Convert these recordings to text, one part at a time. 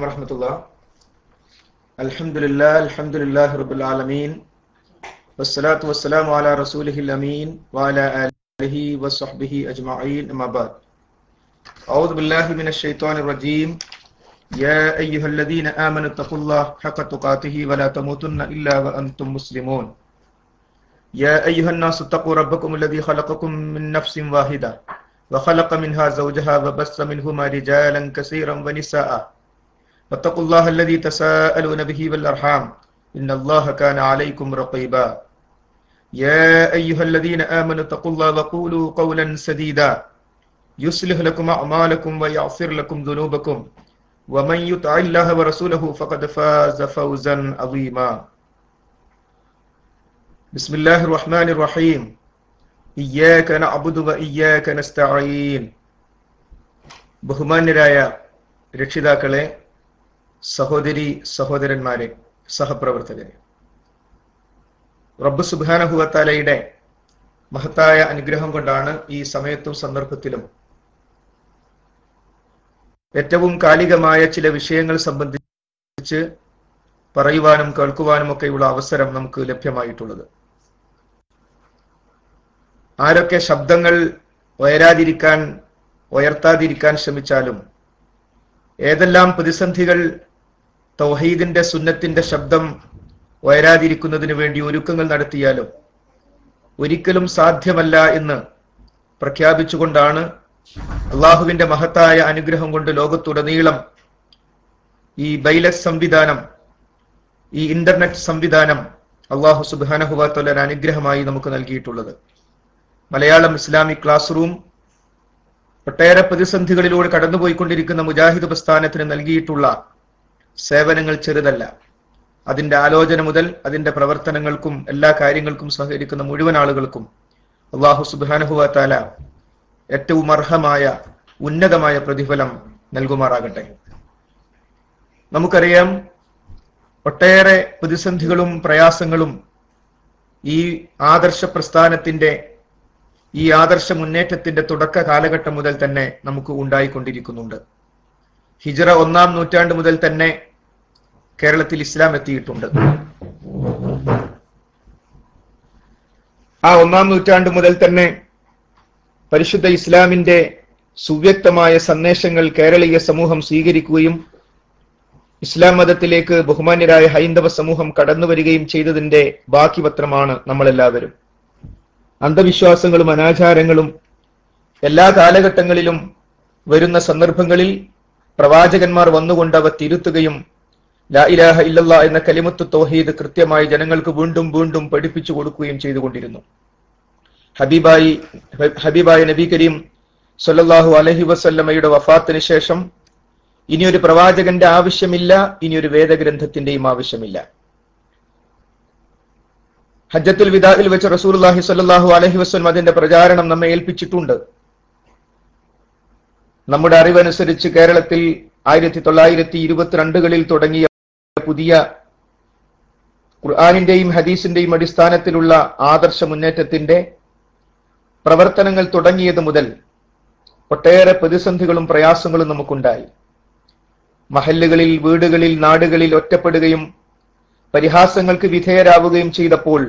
warahmatullah. Alhamdulillah rabbil alamin. Wassalatu wassalamu ala rasulihil amin wa ala alihi wa sahbihi ajma'in. Amma ba'd. A'udhu billahi minash shaitanir rajim. Ya ayyuhalladhina amanu taqullaha haqqa tuqatih wa la tamutunna illa wa antum muslimun. Ya ayyuhan nasu taqu rabbakum alladhi khalaqakum min nafsin wahidah wa khalaqa minha zawjaha wa bassa minhuma rijalan kaseeran wa nisaa. Wattaqullaha alladhi tasaaluna bihi wal arham. Innallaha kana alaykum raqiba. Ya ayyuhalladhina amanu taqullaha wa qulu qawlan sadida. Yuslih lakum a'malakum wa yaghfir lakum dhunubakum. Wa man yuti'illaha wa rasulahu faqad faza fawzan 'azima. Bismillahir rahmanir rahim. ഇയ്യാക നഅ്ബുദു വ ഇയ്യാക നസ്തഈൻ. ബഹുമാന്യരായ രക്ഷിതാക്കളെ, സഹോദരി സഹോദരന്മാരെ, സഹപ്രവർത്തകരെ, റബ്ബ് സുബ്ഹാനഹു വ തആലയുടെ മഹത്തായ അനുഗ്രഹം കൊണ്ടാണ് ഈ സമയത്തും സന്ദർഭത്തിലും ഏറ്റവും കാലികമായ ചില വിഷയങ്ങൾ സംബന്ധിച്ച് പറയുവാനും കേൾക്കുവാനും ഒക്കെയുള്ള അവസരം നമുക്ക് ലഭ്യമായിട്ടുള്ളത്. ആരൊക്കെ ശബ്ദങ്ങൾ ഉയർത്താതിരിക്കാൻ ശ്രമിച്ചാലും, ഏതെല്ലാം പ്രതിസന്ധികൾ തൗഹീദിന്റെ സുന്നത്തിന്റെ ശബ്ദം ഉയരാതിരിക്കുന്നതിന് വേണ്ടി ഒരുക്കങ്ങൾ നടത്തിയാലും ഒരിക്കലും സാധ്യമല്ല എന്ന് പ്രഖ്യാപിച്ചുകൊണ്ടാണ് അള്ളാഹുവിന്റെ മഹത്തായ അനുഗ്രഹം കൊണ്ട് ലോകത്തുടനീളം ഈ ബൈലസ് സംവിധാനം, ഈ ഇന്റർനെറ്റ് സംവിധാനം അള്ളാഹു സുബ്ഹാനഹു വ തആല അനുഗ്രഹമായി നമുക്ക് നൽകിയിട്ടുള്ളത്. മലയാളം ഇസ്ലാമിക് ക്ലാസ് റൂം ഒട്ടേറെ പ്രതിസന്ധികളിലൂടെ കടന്നുപോയിക്കൊണ്ടിരിക്കുന്ന മുജാഹിദ് പ്രസ്ഥാനത്തിന് നൽകിയിട്ടുള്ള സേവനങ്ങൾ ചെറുതല്ല. അതിന്റെ ആലോചന മുതൽ അതിന്റെ പ്രവർത്തനങ്ങൾക്കും എല്ലാ കാര്യങ്ങൾക്കും സഹകരിക്കുന്ന മുഴുവൻ ആളുകൾക്കും അല്ലാഹു സുബ്ഹാനഹു വ തആല ഏറ്റവും അർഹമായ ഉന്നതമായ പ്രതിഫലം നൽകുമാറാകട്ടെ. നമുക്കറിയാം, ഒട്ടേറെ പ്രതിസന്ധികളും പ്രയാസങ്ങളും ഈ ആദർശ പ്രസ്ഥാനത്തിന്റെ, ഈ ആദർശ മുന്നേറ്റത്തിന്റെ തുടക്ക കാലഘട്ടം മുതൽ തന്നെ നമുക്ക് ഉണ്ടായിക്കൊണ്ടിരിക്കുന്നുണ്ട്. ഹിജ്റ 1-ാം നൂറ്റാണ്ട് മുതൽ തന്നെ കേരളത്തിൽ ഇസ്ലാം എത്തിയിട്ടുണ്ട്. ആ 1-ാം നൂറ്റാണ്ട് മുതൽ തന്നെ പരിശുദ്ധ ഇസ്ലാമിന്റെ സുവ്യക്തമായ സന്ദേശങ്ങൾ കേരളീയ സമൂഹം സ്വീകരിക്കുകയും ഇസ്ലാം മതത്തിലേക്ക് ബഹുമാന്യരായ ഹൈന്ദവ സമൂഹം കടന്നു വരികയും ചെയ്തതിന്റെ ബാക്കി പത്രമാണ് നമ്മളെല്ലാവരും. അന്ധവിശ്വാസങ്ങളും അനാചാരങ്ങളും എല്ലാ കാലഘട്ടങ്ങളിലും വരുന്ന സന്ദർഭങ്ങളിൽ പ്രവാചകന്മാർ വന്നുകൊണ്ട് അവ തിരുത്തുകയും ലാ ഇലാഹ ഇല്ലല്ലാഹ് എന്ന കലിമത്ത് തൗഹീദ് കൃത്യമായി ജനങ്ങൾക്ക് വീണ്ടും വീണ്ടും പഠിപ്പിച്ചു കൊടുക്കുകയും ചെയ്തുകൊണ്ടിരുന്നു. ഹബീബായ നബി കരീം സല്ലല്ലാഹു അലൈഹി വസല്ലമയുടെ വഫാത്തിന് ശേഷം ഇനിയൊരു പ്രവാചകന്റെ ആവശ്യമില്ല, ഇനിയൊരു വേദഗ്രന്ഥത്തിന്റെയും ആവശ്യമില്ല. ഹജ്ജത്തുൽ വിദാഇൽ വെച്ച് റസൂലുള്ളാഹി സ്വല്ലല്ലാഹു അലൈഹി വസല്ലം അതിന്റെ പ്രചാരണം നമ്മെ ഏൽപ്പിച്ചിട്ടുണ്ട്. നമ്മുടെ അറിവനുസരിച്ച് കേരളത്തിൽ 1922കളിൽ തുടങ്ങിയ പുതിയ ഖുർആനിന്റെയും ഹദീസിന്റെയും അടിസ്ഥാനത്തിലുള്ള ആദർശ മുന്നേറ്റത്തിന്റെ പ്രവർത്തനങ്ങൾ തുടങ്ങിയത് മുതൽ ഒട്ടേറെ പ്രതിസന്ധികളും പ്രയാസങ്ങളും നമുക്കുണ്ടായി. മഹല്ലുകളിൽ, വീടുകളിൽ, നാടുകളിൽ ഒറ്റപ്പെടുകയും പരിഹാസങ്ങൾക്ക് വിധേയരാവുകയും ചെയ്തപ്പോൾ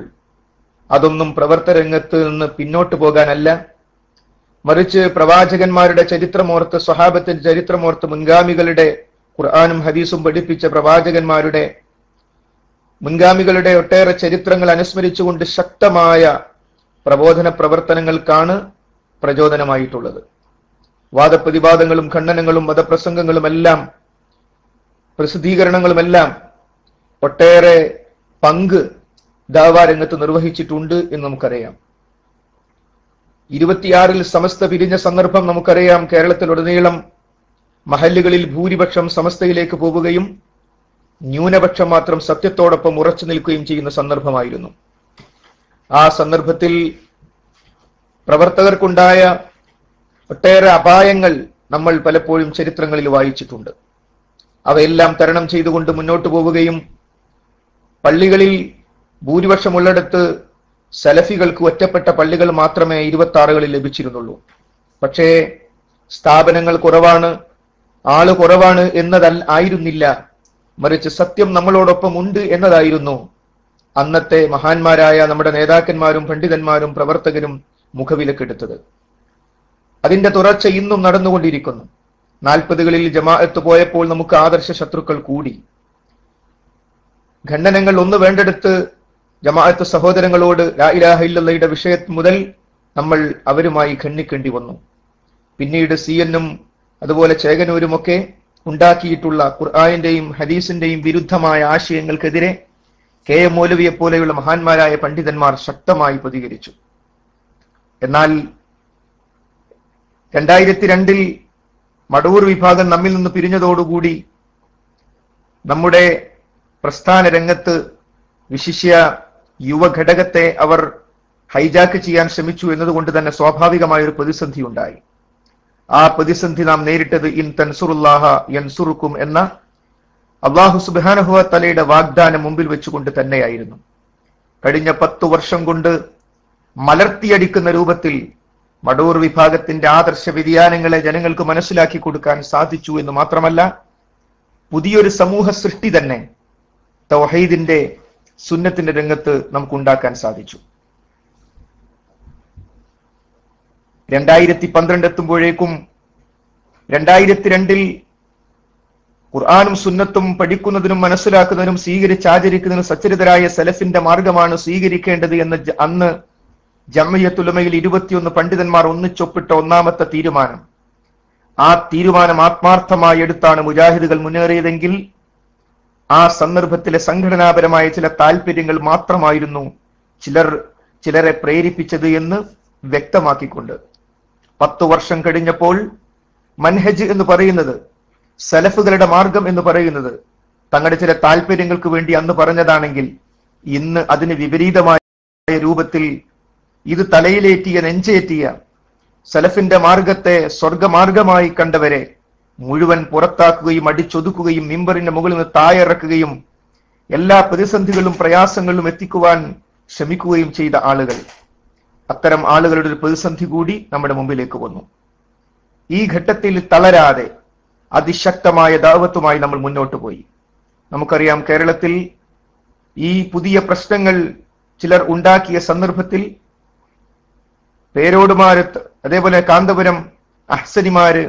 അതൊന്നും പ്രവർത്തനരംഗത്ത് നിന്ന് പിന്നോട്ട് പോകാനല്ല, മറിച്ച് പ്രവാചകന്മാരുടെ ചരിത്രമോർത്ത്, സ്വഹാബത്തിന്റെ ചരിത്രമോർത്ത്, മുൻഗാമികളുടെ ഖുർആനും ഹദീസും പഠിപ്പിച്ച പ്രവാചകന്മാരുടെ മുൻഗാമികളുടെ ഒട്ടേറെ ചരിത്രങ്ങൾ അനുസ്മരിച്ചുകൊണ്ട് ശക്തമായ പ്രബോധന പ്രവർത്തനങ്ങൾക്കാണ് പ്രചോദനമായിട്ടുള്ളത്. വാദപ്രതിവാദങ്ങളും ഖണ്ഡനങ്ങളും മതപ്രസംഗങ്ങളുമെല്ലാം പ്രസിദ്ധീകരണങ്ങളുമെല്ലാം ഒട്ടേറെ പങ്ക് ദഅവാ രംഗത്ത് നിർവഹിച്ചിട്ടുണ്ട് എന്ന് നമുക്കറിയാം. 26-ൽ സമസ്ത പിരിഞ്ഞ സന്ദർഭം നമുക്കറിയാം. കേരളത്തിലുടനീളം മഹല്ലുകളിൽ ഭൂരിപക്ഷം സമസ്തയിലേക്ക് പോവുകയും ന്യൂനപക്ഷം മാത്രം സത്യത്തോടൊപ്പം ഉറച്ചു നിൽക്കുകയും ചെയ്യുന്ന സന്ദർഭമായിരുന്നു. ആ സന്ദർഭത്തിൽ പ്രവർത്തകർക്കുണ്ടായ ഒട്ടേറെ അപായങ്ങൾ നമ്മൾ പലപ്പോഴും ചരിത്രങ്ങളിൽ വായിച്ചിട്ടുണ്ട്. അവയെല്ലാം തരണം ചെയ്തുകൊണ്ട് മുന്നോട്ട് പോവുകയും പള്ളികളിൽ ഭൂരിപക്ഷമുള്ളിടത്ത് സലഫികൾക്ക് ഒറ്റപ്പെട്ട പള്ളികൾ മാത്രമേ 26കളിൽ ലഭിച്ചിരുന്നുള്ളൂ. പക്ഷേ സ്ഥാപനങ്ങൾ കുറവാണ്, ആള് കുറവാണ് ആയിരുന്നില്ല, മറിച്ച് സത്യം നമ്മളോടൊപ്പം ഉണ്ട് എന്നതായിരുന്നു അന്നത്തെ മഹാന്മാരായ നമ്മുടെ നേതാക്കന്മാരും പണ്ഡിതന്മാരും പ്രവർത്തകരും മുഖവിലക്കെടുത്തത്. അതിന്റെ തുടർച്ച ഇന്നും നടന്നുകൊണ്ടിരിക്കുന്നു. 40കളിൽ ജമാഅത്ത് പോയപ്പോൾ നമുക്ക് ആദർശ ശത്രുക്കൾ കൂടി. ഖണ്ഡനങ്ങൾ ഒന്ന് വേണ്ടെടുത്ത് ജമാഅത്ത് സഹോദരങ്ങളോട് ലാ ഇലാഹ ഇല്ലല്ലാഹയുടെ വിഷയം മുതൽ നമ്മൾ അവരുമായി ഖണ്ഡിക്കേണ്ടി വന്നു. പിന്നീട് CN-ഉം അതുപോലെ ചേകനൂരുമൊക്കെ ഉണ്ടാക്കിയിട്ടുള്ള ഖുർആനിന്റെയും ഹദീസിന്റെയും വിരുദ്ധമായ ആശയങ്ങൾക്കെതിരെ KM മൗലവിയെ പോലെയുള്ള മഹാന്മാരായ പണ്ഡിതന്മാർ ശക്തമായി പ്രതികരിച്ചു. എന്നാൽ 2002 മടവൂർ വിഭാഗം നമ്മിൽ നിന്ന് പിരിഞ്ഞതോടുകൂടി നമ്മുടെ പ്രസ്ഥാന രംഗത്ത് വിശിഷ്യ യുവഘടകത്തെ അവർ ഹൈജാക്ക് ചെയ്യാൻ ശ്രമിച്ചു എന്നതുകൊണ്ട് തന്നെ സ്വാഭാവികമായ ഒരു പ്രതിസന്ധി ഉണ്ടായി. ആ പ്രതിസന്ധി നാം നേരിട്ടത് ഇൻ തൻസുറുല്ലാഹ യൻസുറുക്കും എന്ന അല്ലാഹു സുബ്ഹാനഹു വ തആലയുടെ വാഗ്ദാനം മുമ്പിൽ വെച്ചുകൊണ്ട് തന്നെയായിരുന്നു. കഴിഞ്ഞ 10 വർഷം കൊണ്ട് മലർത്തിയടിക്കുന്ന രൂപത്തിൽ മടവൂർ വിഭാഗത്തിന്റെ ആദർശ വ്യതിയാനങ്ങളെ ജനങ്ങൾക്ക് മനസ്സിലാക്കി കൊടുക്കാൻ സാധിച്ചു എന്ന് മാത്രമല്ല, പുതിയൊരു സമൂഹ സൃഷ്ടി തന്നെ തൗഹീദിന്റെ സുന്നത്തിന്റെ രംഗത്ത് നമുക്ക് ഉണ്ടാക്കാൻ സാധിച്ചു. 2012 എത്തുമ്പോഴേക്കും 2002 ഖുർആനും സുന്നത്തും പഠിക്കുന്നതിനും മനസ്സിലാക്കുന്നതിനും സ്വീകരിച്ചാചരിക്കുന്നതിനും സച്ചരിതരായ സലഫിന്റെ മാർഗമാണ് സ്വീകരിക്കേണ്ടത് എന്ന് അന്ന് ജംഇയ്യത്തുൽ ഉലമയിൽ 21 പണ്ഡിതന്മാർ ഒന്നിച്ചൊപ്പിട്ട ഒന്നാമത്തെ തീരുമാനം. ആ തീരുമാനം ആത്മാർത്ഥമായി എടുത്താണ് മുജാഹിദുകൾ മുന്നേറിയതെങ്കിൽ ആ സന്ദർഭത്തിലെ സംഘടനാപരമായ ചില താല്പര്യങ്ങൾ മാത്രമായിരുന്നു ചിലരെ പ്രേരിപ്പിച്ചത് എന്ന് വ്യക്തമാക്കിക്കൊണ്ട് 10 വർഷം കഴിഞ്ഞപ്പോൾ മൻഹജ് എന്ന് പറയുന്നത്, സലഫുകളുടെ മാർഗം എന്ന് പറയുന്നത് തങ്ങളുടെ ചില താല്പര്യങ്ങൾക്ക് വേണ്ടി അന്ന് പറഞ്ഞതാണെങ്കിൽ ഇന്ന് അതിന് വിപരീതമായ രൂപത്തിൽ ഇത് തലയിലേറ്റിയ നെഞ്ചേറ്റിയ സലഫിന്റെ മാർഗത്തെ സ്വർഗമാർഗമായി കണ്ടവരെ മുഴുവൻ പുറത്താക്കുകയും അടിച്ചൊതുക്കുകയും മിമ്പറിന്റെ മുകളിൽ നിന്ന് താഴെയിറക്കുകയും എല്ലാ പ്രതിസന്ധികളും പ്രയാസങ്ങളിലും എത്തിക്കുവാൻ ശ്രമിക്കുകയും ചെയ്ത ആളുകൾ, അത്തരം ആളുകളുടെ ഒരു പ്രതിസന്ധി കൂടി നമ്മുടെ മുമ്പിലേക്ക് വന്നു. ഈ ഘട്ടത്തിൽ തളരാതെ അതിശക്തമായ ദഅവത്തുമായി നമ്മൾ മുന്നോട്ട് പോയി. നമുക്കറിയാം, കേരളത്തിൽ ഈ പുതിയ പ്രശ്നങ്ങൾ ചിലർ ഉണ്ടാക്കിയ സന്ദർഭത്തിൽ പേരോടുമാര്, അതേപോലെ കാന്തപുരം അഹ്സനിമാര്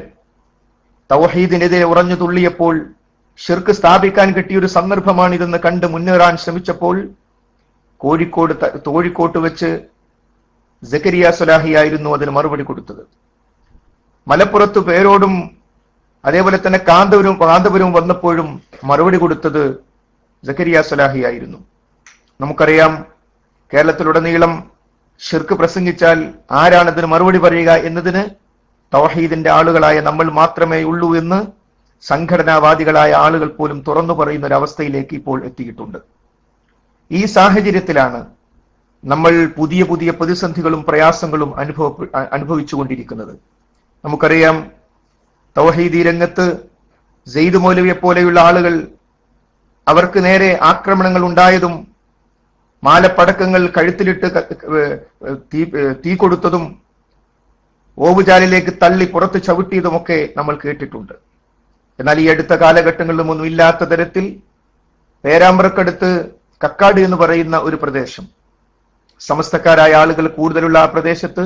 തൗഹീദിനെതിരെ ഉറഞ്ഞു തുള്ളിയപ്പോൾ ഷിർക്ക് സ്ഥാപിക്കാൻ കിട്ടിയൊരു സന്ദർഭമാണിതെന്ന് കണ്ട് മുന്നേറാൻ ശ്രമിച്ചപ്പോൾ കോഴിക്കോട്ട് വെച്ച് സക്കരിയ സ്വലാഹിയായിരുന്നു അതിന് മറുപടി കൊടുത്തത്. മലപ്പുറത്ത് പേരോടും അതേപോലെ തന്നെ കാന്തപുരവും വന്നപ്പോഴും മറുപടി കൊടുത്തത് സക്കരിയ സ്വലാഹിയായിരുന്നു. നമുക്കറിയാം, കേരളത്തിലുടനീളം ഷിർക്ക് പ്രസംഗിച്ചാൽ ആരാണതിന് മറുപടി പറയുക എന്നതിന് തൗഹീദിന്റെ ആളുകളായ നമ്മൾ മാത്രമേ ഉള്ളൂ എന്ന് സംഘടനാവാദികളായ ആളുകൾ പോലും തുറന്നു പറയുന്ന ഒരു അവസ്ഥയിലേക്ക് ഇപ്പോൾ എത്തിയിട്ടുണ്ട്. ഈ സാഹചര്യത്തിലാണ് നമ്മൾ പുതിയ പുതിയ പ്രതിസന്ധികളും പ്രയാസങ്ങളും അനുഭവിച്ചുകൊണ്ടിരിക്കുന്നത്. നമുക്കറിയാം, തൗഹീദി രംഗത്ത് സെയ്ദ് മൗലവിയെ പോലെയുള്ള ആളുകൾ അവർക്ക് നേരെ ആക്രമണങ്ങൾ ഉണ്ടായതും മാലപ്പടക്കങ്ങൾ കഴുത്തിലിട്ട് തീ കൊടുത്തതും ഓവുചാലിലേക്ക് തള്ളി പുറത്ത് ചവിട്ടിയതുമൊക്കെ നമ്മൾ കേട്ടിട്ടുണ്ട്. എന്നാൽ ഈ അടുത്ത കാലഘട്ടങ്ങളിലും ഒന്നും ഇല്ലാത്ത തരത്തിൽ പേരാമ്പ്രക്കടുത്ത് കക്കാട് എന്ന് പറയുന്ന ഒരു പ്രദേശം, സമസ്തക്കാരായ ആളുകൾ കൂടുതലുള്ള ആ പ്രദേശത്ത്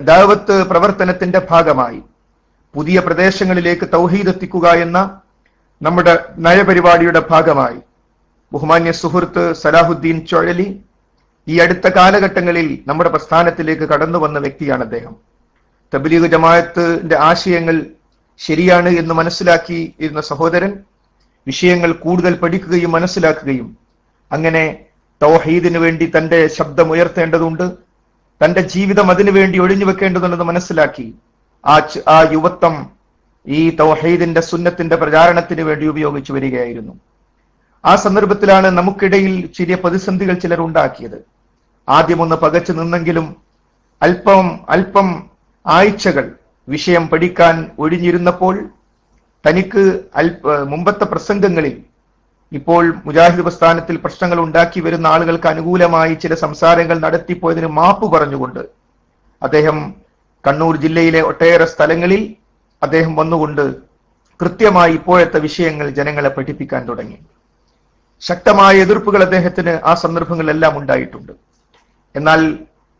ദഅവത്ത് പ്രവർത്തനത്തിന്റെ ഭാഗമായി പുതിയ പ്രദേശങ്ങളിലേക്ക് തൗഹീദ് എത്തിക്കുക എന്ന നമ്മുടെ നയപരിപാടിയുടെ ഭാഗമായി ബഹുമാന്യ സുഹൃത്ത് സലാഹുദ്ദീൻ ചൊഴലി ഈ അടുത്ത കാലഘട്ടങ്ങളിൽ നമ്മുടെ പ്രസ്ഥാനത്തിലേക്ക് കടന്നു വന്ന വ്യക്തിയാണ് അദ്ദേഹം. തബ്ലീഗ് ജമാഅത്തിന്റെ ആശയങ്ങൾ ശരിയാണ് എന്ന് മനസ്സിലാക്കി ഇരുന്ന സഹോദരൻ വിഷയങ്ങൾ കൂടുതൽ പഠിക്കുകയും മനസ്സിലാക്കുകയും അങ്ങനെ തൗഹീദിന് വേണ്ടി തന്റെ ശബ്ദം ഉയർത്തേണ്ടതുണ്ട്, തന്റെ ജീവിതം അതിനു വേണ്ടി ഒഴിഞ്ഞു വെക്കേണ്ടതുണ്ടെന്ന് മനസ്സിലാക്കി ആ യുവത്വം ഈ തൗഹീദിന്റെ സുന്നത്തിന്റെ പ്രചാരണത്തിന് വേണ്ടി ഉപയോഗിച്ചു വരികയായിരുന്നു. ആ സന്ദർഭത്തിലാണ് നമുക്കിടയിൽ ചെറിയ പ്രതിസന്ധികൾ ചിലർ ഉണ്ടാക്കിയത്. ആദ്യമൊന്ന് പകച്ചു നിന്നെങ്കിലും അല്പം ആഴ്ചകൾ വിഷയം പഠിക്കാൻ ഒഴിഞ്ഞിരുന്നപ്പോൾ തനിക്ക് മുമ്പത്തെ പ്രസംഗങ്ങളിൽ ഇപ്പോൾ മുജാഹിദ് പ്രസ്ഥാനത്തിൽ പ്രശ്നങ്ങൾ ഉണ്ടാക്കി വരുന്ന ആളുകൾക്ക് അനുകൂലമായി ചില സംസാരങ്ങൾ നടത്തിപ്പോയതിന് മാപ്പ് പറഞ്ഞുകൊണ്ട് അദ്ദേഹം കണ്ണൂർ ജില്ലയിലെ ഒട്ടേറെ സ്ഥലങ്ങളിൽ അദ്ദേഹം വന്നുകൊണ്ട് കൃത്യമായി ഇപ്പോഴത്തെ വിഷയങ്ങൾ ജനങ്ങളെ പഠിപ്പിക്കാൻ തുടങ്ങി. ശക്തമായ എതിർപ്പുകൾ അദ്ദേഹത്തിന് ആ സന്ദർഭങ്ങളിലെല്ലാം ഉണ്ടായിട്ടുണ്ട്. എന്നാൽ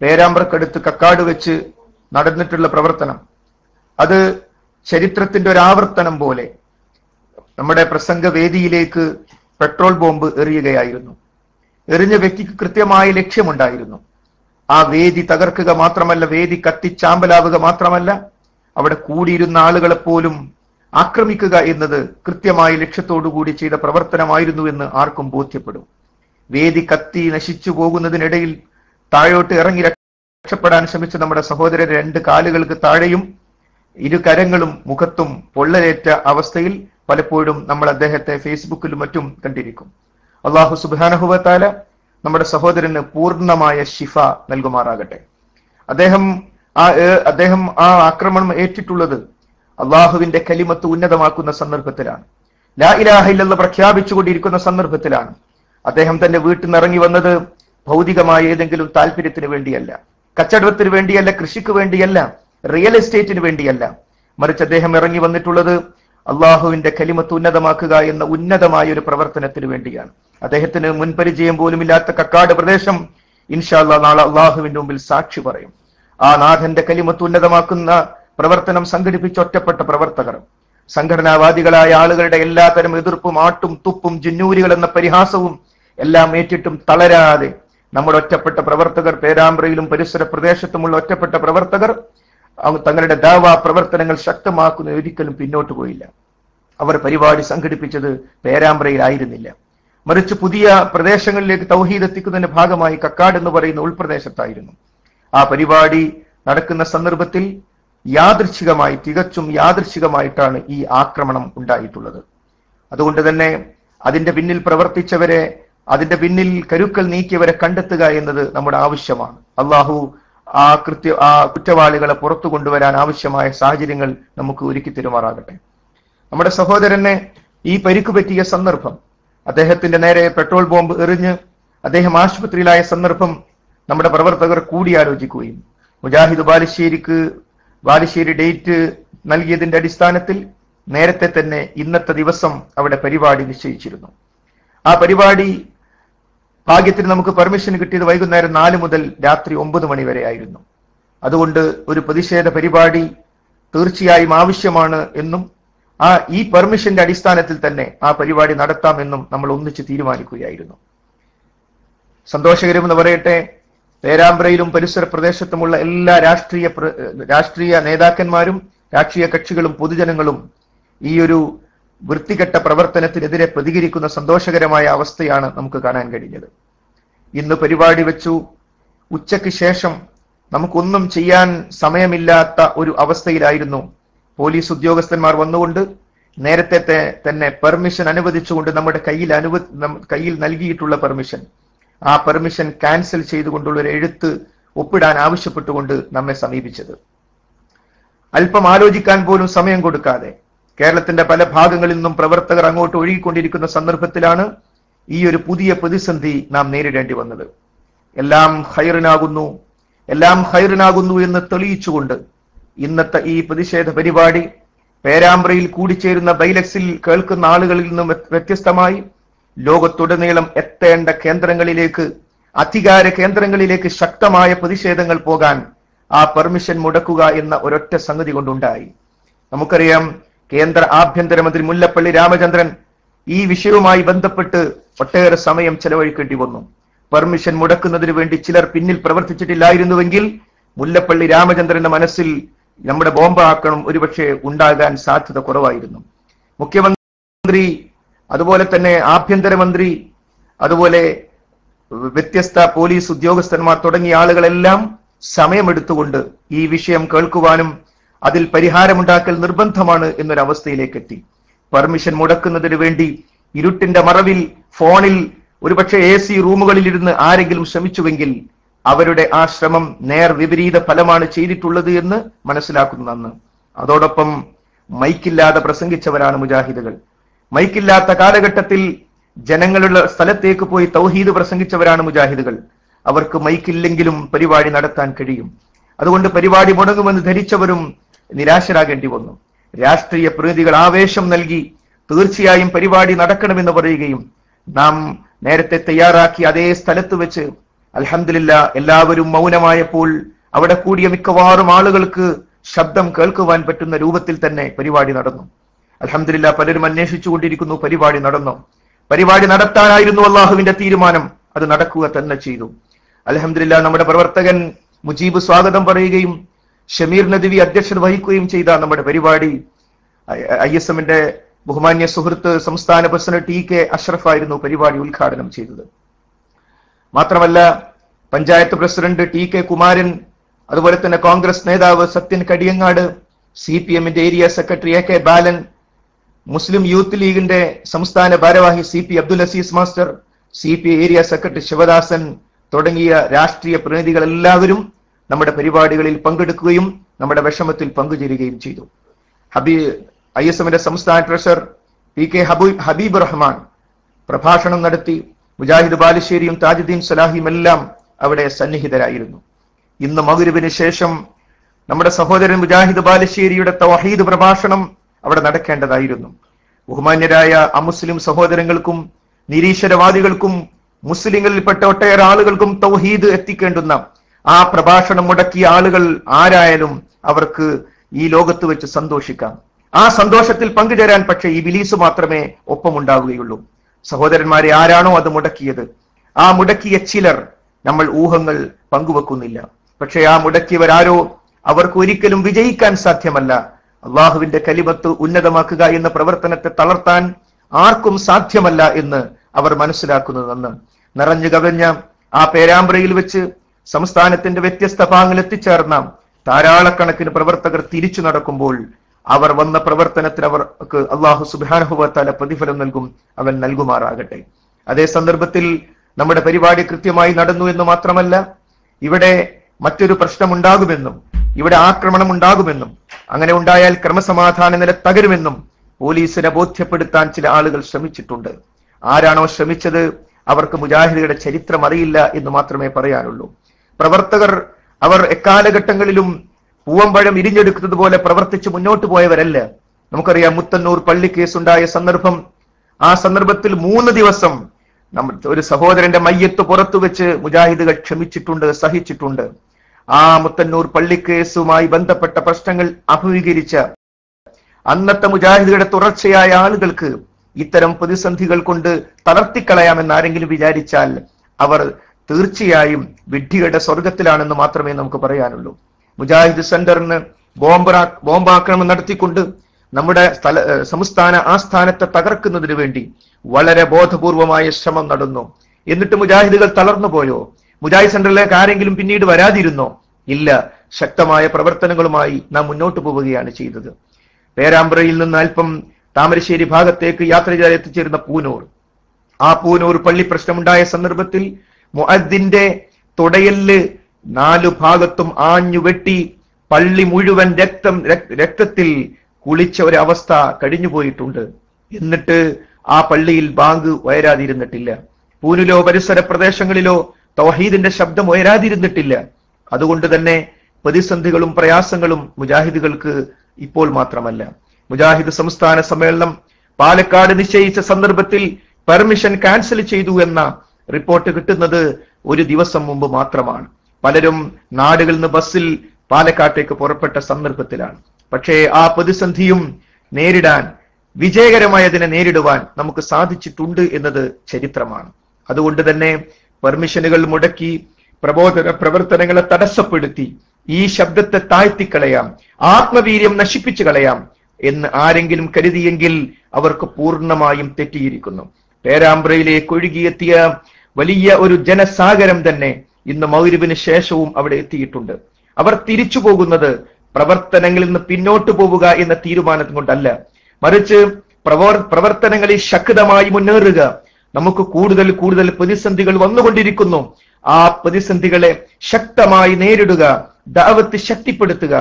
പേരാമ്പ്രക്കടുത്ത് കക്കാട് വെച്ച് നടന്നിട്ടുള്ള പ്രവർത്തനം അത് ചരിത്രത്തിന്റെ ഒരു ആവർത്തനം പോലെ നമ്മുടെ പ്രസംഗവേദിയിലേക്ക് പെട്രോൾ ബോംബ് എറിയുകയായിരുന്നു. എറിഞ്ഞ വ്യക്തിക്ക് കൃത്യമായ ലക്ഷ്യമുണ്ടായിരുന്നു. ആ വേദി തകർക്കുക മാത്രമല്ല, വേദി കത്തിച്ചാമ്പലാവുക മാത്രമല്ല, അവിടെ കൂടിയിരുന്ന ആളുകളെ പോലും ആക്രമിക്കുക എന്നത് കൃത്യമായ ലക്ഷ്യത്തോടുകൂടി ചെയ്ത പ്രവർത്തനമായിരുന്നു എന്ന് ആർക്കും ബോധ്യപ്പെടും. വേദി കത്തി നശിച്ചു പോകുന്നതിനിടയിൽ താഴോട്ട് ഇറങ്ങി രക്ഷപ്പെടാൻ ശ്രമിച്ച നമ്മുടെ സഹോദരൻ 2 കാലുകൾക്ക് താഴെയും 2 കരങ്ങളും മുഖത്തും പൊള്ളലേറ്റ അവസ്ഥയിൽ പലപ്പോഴും നമ്മൾ അദ്ദേഹത്തെ ഫേസ്ബുക്കിലും മറ്റും കണ്ടിരിക്കും. അള്ളാഹു സുബ്ഹാനഹു വ തആല നമ്മുടെ സഹോദരന് പൂർണ്ണമായ ശിഫ നൽകുമാറാകട്ടെ. അദ്ദേഹം ആ ആക്രമണം ഏറ്റിട്ടുള്ളത് അള്ളാഹുവിന്റെ കലിമത്ത് ഉന്നതമാക്കുന്ന സന്ദർഭത്തിലാണ്. ലാ ഇലാഹ ഇല്ലല്ലാഹ് പ്രഖ്യാപിച്ചുകൊണ്ടിരിക്കുന്ന സന്ദർഭത്തിലാണ്. അദ്ദേഹം തന്റെ വീട്ടിൽ നിന്ന് ഇറങ്ങി വന്നത് ഭൗതികമായ ഏതെങ്കിലും താല്പര്യത്തിന് വേണ്ടിയല്ല, കച്ചവടത്തിന് വേണ്ടിയല്ല, കൃഷിക്ക് വേണ്ടിയല്ല, റിയൽ എസ്റ്റേറ്റിന് വേണ്ടിയല്ല. മറിച്ച് അദ്ദേഹം ഇറങ്ങി വന്നിട്ടുള്ളത് അള്ളാഹുവിന്റെ കലിമത്ത് ഉന്നതമാക്കുക എന്ന ഉന്നതമായ ഒരു പ്രവർത്തനത്തിന് വേണ്ടിയാണ്. അദ്ദേഹത്തിന് മുൻപരിചയം പോലുമില്ലാത്ത കക്കാട് പ്രദേശം ഇൻഷാ അല്ലാഹ് നാളെ അള്ളാഹുവിന്റെ മുമ്പിൽ സാക്ഷി പറയും. ആ നാഥന്റെ കലിമത്ത് ഉന്നതമാക്കുന്ന പ്രവർത്തനം സംഘടിപ്പിച്ച ഒറ്റപ്പെട്ട പ്രവർത്തകർ, സംഘടനാവാദികളായ ആളുകളുടെ എല്ലാത്തരം എതിർപ്പും ആട്ടും തുപ്പും ജിന്നൂരികൾ എന്ന പരിഹാസവും എല്ലാം ഏറ്റിട്ടും തളരാതെ നമ്മുടെ ഒറ്റപ്പെട്ട പ്രവർത്തകർ, പേരാമ്പ്രയിലും പരിസര പ്രദേശത്തുമുള്ള ഒറ്റപ്പെട്ട പ്രവർത്തകർ തങ്ങളുടെ ദാവാ പ്രവർത്തനങ്ങൾ ശക്തമാക്കുന്ന ഒരിക്കലും പിന്നോട്ട് പോയില്ല. അവർ പരിപാടി സംഘടിപ്പിച്ചത് പേരാമ്പ്രയിലായിരുന്നില്ല, മറിച്ച് പുതിയ പ്രദേശങ്ങളിലേക്ക് തൗഹീദ് എത്തിക്കുന്നതിന്റെ ഭാഗമായി കക്കാട് എന്ന് പറയുന്ന ഉൾപ്രദേശത്തായിരുന്നു. ആ പരിപാടി നടക്കുന്ന സന്ദർഭത്തിൽ യാദൃച്ഛികമായി, തികച്ചും യാദൃച്ഛികമായിട്ടാണ് ഈ ആക്രമണം ഉണ്ടായിട്ടുള്ളത്. അതുകൊണ്ട് തന്നെ അതിന്റെ പിന്നിൽ പ്രവർത്തിച്ചവരെ, അതിന്റെ പിന്നിൽ കരുക്കൾ നീക്കിയവരെ കണ്ടെത്തുക എന്നത് നമ്മുടെ ആവശ്യമാണ്. അള്ളാഹു ആ കുറ്റവാളികളെ പുറത്തു കൊണ്ടുവരാൻ ആവശ്യമായ സാഹചര്യങ്ങൾ നമുക്ക് ഒരുക്കി തരുമാറാകട്ടെ. നമ്മുടെ സഹോദരനെ ഈ പരിക്ക് പറ്റിയ സന്ദർഭം, അദ്ദേഹത്തിന്റെ നേരെ പെട്രോൾ ബോംബ് എറിഞ്ഞ് അദ്ദേഹം ആശുപത്രിയിലായ സന്ദർഭം നമ്മുടെ പ്രവർത്തകർ കൂടിയാലോചിക്കുകയും മുജാഹിദ് ബാലുശ്ശേരി ഡേറ്റ് നൽകിയതിന്റെ അടിസ്ഥാനത്തിൽ നേരത്തെ തന്നെ ഇന്നത്തെ ദിവസം അവിടെ പരിപാടി നിശ്ചയിച്ചിരുന്നു. ആ പരിപാടി ഭാഗ്യത്തിന് നമുക്ക് പെർമിഷൻ കിട്ടിയത് വൈകുന്നേരം 4 മുതൽ രാത്രി 9 മണി വരെ ആയിരുന്നു. അതുകൊണ്ട് ഒരു പ്രതിഷേധ പരിപാടി തീർച്ചയായും ആവശ്യമാണ് എന്നും ഈ പെർമിഷന്റെ അടിസ്ഥാനത്തിൽ തന്നെ ആ പരിപാടി നടത്താമെന്നും നമ്മൾ ഒന്നിച്ച് തീരുമാനിക്കുകയായിരുന്നു. സന്തോഷകരമെന്ന് പറയട്ടെ, പേരാമ്പ്രയിലും പരിസര പ്രദേശത്തുമുള്ള എല്ലാ രാഷ്ട്രീയ നേതാക്കന്മാരും, രാഷ്ട്രീയ കക്ഷികളും പൊതുജനങ്ങളും ഈ ഒരു വൃത്തികെട്ട പ്രവർത്തനത്തിനെതിരെ പ്രതികരിക്കുന്ന സന്തോഷകരമായ അവസ്ഥയാണ് നമുക്ക് കാണാൻ കഴിഞ്ഞത്. ഇന്ന് പരിപാടി വെച്ചു. ഉച്ചയ്ക്ക് ശേഷം നമുക്കൊന്നും ചെയ്യാൻ സമയമില്ലാത്ത ഒരു അവസ്ഥയിലായിരുന്നു. പോലീസ് ഉദ്യോഗസ്ഥന്മാർ വന്നുകൊണ്ട് നേരത്തെ തന്നെ പെർമിഷൻ അനുവദിച്ചുകൊണ്ട് നമ്മുടെ കയ്യിൽ നൽകിയിട്ടുള്ള ആ പെർമിഷൻ ക്യാൻസൽ ചെയ്തുകൊണ്ടുള്ള ഒരു എഴുത്ത് ഒപ്പിടാൻ ആവശ്യപ്പെട്ടുകൊണ്ട് നമ്മെ സമീപിച്ചത്. അല്പം ആലോചിക്കാൻ പോലും സമയം കൊടുക്കാതെ കേരളത്തിന്റെ പല ഭാഗങ്ങളിൽ നിന്നും പ്രവർത്തകർ അങ്ങോട്ട് ഒഴുകിക്കൊണ്ടിരിക്കുന്ന സന്ദർഭത്തിലാണ് ഈ ഒരു പുതിയ പ്രതിസന്ധി നാം നേരിടേണ്ടി വന്നത്. എല്ലാം ഹൈറിനാകുന്നു എന്ന് തെളിയിച്ചുകൊണ്ട് ഇന്നത്തെ ഈ പ്രതിഷേധ പരിപാടി പേരാമ്പ്രയിൽ കൂടിച്ചേരുന്ന ബൈലക്സിൽ കേൾക്കുന്ന ആളുകളിൽ നിന്നും വ്യത്യസ്തമായി ലോകത്തുടനീളം എത്തേണ്ട കേന്ദ്രങ്ങളിലേക്ക്, അധികാര കേന്ദ്രങ്ങളിലേക്ക് ശക്തമായ പ്രതിഷേധങ്ങൾ പോകാൻ ആ പെർമിഷൻ മുടക്കുക എന്ന ഒരൊറ്റ സംഗതി കൊണ്ടുണ്ടായി. നമുക്കറിയാം, കേന്ദ്ര ആഭ്യന്തരമന്ത്രി മുല്ലപ്പള്ളി രാമചന്ദ്രൻ ഈ വിഷയവുമായി ബന്ധപ്പെട്ട് ഒട്ടേറെ സമയം ചെലവഴിക്കേണ്ടി വന്നു. പെർമിഷൻ മുടക്കുന്നതിന് വേണ്ടി ചിലർ പിന്നിൽ പ്രവർത്തിച്ചിട്ടില്ലായിരുന്നുവെങ്കിൽ മുല്ലപ്പള്ളി രാമചന്ദ്രന്റെ മനസ്സിൽ നമ്മുടെ ബോംബ് ആക്രമണം ഒരുപക്ഷെ ഉണ്ടാകാൻ സാധ്യത കുറവായിരുന്നു. മുഖ്യമന്ത്രി, അതുപോലെ തന്നെ ആഭ്യന്തരമന്ത്രി, അതുപോലെ വ്യത്യസ്ത പോലീസ് ഉദ്യോഗസ്ഥന്മാർ തുടങ്ങിയ ആളുകളെല്ലാം സമയമെടുത്തുകൊണ്ട് ഈ വിഷയം കേൾക്കുവാനും അതിൽ പരിഹാരമുണ്ടാക്കൽ നിർബന്ധമാണ് എന്നൊരവസ്ഥയിലേക്ക് എത്തി. പെർമിഷൻ മുടക്കുന്നതിന് വേണ്ടി ഇരുട്ടിന്റെ മറവിൽ ഫോണിൽ ഒരുപക്ഷെ AC റൂമുകളിലിരുന്ന് ആരെങ്കിലും ശ്രമിച്ചുവെങ്കിൽ അവരുടെ ആ ശ്രമം വിപരീത ഫലമാണ് ചെയ്തിട്ടുള്ളത് എന്ന് മനസ്സിലാക്കുന്നതാണ്. അതോടൊപ്പം മൈക്കില്ലാതെ പ്രസംഗിച്ചവരാണ് മുജാഹിദുകൾ. മൈക്കില്ലാത്ത കാലഘട്ടത്തിൽ ജനങ്ങളുടെ സ്ഥലത്തേക്ക് പോയി തൗഹീദ് പ്രസംഗിച്ചവരാണ് മുജാഹിദുകൾ. അവർക്ക് മൈക്കില്ലെങ്കിലും പരിപാടി നടത്താൻ കഴിയും. അതുകൊണ്ട് പരിപാടി മുടങ്ങുമെന്ന് ധരിച്ചവരും നിരാശരാകേണ്ടി വന്നു. രാഷ്ട്രീയ പ്രതിനിധികൾ ആവേശം നൽകി തീർച്ചയായും പരിപാടി നടക്കണമെന്ന് പറയുകയും നാം നേരത്തെ തയ്യാറാക്കി അതേ സ്ഥലത്ത് വെച്ച് അൽഹംദുലില്ലാ എല്ലാവരും മൗനമായപ്പോൾ അവിടെ കൂടിയ മിക്കവാറും ആളുകൾക്ക് ശബ്ദം കേൾക്കുവാൻ പറ്റുന്ന രൂപത്തിൽ തന്നെ പരിപാടി നടന്നു. അൽഹംദുലില്ലാ പലരും അന്വേഷിച്ചുകൊണ്ടിരിക്കുന്നു പരിപാടി നടന്നു. പരിപാടി നടത്താനായിരുന്നു അള്ളാഹുവിന്റെ തീരുമാനം. അത് നടക്കുക തന്നെ ചെയ്തു. അൽഹംദുലില്ലാ നമ്മുടെ പ്രവർത്തകൻ മുജീബ് സ്വാഗതം പറയുകയും ഷമീർ നദ്വി അധ്യക്ഷത വഹിക്കുകയും ചെയ്ത നമ്മുടെ പരിപാടി ISMന്റെ ബഹുമാന്യ സുഹൃത്ത് സംസ്ഥാന പ്രസിഡന്റ് TK അഷ്റഫ് ആയിരുന്നു പരിപാടി ഉദ്ഘാടനം ചെയ്തത്. മാത്രമല്ല പഞ്ചായത്ത് പ്രസിഡന്റ് TK കുമാരൻ, അതുപോലെ തന്നെ കോൺഗ്രസ് നേതാവ് സത്യൻ കടിയങ്ങാട്, CPMന്റെ area secretary AK Balan, Muslim youth ലീഗിന്റെ സംസ്ഥാന ഭാരവാഹി CP Abdul Azeez master, CPI area secretary Sivadasan തുടങ്ങിയ രാഷ്ട്രീയ പ്രതിനിധികൾ എല്ലാവരും നമ്മുടെ പരിപാടികളിൽ പങ്കെടുക്കുകയും നമ്മുടെ വിഷമത്തിൽ പങ്കുചേരുകയും ചെയ്തു. ISMന്റെ സംസ്ഥാന ട്രഷറർ PK ഹബീബ് റഹ്മാൻ പ്രഭാഷണം നടത്തി. മുജാഹിദ് ബാലുശ്ശേരിയും താജുദ്ദീൻ സലാഹിയും എല്ലാം അവിടെ സന്നിഹിതരായിരുന്നു. ഇന്ന് മഗ്‌രിബിന് ശേഷം നമ്മുടെ സഹോദരൻ മുജാഹിദ് ബാലുശ്ശേരിയുടെ തൗഹീദ് പ്രഭാഷണം അവിടെ നടക്കേണ്ടതായിരുന്നു. ബഹുമാന്യരായ അമുസ്ലിം സഹോദരങ്ങൾക്കും നിരീശ്വരവാദികൾക്കും മുസ്ലിങ്ങളിൽപ്പെട്ട ഒട്ടേറെ ആളുകൾക്കും തൗഹീദ് എത്തിക്കേണ്ടുന്ന ആ പ്രഭാഷണം മുടക്കിയ ആളുകൾ ആരായാലും അവർക്ക് ഈ ലോകത്ത് വെച്ച് സന്തോഷിക്കാം. ആ സന്തോഷത്തിൽ പങ്കുചേരാൻ പക്ഷേ ഇബ്ലീസ് മാത്രമേ ഒപ്പമുണ്ടാവുകയുള്ളൂ. സഹോദരന്മാരെ, ആരാണോ അത് മുടക്കിയത്, ആ മുടക്കിയ ചിലർ നമ്മൾ ഊഹങ്ങൾ പങ്കുവെക്കുന്നില്ല. പക്ഷേ ആ മുടക്കിയവരാരോ അവർക്ക് ഒരിക്കലും വിജയിക്കാൻ സാധ്യമല്ല. അള്ളാഹുവിന്റെ കലിമത്ത് ഉന്നതമാക്കുക എന്ന പ്രവർത്തനത്തെ തളർത്താൻ ആർക്കും സാധ്യമല്ല എന്ന് അവർ മനസ്സിലാക്കുന്നതെന്ന് നിറഞ്ഞു കവിഞ്ഞ ആ പേരാമ്പ്രയിൽ വെച്ച് സംസ്ഥാനത്തിന്റെ വ്യത്യസ്ത ഭാഗങ്ങളിൽ എത്തിച്ചേർന്ന ധാരാളക്കണക്കിന് പ്രവർത്തകർ തിരിച്ചു നടക്കുമ്പോൾ അവർ വന്ന പ്രവർത്തനത്തിന് അവർക്ക് അള്ളാഹു സുബ്ഹാനഹു വ തആല പ്രതിഫലം നൽകും. അവൻ നൽകുമാറാകട്ടെ. അതേ സന്ദർഭത്തിൽ നമ്മുടെ പരിപാടി കൃത്യമായി നടന്നു എന്ന് മാത്രമല്ല, ഇവിടെ മറ്റൊരു പ്രശ്നമുണ്ടാകുമെന്നും ഇവിടെ ആക്രമണം ഉണ്ടാകുമെന്നും അങ്ങനെ ഉണ്ടായാൽ ക്രമസമാധാന നില തകരുമെന്നും പോലീസിനെ ബോധ്യപ്പെടുത്താൻ ചില ആളുകൾ ശ്രമിച്ചിട്ടുണ്ട്. ആരാണോ ശ്രമിച്ചത് അവർക്ക് മുജാഹിദുകളുടെ ചരിത്രം അറിയില്ല എന്ന് മാത്രമേ പറയാനുള്ളൂ. പ്രവർത്തകർ അവർ എക്കാലഘട്ടങ്ങളിലും പൂവമ്പഴം ഇരിഞ്ഞെടുക്കുന്നത് പോലെ പ്രവർത്തിച്ച് മുന്നോട്ട് പോയവരല്ല. നമുക്കറിയാം മുത്തന്നൂർ പള്ളി കേസുണ്ടായ സന്ദർഭം. ആ സന്ദർഭത്തിൽ 3 ദിവസം ഒരു സഹോദരന്റെ മയ്യത്ത് പുറത്തു വെച്ച് മുജാഹിദുകൾ ക്ഷമിച്ചിട്ടുണ്ട്, സഹിച്ചിട്ടുണ്ട്. ആ മുത്തന്നൂർ പള്ളിക്കേസുമായി ബന്ധപ്പെട്ട പ്രശ്നങ്ങൾ അഭിമുഖീകരിച്ച അന്നത്തെ മുജാഹിദുകളുടെ തുടർച്ചയായ ആളുകൾക്ക് ഇത്തരം പ്രതിസന്ധികൾ കൊണ്ട് തളർത്തിക്കളയാമെന്ന് ആരെങ്കിലും വിചാരിച്ചാൽ അവർ തീർച്ചയായും വിഡ്ഢികളുടെ സ്വർഗത്തിലാണെന്ന് മാത്രമേ നമുക്ക് പറയാനുള്ളൂ. മുജാഹിദ് സെന്ററിന് ബോംബാക്രമണം നടത്തിക്കൊണ്ട് നമ്മുടെ സംസ്ഥാന ആസ്ഥാനത്തെ തകർക്കുന്നതിന് വേണ്ടി വളരെ ബോധപൂർവമായ ശ്രമം നടന്നു. എന്നിട്ട് മുജാഹിദുകൾ തളർന്നു പോയോ? മുജാഹിദ് സെന്ററിലേക്ക് ആരെങ്കിലും പിന്നീട് വരാതിരുന്നോ? ഇല്ല. ശക്തമായ പ്രവർത്തനങ്ങളുമായി നാം മുന്നോട്ട് പോവുകയാണ് ചെയ്തത്. പേരാമ്പ്രയിൽ നിന്ന് അല്പം താമരശ്ശേരി ഭാഗത്തേക്ക് യാത്ര ചെയ്ത് എത്തിച്ചേരുന്ന പൂനൂർ, ആ പൂനൂർ പള്ളി പ്രശ്നമുണ്ടായ സന്ദർഭത്തിൽ മുഅദ്ദിന്റെ തുടയല് 4 ഭാഗത്തും ആഞ്ഞു വെട്ടി പള്ളി മുഴുവൻ രക്തത്തിൽ കുളിച്ച ഒരവസ്ഥ കഴിഞ്ഞുപോയിട്ടുണ്ട്. എന്നിട്ട് ആ പള്ളിയിൽ ബാങ്ക് ഉയരാതിരുന്നിട്ടില്ല. പൂനിലോ പരിസര പ്രദേശങ്ങളിലോ തൗഹീദിന്റെ ശബ്ദം ഉയരാതിരുന്നിട്ടില്ല. അതുകൊണ്ട് തന്നെ പ്രതിസന്ധികളും പ്രയാസങ്ങളും മുജാഹിദുകൾക്ക് ഇപ്പോൾ മാത്രമല്ല. മുജാഹിദ് സംസ്ഥാന സമ്മേളനം പാലക്കാട് നിശ്ചയിച്ച സന്ദർഭത്തിൽ പെർമിഷൻ ക്യാൻസൽ ചെയ്തു എന്ന റിപ്പോർട്ട് കിട്ടുന്നത് ഒരു ദിവസം മുമ്പ് മാത്രമാണ്. പലരും നാടുകളിൽ നിന്ന് ബസ്സിൽ പാലക്കാട്ടേക്ക് പുറപ്പെട്ട സന്ദർഭത്തിലാണ്. പക്ഷേ ആ പ്രതിസന്ധിയും നേരിടാൻ, വിജയകരമായി അതിനെ നേരിടുവാൻ നമുക്ക് സാധിച്ചിട്ടുണ്ട് എന്നത് ചരിത്രമാണ്. അതുകൊണ്ട് തന്നെ പെർമിഷനുകൾ മുടക്കി പ്രബോധന പ്രവർത്തനങ്ങളെ തടസ്സപ്പെടുത്തി ഈ ശബ്ദത്തെ താഴ്ത്തിക്കളയാം, ആത്മവീര്യം നശിപ്പിച്ചു കളയാം എന്ന് ആരെങ്കിലും കരുതിയെങ്കിൽ അവർക്ക് പൂർണ്ണമായും തെറ്റിയിരിക്കുന്നു. പേരാമ്പ്രയിലേക്ക് ഒഴുകിയെത്തിയ വലിയ ഒരു ജനസാഗരം തന്നെ ഇന്ന് മഗ്‌രിബിന് ശേഷവും അവിടെ എത്തിയിട്ടുണ്ട്. അവർ തിരിച്ചു പോകുന്നത് പ്രവർത്തനങ്ങളിൽ നിന്ന് പിന്നോട്ട് പോവുക എന്ന തീരുമാനം കൊണ്ടല്ല, മറിച്ച് പ്രവർത്തനങ്ങളിൽ ശക്തമായി മുന്നേറുക. നമുക്ക് കൂടുതൽ പ്രതിസന്ധികൾ വന്നുകൊണ്ടിരിക്കുന്നു. ആ പ്രതിസന്ധികളെ ശക്തമായി നേരിടുക, ദഅവത്ത് ശക്തിപ്പെടുത്തുക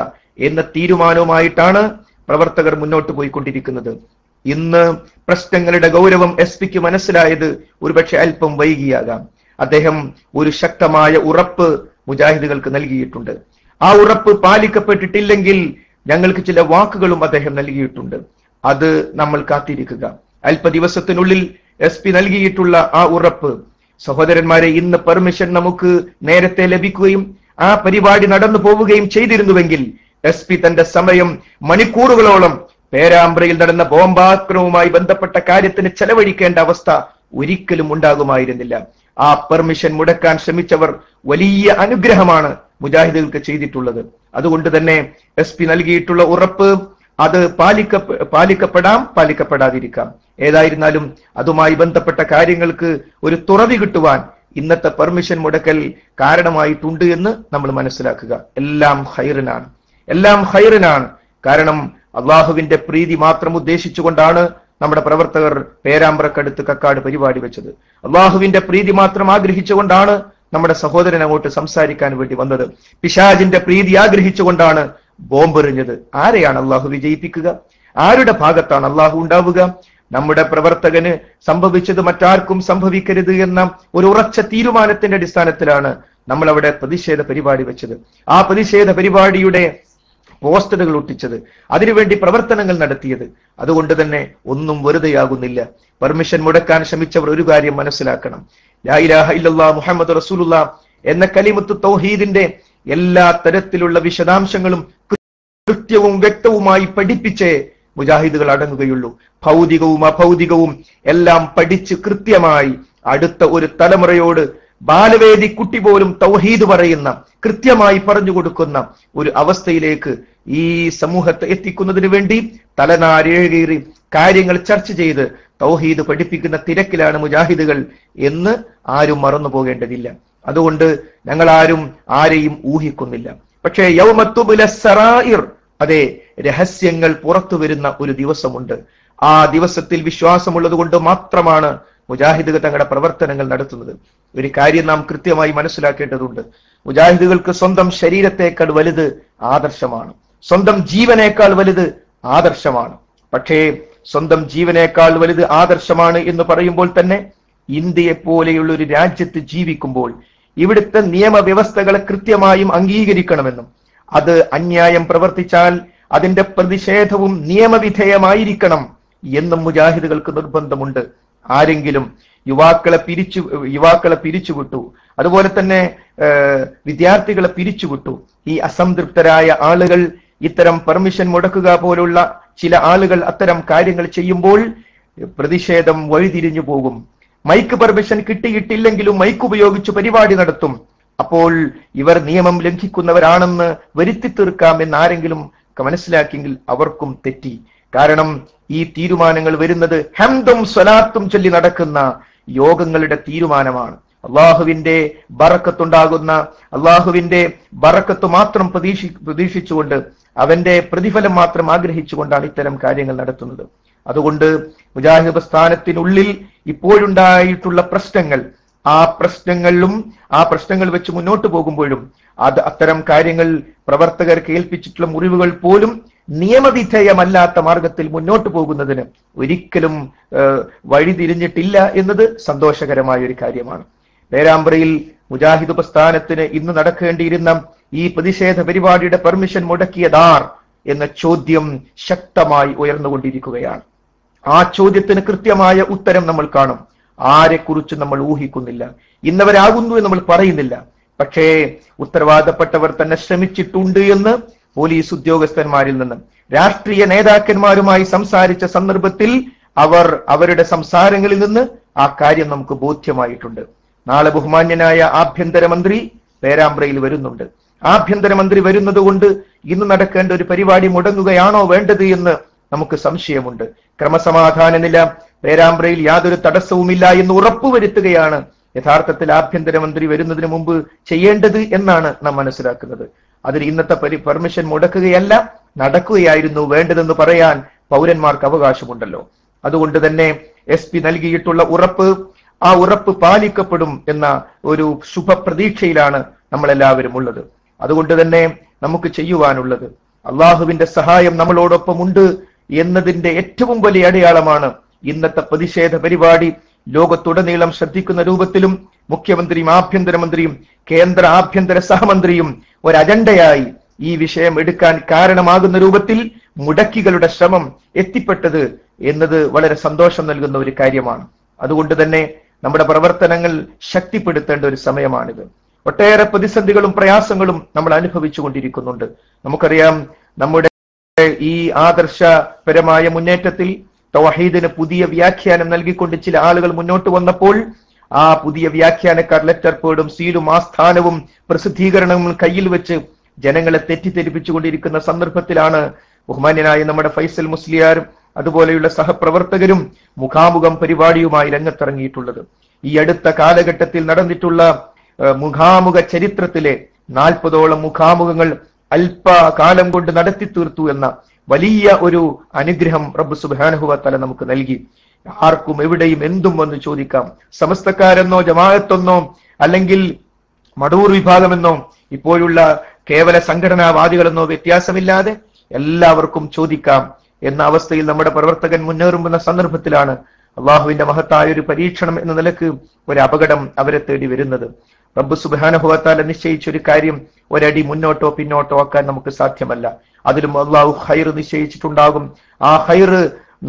എന്ന തീരുമാനവുമായിട്ടാണ് പ്രവർത്തകർ മുന്നോട്ട് പോയിക്കൊണ്ടിരിക്കുന്നത്. ഇന്ന് പ്രശ്നങ്ങളുടെ ഗൗരവം SP-ക്ക് മനസ്സിലായത് ഒരുപക്ഷെ അല്പം വൈകിയാകാം. അദ്ദേഹം ഒരു ശക്തമായ ഉറപ്പ് മുജാഹിദുകൾക്ക് നൽകിയിട്ടുണ്ട്. ആ ഉറപ്പ് പാലിക്കപ്പെട്ടിട്ടില്ലെങ്കിൽ ഞങ്ങൾക്ക് ചില വാക്കുകളും അദ്ദേഹം നൽകിയിട്ടുണ്ട്. അത് നമ്മൾ കാത്തിരിക്കുക. അല്പ ദിവസത്തിനുള്ളിൽ SP നൽകിയിട്ടുള്ള ആ ഉറപ്പ്, സഹോദരന്മാരെ, ഇന്ന് പെർമിഷൻ നമുക്ക് നേരത്തെ ലഭിക്കുകയും ആ പരിപാടി നടന്നു പോവുകയും ചെയ്തിരുന്നുവെങ്കിൽ SP തന്റെ സമയം മണിക്കൂറുകളോളം പേരാമ്പ്രയിൽ നടന്ന ബോംബാക്രമവുമായി ബന്ധപ്പെട്ട കാര്യത്തിന് ചെലവഴിക്കേണ്ട അവസ്ഥ ഒരിക്കലും ഉണ്ടാകുമായിരുന്നില്ല. ആ പെർമിഷൻ മുടക്കാൻ ശ്രമിച്ചവർ വലിയ അനുഗ്രഹമാണ് മുജാഹിദുകൾക്ക് ചെയ്തിട്ടുള്ളത്. അതുകൊണ്ട് തന്നെ SP നൽകിയിട്ടുള്ള ഉറപ്പ് അത് പാലിക്കപ്പെടാം, പാലിക്കപ്പെടാതിരിക്കാം. ഏതായിരുന്നാലും അതുമായി ബന്ധപ്പെട്ട കാര്യങ്ങൾക്ക് ഒരു തുറവി കിട്ടുവാൻ ഇന്നത്തെ പെർമിഷൻ മുടക്കൽ കാരണമായിട്ടുണ്ട് എന്ന് നമ്മൾ മനസ്സിലാക്കുക. എല്ലാം ഖൈറിനാണ്, എല്ലാം ഖൈറിനാണ്. കാരണം അള്ളാഹുവിന്റെ പ്രീതി മാത്രം ഉദ്ദേശിച്ചുകൊണ്ടാണ് നമ്മുടെ പ്രവർത്തകർ പേരാമ്പ്രക്കടുത്ത് കക്കാട് പരിപാടി വെച്ചത്. അള്ളാഹുവിന്റെ പ്രീതി മാത്രം ആഗ്രഹിച്ചുകൊണ്ടാണ് നമ്മുടെ സഹോദരൻ അങ്ങോട്ട് സംസാരിക്കാൻ വേണ്ടി വന്നത്. പിശാചിന്റെ പ്രീതി ആഗ്രഹിച്ചുകൊണ്ടാണ് ബോംബെറിഞ്ഞത്. ആരെയാണ് അള്ളാഹു വിജയിപ്പിക്കുക? ആരുടെ ഭാഗത്താണ് അള്ളാഹു ഉണ്ടാവുക? നമ്മുടെ പ്രവർത്തകന് സംഭവിച്ചത് മറ്റാർക്കും സംഭവിക്കരുത് എന്ന ഒരു ഉറച്ച തീരുമാനത്തിന്റെ അടിസ്ഥാനത്തിലാണ് നമ്മൾ അവിടെ പ്രതിഷേധ പരിപാടി വെച്ചത്. ആ പ്രതിഷേധ പരിപാടിയുടെ പോസ്റ്ററുകൾ ഒട്ടിച്ചത്, അതിനുവേണ്ടി പ്രവർത്തനങ്ങൾ നടത്തിയത്. അതുകൊണ്ട് തന്നെ ഒന്നും വെറുതെയാകുന്നില്ല. പെർമിഷൻ മുടക്കാൻ ശ്രമിച്ചവർ ഒരു കാര്യം മനസ്സിലാക്കണം. ലാ ഇലാഹ ഇല്ലല്ലാഹ് മുഹമ്മദ് റസൂലുള്ളാഹ് എന്ന കലിമത്ത് തൗഹീദിന്റെ എല്ലാ തരത്തിലുള്ള വിശദാംശങ്ങളും കൃത്യവും വ്യക്തവുമായി പഠിപ്പിച്ചേ മുജാഹിദുകൾ അടങ്ങുകയുള്ളൂ. ഭൗതികവും അഭൗതികവും എല്ലാം പഠിച്ച് കൃത്യമായി അടുത്ത ഒരു തലമുറയോട് ബാലവേദി കുട്ടി പോലും തൗഹീദ് പറയുന്ന, കൃത്യമായി പറഞ്ഞു കൊടുക്കുന്ന ഒരു അവസ്ഥയിലേക്ക് ഈ സമൂഹത്തെ എത്തിക്കുന്നതിന് വേണ്ടി തലനാരിഴകേറി കാര്യങ്ങൾ ചർച്ച ചെയ്ത് തൗഹീദ് പഠിപ്പിക്കുന്ന തിരക്കിലാണ് മുജാഹിദുകൾ എന്ന് ആരും മറന്നു പോകേണ്ടതില്ല. അതുകൊണ്ട് ഞങ്ങൾ ആരെയും ഊഹിക്കുന്നില്ല. പക്ഷേ യൗമത്തുബുല സറായിർ, അതെ, രഹസ്യങ്ങൾ പുറത്തു വരുന്ന ഒരു ദിവസമുണ്ട്. ആ ദിവസത്തിൽ വിശ്വാസമുള്ളത് കൊണ്ട് മാത്രമാണ് മുജാഹിദുകൾ തങ്ങളുടെ പ്രവർത്തനങ്ങൾ നടത്തുന്നത്. ഒരു കാര്യം നാം കൃത്യമായി മനസ്സിലാക്കേണ്ടതുണ്ട്. മുജാഹിദുകൾക്ക് സ്വന്തം ശരീരത്തേക്കാൾ വലുത് ആദർശമാണ്, സ്വന്തം ജീവനേക്കാൾ വലുത് ആദർശമാണ്. പക്ഷേ സ്വന്തം ജീവനേക്കാൾ വലുത് ആദർശമാണ് എന്ന് പറയുമ്പോൾ തന്നെ ഇന്ത്യയെ പോലെയുള്ള ഒരു രാജ്യത്ത് ജീവിക്കുമ്പോൾ ഇവിടുത്തെ നിയമവ്യവസ്ഥകളെ കൃത്യമായും അംഗീകരിക്കണമെന്നും അത് അന്യായം പ്രവർത്തിച്ചാൽ അതിന്റെ പ്രതിഷേധവും നിയമവിധേയമായിരിക്കണം എന്നും മുജാഹിദുകൾക്ക് നിർബന്ധമുണ്ട്. ആരെങ്കിലും യുവാക്കളെ പിരിച്ചുവിട്ടു, അതുപോലെ തന്നെ വിദ്യാർത്ഥികളെ പിരിച്ചുവിട്ടു. ഈ അസംതൃപ്തരായ ആളുകൾ ഇത്തരം പെർമിഷൻ മുടക്കുക പോലുള്ള ചില ആളുകൾ അത്തരം കാര്യങ്ങൾ ചെയ്യുമ്പോൾ പ്രതിഷേധം വഴിതിരിഞ്ഞു പോകും. മൈക്ക് പെർമിഷൻ കിട്ടിയിട്ടില്ലെങ്കിലും മൈക്ക് ഉപയോഗിച്ച് പരിപാടി നടത്തും. അപ്പോൾ ഇവർ നിയമം ലംഘിക്കുന്നവരാണെന്ന് വരുത്തി തീർക്കാം എന്നാരെങ്കിലും മനസ്സിലാക്കിയെങ്കിൽ അവർക്കും തെറ്റി. കാരണം ഈ തീരുമാനങ്ങൾ വരുന്നത് ഹംദും സ്വലാത്തും ചൊല്ലി നടക്കുന്ന യോഗങ്ങളുടെ തീരുമാനമാണ്. അള്ളാഹുവിന്റെ ബറക്കത്തുണ്ടാകുന്ന, അള്ളാഹുവിന്റെ ബറക്കത്ത് മാത്രം പ്രതീക്ഷിച്ചുകൊണ്ട് അവന്റെ പ്രതിഫലം മാത്രം ആഗ്രഹിച്ചുകൊണ്ടാണ് ഇത്തരം കാര്യങ്ങൾ നടത്തുന്നത്. അതുകൊണ്ട് മുജാഹിദ് പ്രസ്ഥാനത്തിനുള്ളിൽ ഇപ്പോഴുണ്ടായിട്ടുള്ള പ്രശ്നങ്ങൾ, ആ പ്രശ്നങ്ങൾ വെച്ച് മുന്നോട്ട് പോകുമ്പോഴും അത്തരം കാര്യങ്ങൾ പ്രവർത്തകർക്ക് ഏൽപ്പിച്ചിട്ടുള്ള മുറിവുകൾ പോലും നിയമവിധേയമല്ലാത്ത മാർഗത്തിൽ മുന്നോട്ട് പോകുന്നതിന് ഒരിക്കലും വഴിതിരിഞ്ഞിട്ടില്ല എന്നത് സന്തോഷകരമായ ഒരു കാര്യമാണ്. പേരാമ്പ്രയിൽ മുജാഹിദ് പ്രസ്ഥാനത്തിന് ഇന്ന് നടക്കേണ്ടിയിരുന്ന ഈ പ്രതിഷേധ പരിപാടിയുടെ പെർമിഷൻ മുടക്കിയതാർ എന്ന ചോദ്യം ശക്തമായി ഉയർന്നുകൊണ്ടിരിക്കുകയാണ്. ആ ചോദ്യത്തിന് കൃത്യമായ ഉത്തരം നമ്മൾ കാണും. ആരെക്കുറിച്ച് നമ്മൾ ഊഹിക്കുന്നില്ല, ഇന്നവരാകുന്നു എന്ന് നമ്മൾ പറയുന്നില്ല. പക്ഷേ ഉത്തരവാദപ്പെട്ടവർ തന്നെ ശ്രമിച്ചിട്ടുണ്ട് എന്ന് പോലീസ് ഉദ്യോഗസ്ഥന്മാരിൽ നിന്നും രാഷ്ട്രീയ നേതാക്കന്മാരുമായി സംസാരിച്ച സന്ദർഭത്തിൽ അവരുടെ സംസാരങ്ങളിൽ നിന്ന് ആ കാര്യം നമുക്ക് ബോധ്യമായിട്ടുണ്ട്. നാളെ ബഹുമാന്യനായ ആഭ്യന്തരമന്ത്രി പേരാമ്പ്രയിൽ വരുന്നുണ്ട്. ആഭ്യന്തരമന്ത്രി വരുന്നത് കൊണ്ട് ഇന്ന് നടക്കേണ്ട ഒരു പരിപാടി മുടങ്ങുകയാണോ വേണ്ടത് എന്ന് നമുക്ക് സംശയമുണ്ട്. ക്രമസമാധാന നില പേരാമ്പ്രയിൽ യാതൊരു തടസ്സവുമില്ല എന്ന് ഉറപ്പുവരുത്തുകയാണ് യഥാർത്ഥത്തിൽ ആഭ്യന്തരമന്ത്രി വരുന്നതിന് മുമ്പ് ചെയ്യേണ്ടത് എന്നാണ് നാം മനസ്സിലാക്കുന്നത്. അതിന് ഇന്നത്തെ പെർമിഷൻ മുടക്കുകയല്ല, നടക്കുകയായിരുന്നു വേണ്ടതെന്ന് പറയാൻ പൗരന്മാർക്ക് അവകാശമുണ്ടല്ലോ. അതുകൊണ്ട് തന്നെ SP നൽകിയിട്ടുള്ള ആ ഉറപ്പ് പാലിക്കപ്പെടും എന്ന ഒരു ശുഭപ്രതീക്ഷയിലാണ് നമ്മളെല്ലാവരും ഉള്ളത്. അതുകൊണ്ട് തന്നെ നമുക്ക് ചെയ്യുവാനുള്ളത്, അള്ളാഹുവിന്റെ സഹായം നമ്മളോടൊപ്പമുണ്ട് എന്നതിന്റെ ഏറ്റവും വലിയ അടയാളമാണ് ഇന്നത്തെ പ്രതിഷേധ പരിപാടി ലോകത്തുടനീളം ശ്രദ്ധിക്കുന്ന രൂപത്തിലും മുഖ്യമന്ത്രിയും ആഭ്യന്തരമന്ത്രിയും കേന്ദ്ര ആഭ്യന്തര സഹമന്ത്രിയും ഒരു അജണ്ടയായി ഈ വിഷയം എടുക്കാൻ കാരണമാകുന്ന രൂപത്തിൽ മുടക്കികളുടെ ശ്രമം എത്തിപ്പെട്ടത് എന്നത് വളരെ സന്തോഷം നൽകുന്ന ഒരു കാര്യമാണ്. അതുകൊണ്ട് തന്നെ നമ്മുടെ പ്രവർത്തനങ്ങൾ ശക്തിപ്പെടുത്തേണ്ട ഒരു സമയമാണിത്. ഒട്ടേറെ പ്രതിസന്ധികളും പ്രയാസങ്ങളും നമ്മൾ അനുഭവിച്ചു കൊണ്ടിരിക്കുന്നുണ്ട്. നമുക്കറിയാം, നമ്മുടെ ഈ ആദർശപരമായ മുന്നേറ്റത്തിൽ തൗഹീദിന് പുതിയ വ്യാഖ്യാനം നൽകിക്കൊണ്ട് ചില ആളുകൾ മുന്നോട്ട് വന്നപ്പോൾ ആ പുതിയ വ്യാഖ്യാനക്കാർ ലെറ്റർ പേഡും സീലും ആസ്ഥാനവും പ്രസിദ്ധീകരണവും കയ്യിൽ വെച്ച് ജനങ്ങളെ തെറ്റിദ്ധരിപ്പിച്ചുകൊണ്ടിരിക്കുന്ന സന്ദർഭത്തിലാണ് ബഹുമാന്യനായ നമ്മുടെ ഫൈസൽ മുസ്ലിയാരും അതുപോലെയുള്ള സഹപ്രവർത്തകരും മുഖാമുഖം പരിപാടിയുമായി രംഗത്തിറങ്ങിയിട്ടുള്ളത്. ഈ അടുത്ത കാലഘട്ടത്തിൽ നടന്നിട്ടുള്ള മുഖാമുഖ ചരിത്രത്തിലെ 40ഓളം മുഖാമുഖങ്ങൾ അല്പകാലം കൊണ്ട് നടത്തി തീർത്തു എന്ന വലിയ ഒരു അനുഗ്രഹം റബ്ബ് സുബ്ഹാനഹു വ തആല നമുക്ക് നൽകി. ആർക്കും എവിടെയും എന്തും വന്ന് ചോദിക്കാം. സമസ്തക്കാരെന്നോ ജമാഅത്തെന്നോ അല്ലെങ്കിൽ മടവൂർ വിഭാഗമെന്നോ ഇപ്പോഴുള്ള കേവല സംഘടനാവാദികളെന്നോ വ്യത്യാസമില്ലാതെ എല്ലാവർക്കും ചോദിക്കാം എന്ന അവസ്ഥയിൽ നമ്മുടെ പ്രവർത്തകൻ മുന്നേറുന്ന സന്ദർഭത്തിലാണ് അള്ളാഹുവിന്റെ മഹത്തായ ഒരു പരീക്ഷണം എന്ന നിലക്ക് ഒരു അപകടം അവരെ തേടി വരുന്നത്. റബ്ബ് സുബ്ഹാനഹു വ തആല നിശ്ചയിച്ചൊരു കാര്യം ഒരടി മുന്നോട്ടോ പിന്നോട്ടോ ആക്കാൻ നമുക്ക് സാധ്യമല്ല. അതിലും അള്ളാഹു ഖൈർ നിശ്ചയിച്ചിട്ടുണ്ടാകും. ആ ഖൈർ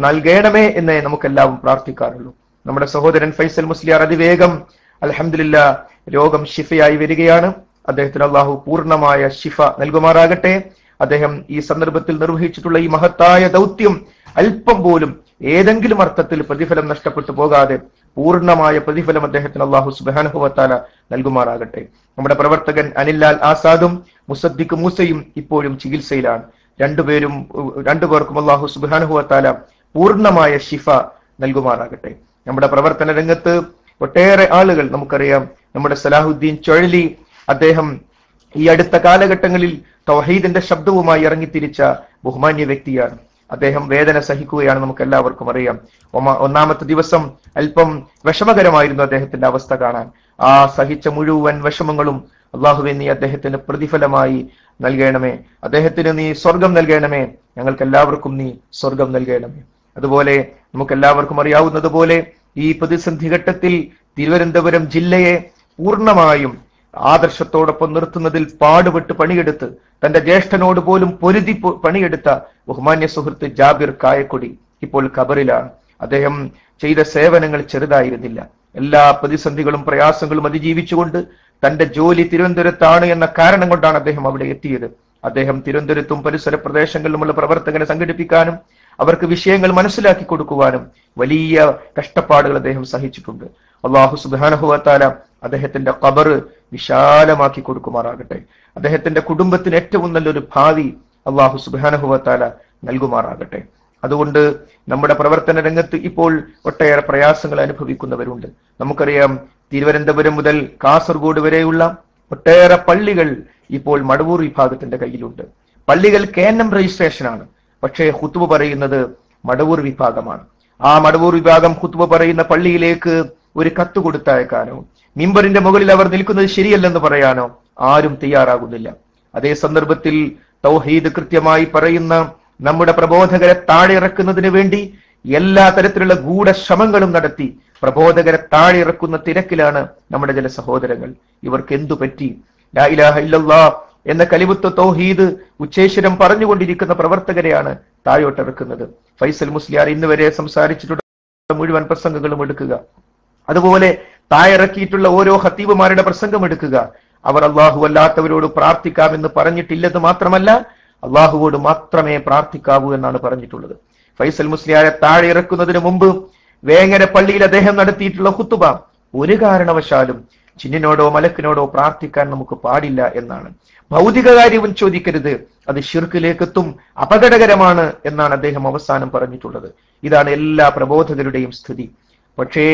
നൽകണമേ എന്നേ നമുക്കെല്ലാവരും പ്രാർത്ഥിക്കാറുള്ളൂ. നമ്മുടെ സഹോദരൻ ഫൈസൽ മുസ്ലിയാർ അതിവേഗം അൽഹംദുലില്ലാഹ് രോഗം ശിഫയായി വരികയാണ്. അദ്ദേഹത്തിന് അള്ളാഹു പൂർണ്ണമായ ശിഫ നൽകുമാറാകട്ടെ. അദ്ദേഹം ഈ സന്ദർഭത്തിൽ നിർവഹിച്ചിട്ടുള്ള ഈ മഹത്തായ ദൗത്യം അല്പം പോലും ഏതെങ്കിലും അർത്ഥത്തിൽ പ്രതിഫലം നഷ്ടപ്പെട്ടു പോകാതെ പൂർണ്ണമായ പ്രതിഫലം അദ്ദേഹത്തിന് അള്ളാഹു സുബ്ഹാനഹു വ തആല നൽകുമാറാകട്ടെ. നമ്മുടെ പ്രവർത്തകൻ അനിലാൽ ആസാദും മുസദ്ദിഖ് മൂസയും ഇപ്പോഴും ചികിത്സയിലാണ്. രണ്ടുപേർക്കും അള്ളാഹു സുബ്ഹാനഹു വ തആല പൂർണ്ണമായ ശിഫ നൽകുമാറാകട്ടെ. നമ്മുടെ പ്രവർത്തന രംഗത്ത് ഒട്ടേറെ ആളുകൾ നമുക്കറിയാം. നമ്മുടെ സലാഹുദ്ദീൻ ചൊഴലി, അദ്ദേഹം ഈ അടുത്ത കാലഘട്ടങ്ങളിൽ തൗഹീദിന്റെ ശബ്ദവുമായി ഇറങ്ങിത്തിരിച്ച ബഹുമാന്യ വ്യക്തിയാണ്. അദ്ദേഹം വേദന സഹിക്കുകയാണ്, നമുക്ക് എല്ലാവർക്കും അറിയാം. ഒന്നാമത്തെ ദിവസം അല്പം വിഷമകരമായിരുന്നു അദ്ദേഹത്തിന്റെ അവസ്ഥ കാണാൻ. ആ സഹിച്ച മുഴുവൻ വിഷമങ്ങളും അള്ളാഹുവേ നീ അദ്ദേഹത്തിന് പ്രതിഫലമായി നൽകണമേ, അദ്ദേഹത്തിന് നീ സ്വർഗം നൽകണമേ, ഞങ്ങൾക്ക് എല്ലാവർക്കും നീ സ്വർഗം നൽകണമേ. അതുപോലെ നമുക്ക് എല്ലാവർക്കും അറിയാവുന്നത് പോലെ ഈ പ്രതിസന്ധി ഘട്ടത്തിൽ തിരുവനന്തപുരം ജില്ലയെ പൂർണ്ണമായും ആദർശത്തോടൊപ്പം നിർത്തുന്നതിൽ പാടുപെട്ട് പണിയെടുത്ത് തന്റെ ജ്യേഷ്ഠനോട് പോലും പൊരുതി പണിയെടുത്ത ബഹുമാന്യ സുഹൃത്ത് ജാബിർ കായക്കൊടി ഇപ്പോൾ ഖബറിലാണ്. അദ്ദേഹം ചെയ്ത സേവനങ്ങൾ ചെറുതായിരുന്നില്ല. എല്ലാ പ്രതിസന്ധികളും പ്രയാസങ്ങളും അതിജീവിച്ചുകൊണ്ട് തന്റെ ജോലി തിരുവനന്തപുരത്താണ് എന്ന കാരണം കൊണ്ടാണ് അദ്ദേഹം അവിടെ എത്തിയത്. അദ്ദേഹം തിരുവനന്തപുരത്തും പരിസര പ്രദേശങ്ങളിലുമുള്ള പ്രവർത്തകരെ സംഘടിപ്പിക്കാനും അവർക്ക് വിഷയങ്ങൾ മനസ്സിലാക്കി കൊടുക്കുവാനും വലിയ കഷ്ടപ്പാടുകൾ അദ്ദേഹം സഹിച്ചിട്ടുണ്ട്. അല്ലാഹു സുബ്ഹാനഹു വ തആല അദ്ദേഹത്തിന്റെ ഖബർ വിശാലമാക്കി കൊടുക്കുമാറാകട്ടെ. അദ്ദേഹത്തിന്റെ കുടുംബത്തിന് ഏറ്റവും നല്ലൊരു ഭാവി അല്ലാഹു സുബ്ഹാനഹു വ തആല നൽകുമാറാകട്ടെ. അതുകൊണ്ട് നമ്മുടെ പ്രവർത്തന രംഗത്ത് ഇപ്പോൾ ഒട്ടേറെ പ്രയാസങ്ങൾ അനുഭവിക്കുന്നവരുണ്ട്. നമുക്കറിയാം, തിരുവനന്തപുരം മുതൽ കാസർഗോഡ് വരെയുള്ള ഒട്ടേറെ പള്ളികൾ ഇപ്പോൾ മടവൂർ വിഭാഗത്തിന്റെ കയ്യിലുണ്ട്. പള്ളികൾ KNM രജിസ്ട്രേഷനാണ്, പക്ഷേ ഖുത്ബ പറയുന്നത് മടവൂർ വിഭാഗമാണ്. ആ മടവൂർ വിഭാഗം ഖുത്ബ പറയുന്ന പള്ളിയിലേക്ക് ഒരു കത്ത് കൊടുത്തയക്കാനോ മിമ്പറിന്റെ മുകളിൽ അവർ നിൽക്കുന്നത് ശരിയല്ലെന്ന് പറയാനോ ആരും തയ്യാറാകുന്നില്ല. അതേ സന്ദർഭത്തിൽ തൗഹീദ് കൃത്യമായി പറയുന്ന നമ്മുടെ പ്രബോധകരെ താഴെ ഇറക്കുന്നതിന് വേണ്ടി എല്ലാ തരത്തിലുള്ള ഗൂഢശ്രമങ്ങളും നടത്തി പ്രബോധകരെ താഴെ ഇറക്കുന്ന തിരക്കിലാണ് നമ്മുടെ ചില സഹോദരങ്ങൾ. ഇവർക്ക് എന്തു പറ്റി? ലാ ഇലാഹ ഇല്ലല്ലാഹ് എന്ന കലിമത്ത് തൗഹീദ് ഉച്ചേശ്വരം പറഞ്ഞുകൊണ്ടിരിക്കുന്ന പ്രവർത്തകരെയാണ് താഴോട്ടിറക്കുന്നത്. ഫൈസൽ മുസ്ലിയാർ ഇന്ന് വരെ സംസാരിച്ചിട്ടുള്ള മുഴുവൻ പ്രസംഗങ്ങളും എടുക്കുക, അതുപോലെ താഴിറക്കിയിട്ടുള്ള ഓരോ ഖത്തീബുമാരുടെ പ്രസംഗം എടുക്കുക. അവർ അള്ളാഹു അല്ലാത്തവരോട് പ്രാർത്ഥിക്കാമെന്ന് പറഞ്ഞിട്ടില്ലെന്ന് മാത്രമല്ല, അള്ളാഹുവോട് മാത്രമേ പ്രാർത്ഥിക്കാവൂ എന്നാണ് പറഞ്ഞിട്ടുള്ളത്. ഫൈസൽ മുസ്ലിയാരെ താഴെ ഇറക്കുന്നതിന് മുമ്പ് വേങ്ങര പള്ളിയിൽ അദ്ദേഹം നടത്തിയിട്ടുള്ള ഖുത്ബ ഒരു കാരണവശാലും ജിന്നിനോടോ മലക്കിനോടോ പ്രാർത്ഥിക്കാൻ നമുക്ക് പാടില്ല എന്നാണ്. ഭൗതിക കാര്യവും ചോദിക്കരുത്, അത് ശിർക്കിലേക്കെത്തും, അപകടകരമാണ് എന്നാണ് അദ്ദേഹം അവസാനം പറഞ്ഞിട്ടുള്ളത്. ഇതാണ് എല്ലാ പ്രബോധകരുടെയും സ്ഥിതി. പക്ഷേ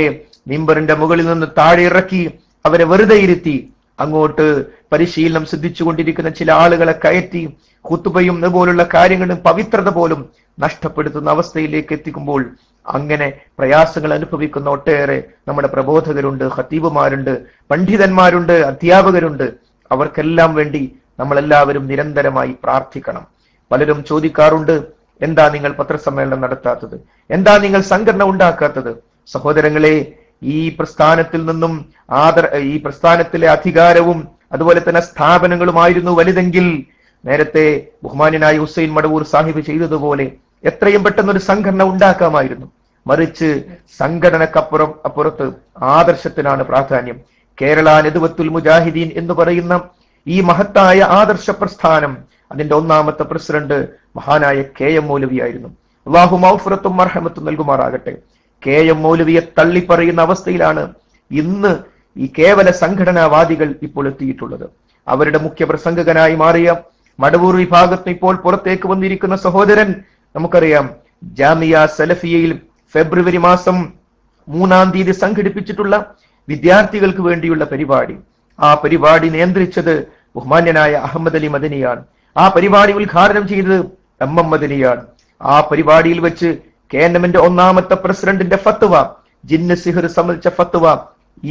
മിമ്പറിന്റെ മുകളിൽ നിന്ന് താഴെ ഇറക്കി അവരെ വെറുതെ ഇരുത്തി അങ്ങോട്ട് പരിശീലനം സിദ്ധിച്ചുകൊണ്ടിരിക്കുന്ന ചില ആളുകളെ കയറ്റി ഖുത്ബയും അതുപോലുള്ള കാര്യങ്ങളും പവിത്രത പോലും നഷ്ടപ്പെടുത്തുന്ന അവസ്ഥയിലേക്ക് എത്തിക്കുമ്പോൾ അങ്ങനെ പ്രയാസങ്ങൾ അനുഭവിക്കുന്ന ഒട്ടേറെ നമ്മുടെ പ്രബോധകരുണ്ട്, ഖത്തീബുമാരുണ്ട്, പണ്ഡിതന്മാരുണ്ട്, അധ്യാപകരുണ്ട്. അവർക്കെല്ലാം വേണ്ടി നമ്മളെല്ലാവരും നിരന്തരമായി പ്രാർത്ഥിക്കണം. പലരും ചോദിക്കാറുണ്ട്, എന്താ നിങ്ങൾ പത്രസമ്മേളനം നടത്താത്തത്, എന്താ നിങ്ങൾ സംഘടന ഉണ്ടാക്കാത്തത്? സഹോദരങ്ങളെ, ഈ പ്രസ്ഥാനത്തിൽ നിന്നും ഈ പ്രസ്ഥാനത്തിലെ അധികാരവും അതുപോലെ തന്നെ സ്ഥാപനങ്ങളുമായിരുന്നു വലുതെങ്കിൽ നേരത്തെ ബഹുമാന്യനായ ഹുസൈൻ മടവൂർ സാഹിബ് ചെയ്തതുപോലെ എത്രയും പെട്ടെന്നൊരു സംഘടന ഉണ്ടാക്കാമായിരുന്നു. മറിച്ച് സംഘടനക്കപ്പുറത്ത് ആദർശത്തിനാണ് പ്രാധാന്യം. കേരള നദ്വത്തുൽ മുജാഹിദീൻ എന്ന് പറയുന്ന ഈ മഹത്തായ ആദർശ പ്രസ്ഥാനം, അതിന്റെ ഒന്നാമത്തെ പ്രസിഡന്റ് മഹാനായ KM മൗലവി ആയിരുന്നു. അല്ലാഹു മഗ്ഫിറത്തും മർഹമത്തും നൽകുമാറാകട്ടെ. KM മൗലവിയെ തള്ളിപ്പറയുന്ന അവസ്ഥയിലാണ് ഇന്ന് ഈ കേവല സംഘടനാവാദികൾ ഇപ്പോൾ എത്തിയിട്ടുള്ളത്. അവരുടെ മുഖ്യ പ്രസംഗകനായി മാറിയ മടവൂർ വിഭാഗത്തിന് ഇപ്പോൾ പുറത്തേക്ക് വന്നിരിക്കുന്ന സഹോദരൻ, നമുക്കറിയാം, ജാമിയ സലഫിയയിൽ ഫെബ്രുവരി മാസം 3-ാം തീയതി സംഘടിപ്പിച്ചിട്ടുള്ള വിദ്യാർത്ഥികൾക്ക് വേണ്ടിയുള്ള പരിപാടി, ആ പരിപാടി നിയന്ത്രിച്ചത് ബഹുമാന്യനായ അഹമ്മദ് അലി മദനിയാണ്. ആ പരിപാടി ഉദ്ഘാടനം ചെയ്തത് MM മദനിയാണ്. ആ പരിപാടിയിൽ വെച്ച് KNMന്റെ ഒന്നാമത്തെ പ്രസിഡന്റിന്റെ ഫത്വ, ജിന്ന് സിഹർ സംബന്ധിച്ച ഫത്വ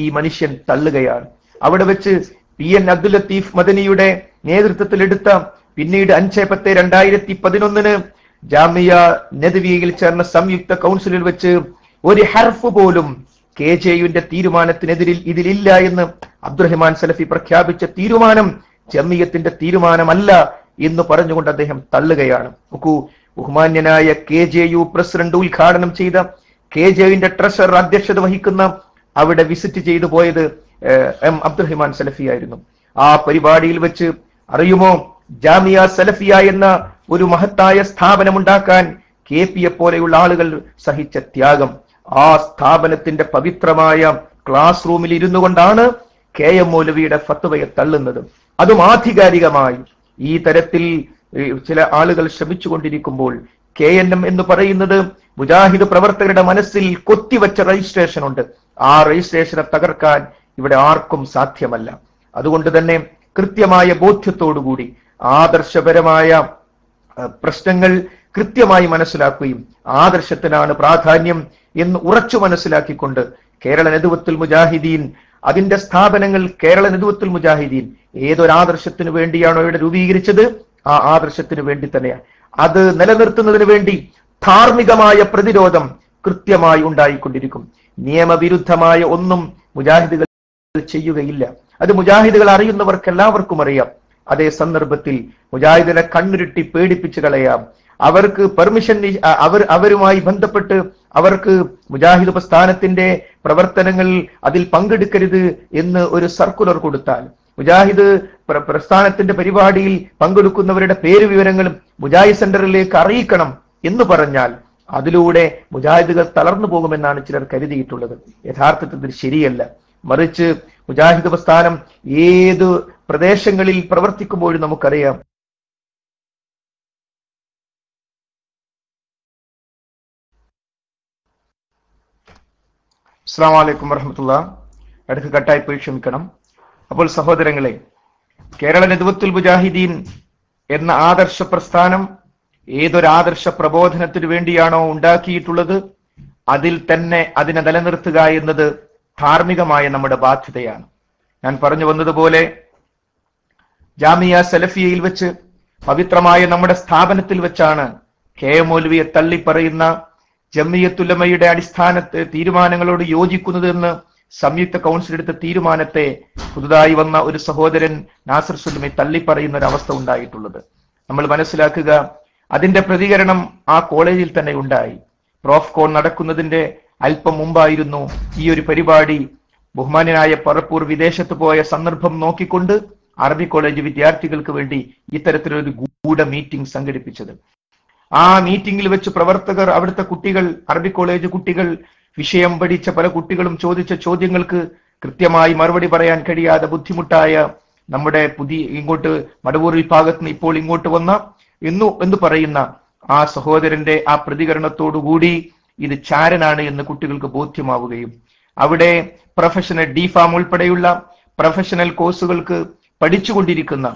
ഈ മനുഷ്യൻ തള്ളുകയാണ്. അവിടെ വെച്ച് PN അബ്ദുൽ ലത്തീഫ് മദനിയുടെ നേതൃത്വത്തിൽ എടുത്ത, പിന്നീട് 5/10/2011 ജാമിയ നദ്വിയയിൽ ചേർന്ന സംയുക്ത കൗൺസിലിൽ വെച്ച് ഒരു ഹർഫ് പോലും KJUവിന്റെ തീരുമാനത്തിനെതിരിൽ ഇതിലില്ല എന്ന് അബ്ദുറഹ്മാൻ സലഫി പ്രഖ്യാപിച്ച തീരുമാനം ജമിയത്തിന്റെ തീരുമാനമല്ല എന്ന് പറഞ്ഞുകൊണ്ട് അദ്ദേഹം തള്ളുകയാണ്. നോക്കൂ, ബഹുമാന്യനായ KJU പ്രസിഡന്റ് ഉദ്ഘാടനം ചെയ്ത, KJUവിന്റെ ട്രഷറർ അധ്യക്ഷത വഹിക്കുന്ന, അവിടെ വിസിറ്റ് ചെയ്തു പോയത് M അബ്ദുറഹ്മാൻ സലഫി ആയിരുന്നു. ആ പരിപാടിയിൽ വെച്ച് അറിയുമോ, ജാമിയ സലഫിയ എന്ന ഒരു മഹത്തായ സ്ഥാപനം ഉണ്ടാക്കാൻ KPയെ പോലെയുള്ള ആളുകൾ സഹിച്ച ത്യാഗം, ആ സ്ഥാപനത്തിന്റെ പവിത്രമായ ക്ലാസ് റൂമിൽ ഇരുന്നു കൊണ്ടാണ് KM മൗലവിയുടെ ഫത്വയെ തള്ളുന്നത്. അതും ആധികാരികമായി. ഈ തരത്തിൽ ചില ആളുകൾ ശ്രമിച്ചുകൊണ്ടിരിക്കുമ്പോൾ KNM എന്ന് പറയുന്നത് മുജാഹിദ് പ്രവർത്തകരുടെ മനസ്സിൽ കൊത്തിവെച്ച രജിസ്ട്രേഷൻ ഉണ്ട്. ആ രജിസ്ട്രേഷനെ തകർക്കാൻ ഇവിടെ ആർക്കും സാധ്യമല്ല. അതുകൊണ്ട് തന്നെ കൃത്യമായ ബോധ്യത്തോടുകൂടി ആദർശപരമായ പ്രശ്നങ്ങൾ കൃത്യമായി മനസ്സിലാക്കുകയും ആദർശത്തിനാണ് പ്രാധാന്യം എന്ന് ഉറച്ചു മനസ്സിലാക്കിക്കൊണ്ട് കേരള നദ്വത്തുൽ മുജാഹിദീൻ, അതിന്റെ സ്ഥാപനങ്ങൾ, കേരള നദ്വത്തുൽ മുജാഹിദീൻ ഏതൊരാദർശത്തിന് വേണ്ടിയാണോ ഇവിടെ രൂപീകരിച്ചത്, ആ ആദർശത്തിന് വേണ്ടി തന്നെയാണ്. അത് നിലനിർത്തുന്നതിന് വേണ്ടി ധാർമ്മികമായ പ്രതിരോധം കൃത്യമായി ഉണ്ടായിക്കൊണ്ടിരിക്കും. നിയമവിരുദ്ധമായ ഒന്നും മുജാഹിദുകൾ ചെയ്യുകയില്ല. അത് മുജാഹിദുകൾ അറിയുന്നവർക്ക് എല്ലാവർക്കും അറിയാം. അതേ സന്ദർഭത്തിൽ മുജാഹിദിനെ കണ്ണുരുട്ടി പേടിപ്പിച്ചു കളയാം. അവർക്ക് പെർമിഷൻ, അവരുമായി ബന്ധപ്പെട്ട് അവർക്ക് മുജാഹിദ് പ്രസ്ഥാനത്തിന്റെ പ്രവർത്തനങ്ങൾ അതിൽ പങ്കെടുക്കരുത് എന്ന് ഒരു സർക്കുലർ കൊടുത്താൽ, മുജാഹിദ് പ്രസ്ഥാനത്തിന്റെ പരിപാടിയിൽ പങ്കെടുക്കുന്നവരുടെ പേര് വിവരങ്ങളും മുജാഹിദ് സെന്ററിലേക്ക് അറിയിക്കണം എന്ന് പറഞ്ഞാൽ അതിലൂടെ മുജാഹിദുകൾ തളർന്നു പോകുമെന്നാണ് ചിലർ കരുതിയിട്ടുള്ളത്. യഥാർത്ഥത്തിൽ ശരിയല്ല. മറിച്ച് മുജാഹിദ് പ്രസ്ഥാനം ഏത് പ്രദേശങ്ങളിൽ പ്രവർത്തിക്കുമ്പോഴും നമുക്കറിയാം, അസ്സലാമു അലൈക്കും വറഹ്മത്തുള്ളാഹി, അടുത്ത് കട്ടായി പോയി ക്ഷമിക്കണം. അപ്പോൾ സഹോദരങ്ങളെ, കേരള നദ്വത്തുൽ മുജാഹിദീൻ എന്ന ആദർശ പ്രസ്ഥാനം ഏതൊരാദർശ പ്രബോധനത്തിന് വേണ്ടിയാണോ ഉണ്ടാക്കിയിട്ടുള്ളത് അതിൽ തന്നെ അതിനെ നിലനിർത്തുക എന്നത് ധാർമ്മികമായ നമ്മുടെ ബാധ്യതയാണ്. ഞാൻ പറഞ്ഞു വന്നതുപോലെ ജാമിയ സലഫിയയിൽ വെച്ച്, പവിത്രമായ നമ്മുടെ സ്ഥാപനത്തിൽ വെച്ചാണ് KM മൗലവിയെ തള്ളിപ്പറയുന്ന, ജമിയത്തുലമയുടെ അടിസ്ഥാന തീരുമാനങ്ങളോട് യോജിക്കുന്നതെന്ന് സംയുക്ത കൗൺസിൽ എടുത്ത തീരുമാനത്തെ പുതുതായി വന്ന ഒരു സഹോദരൻ നാസർ സുല്ലമി തള്ളിപ്പറയുന്ന ഒരു അവസ്ഥ ഉണ്ടായിട്ടുള്ളത്. നമ്മൾ മനസ്സിലാക്കുക, അതിന്റെ പ്രതികരണം ആ കോളേജിൽ തന്നെ ഉണ്ടായി. പ്രോഫ് കോൺ നടക്കുന്നതിന്റെ അല്പം മുമ്പായിരുന്നു ഈ ഒരു പരിപാടി. ബഹുമാന്യനായ പറപ്പൂർ വിദേശത്ത് പോയ സന്ദർഭം നോക്കിക്കൊണ്ട് അറബി കോളേജ് വിദ്യാർത്ഥികൾക്ക് വേണ്ടി ഇത്തരത്തിലൊരു ഗൂഢ മീറ്റിംഗ് സംഘടിപ്പിച്ചത്. ആ മീറ്റിംഗിൽ വെച്ച് പ്രവർത്തകർ, അവിടുത്തെ കുട്ടികൾ, അറബി കോളേജ് കുട്ടികൾ, വിഷയം പഠിച്ച പല കുട്ടികളും ചോദിച്ച ചോദ്യങ്ങൾക്ക് കൃത്യമായി മറുപടി പറയാൻ കഴിയാതെ ബുദ്ധിമുട്ടായ നമ്മുടെ ഇങ്ങോട്ട് മടവൂർ വിഭാഗത്ത് നിന്ന് ഇപ്പോൾ ഇങ്ങോട്ട് വന്ന എന്ന് പറയുന്ന ആ സഹോദരന്റെ ആ പ്രതികരണത്തോടുകൂടി ഇത് ചാരനാണ് എന്ന് കുട്ടികൾക്ക് ബോധ്യമാവുകയും അവിടെ പ്രൊഫഷണൽ DPharm ഉൾപ്പെടെയുള്ള പ്രൊഫഷണൽ കോഴ്സുകൾക്ക് പഠിച്ചുകൊണ്ടിരിക്കുന്ന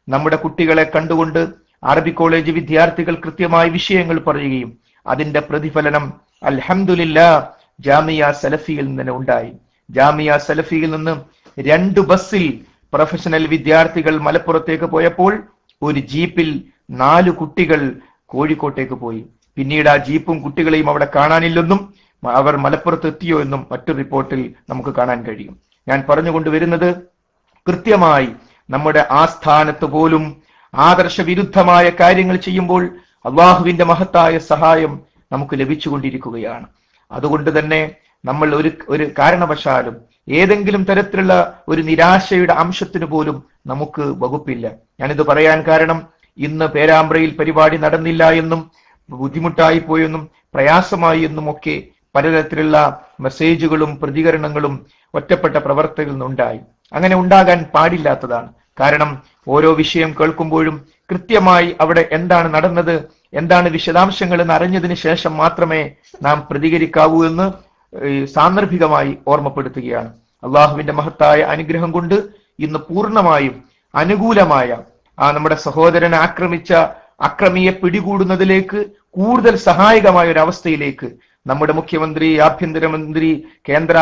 നമ്മുടെ കുട്ടികളെ കണ്ടുകൊണ്ട് അറബി കോളേജ് വിദ്യാർത്ഥികൾ കൃത്യമായ വിഷയങ്ങൾ പറയുകയും അതിന്റെ പ്രതിഫലനം അൽഹംദുലില്ലാഹ് ജാമിയ സലഫിയിൽ നിന്ന് ഉണ്ടായി. ജാമിയ സലഫിയിൽ നിന്ന് 2 ബസ്സിൽ പ്രൊഫഷണൽ വിദ്യാർത്ഥികൾ മലപ്പുറത്തേക്ക് പോയപ്പോൾ ഒരു ജീപ്പിൽ 4 കുട്ടികൾ കോഴിക്കോട്ടേക്ക് പോയി. പിന്നീട് ആ ജീപ്പും കുട്ടികളെയും അവിടെ കാണാനില്ലെന്നും അവർ മലപ്പുറത്ത് എത്തിയോ എന്നും മറ്റൊരു റിപ്പോർട്ടിൽ നമുക്ക് കാണാൻ കഴിയും. ഞാൻ പറഞ്ഞുകൊണ്ടുവരുന്നത്, കൃത്യമായി നമ്മുടെ ആസ്ഥാനത്ത് പോലും ആദർശവിരുദ്ധമായ കാര്യങ്ങൾ ചെയ്യുമ്പോൾ അള്ളാഹുവിന്റെ മഹത്തായ സഹായം നമുക്ക് ലഭിച്ചുകൊണ്ടിരിക്കുകയാണ്. അതുകൊണ്ട് തന്നെ നമ്മൾ ഒരു കാരണവശാലും ഏതെങ്കിലും തരത്തിലുള്ള ഒരു നിരാശയുടെ അംശത്തിന് പോലും നമുക്ക് വകുപ്പില്ല. ഞാനിത് പറയാൻ കാരണം, ഇന്ന് പേരാമ്പ്രയിൽ പരിപാടി നടന്നില്ല എന്നും ബുദ്ധിമുട്ടായി പോയെന്നും പ്രയാസമായി എന്നും ഒക്കെ പലതരത്തിലുള്ള മെസ്സേജുകളും പ്രതികരണങ്ങളും ഒറ്റപ്പെട്ട പ്രവർത്തകരിൽ നിന്നുണ്ടായി. അങ്ങനെ ഉണ്ടാകാൻ പാടില്ലാത്തതാണ്. കാരണം ഓരോ വിഷയം കേൾക്കുമ്പോഴും കൃത്യമായി അവിടെ എന്താണ് നടന്നത്, എന്താണ് വിശദാംശങ്ങൾ എന്ന് അറിഞ്ഞതിന് ശേഷം മാത്രമേ നാം പ്രതികരിക്കാവൂ എന്ന് സാന്ദർഭികമായി ഓർമ്മപ്പെടുത്തുകയാണ്. അള്ളാഹുവിന്റെ മഹത്തായ അനുഗ്രഹം കൊണ്ട് ഇന്ന് പൂർണ്ണമായും അനുകൂലമായ നമ്മുടെ സഹോദരനെ ആക്രമിച്ച അക്രമിയെ പിടികൂടുന്നതിലേക്ക് കൂടുതൽ സഹായകമായ ഒരു അവസ്ഥയിലേക്ക് നമ്മുടെ മുഖ്യമന്ത്രി, ആഭ്യന്തരമന്ത്രി, കേന്ദ്ര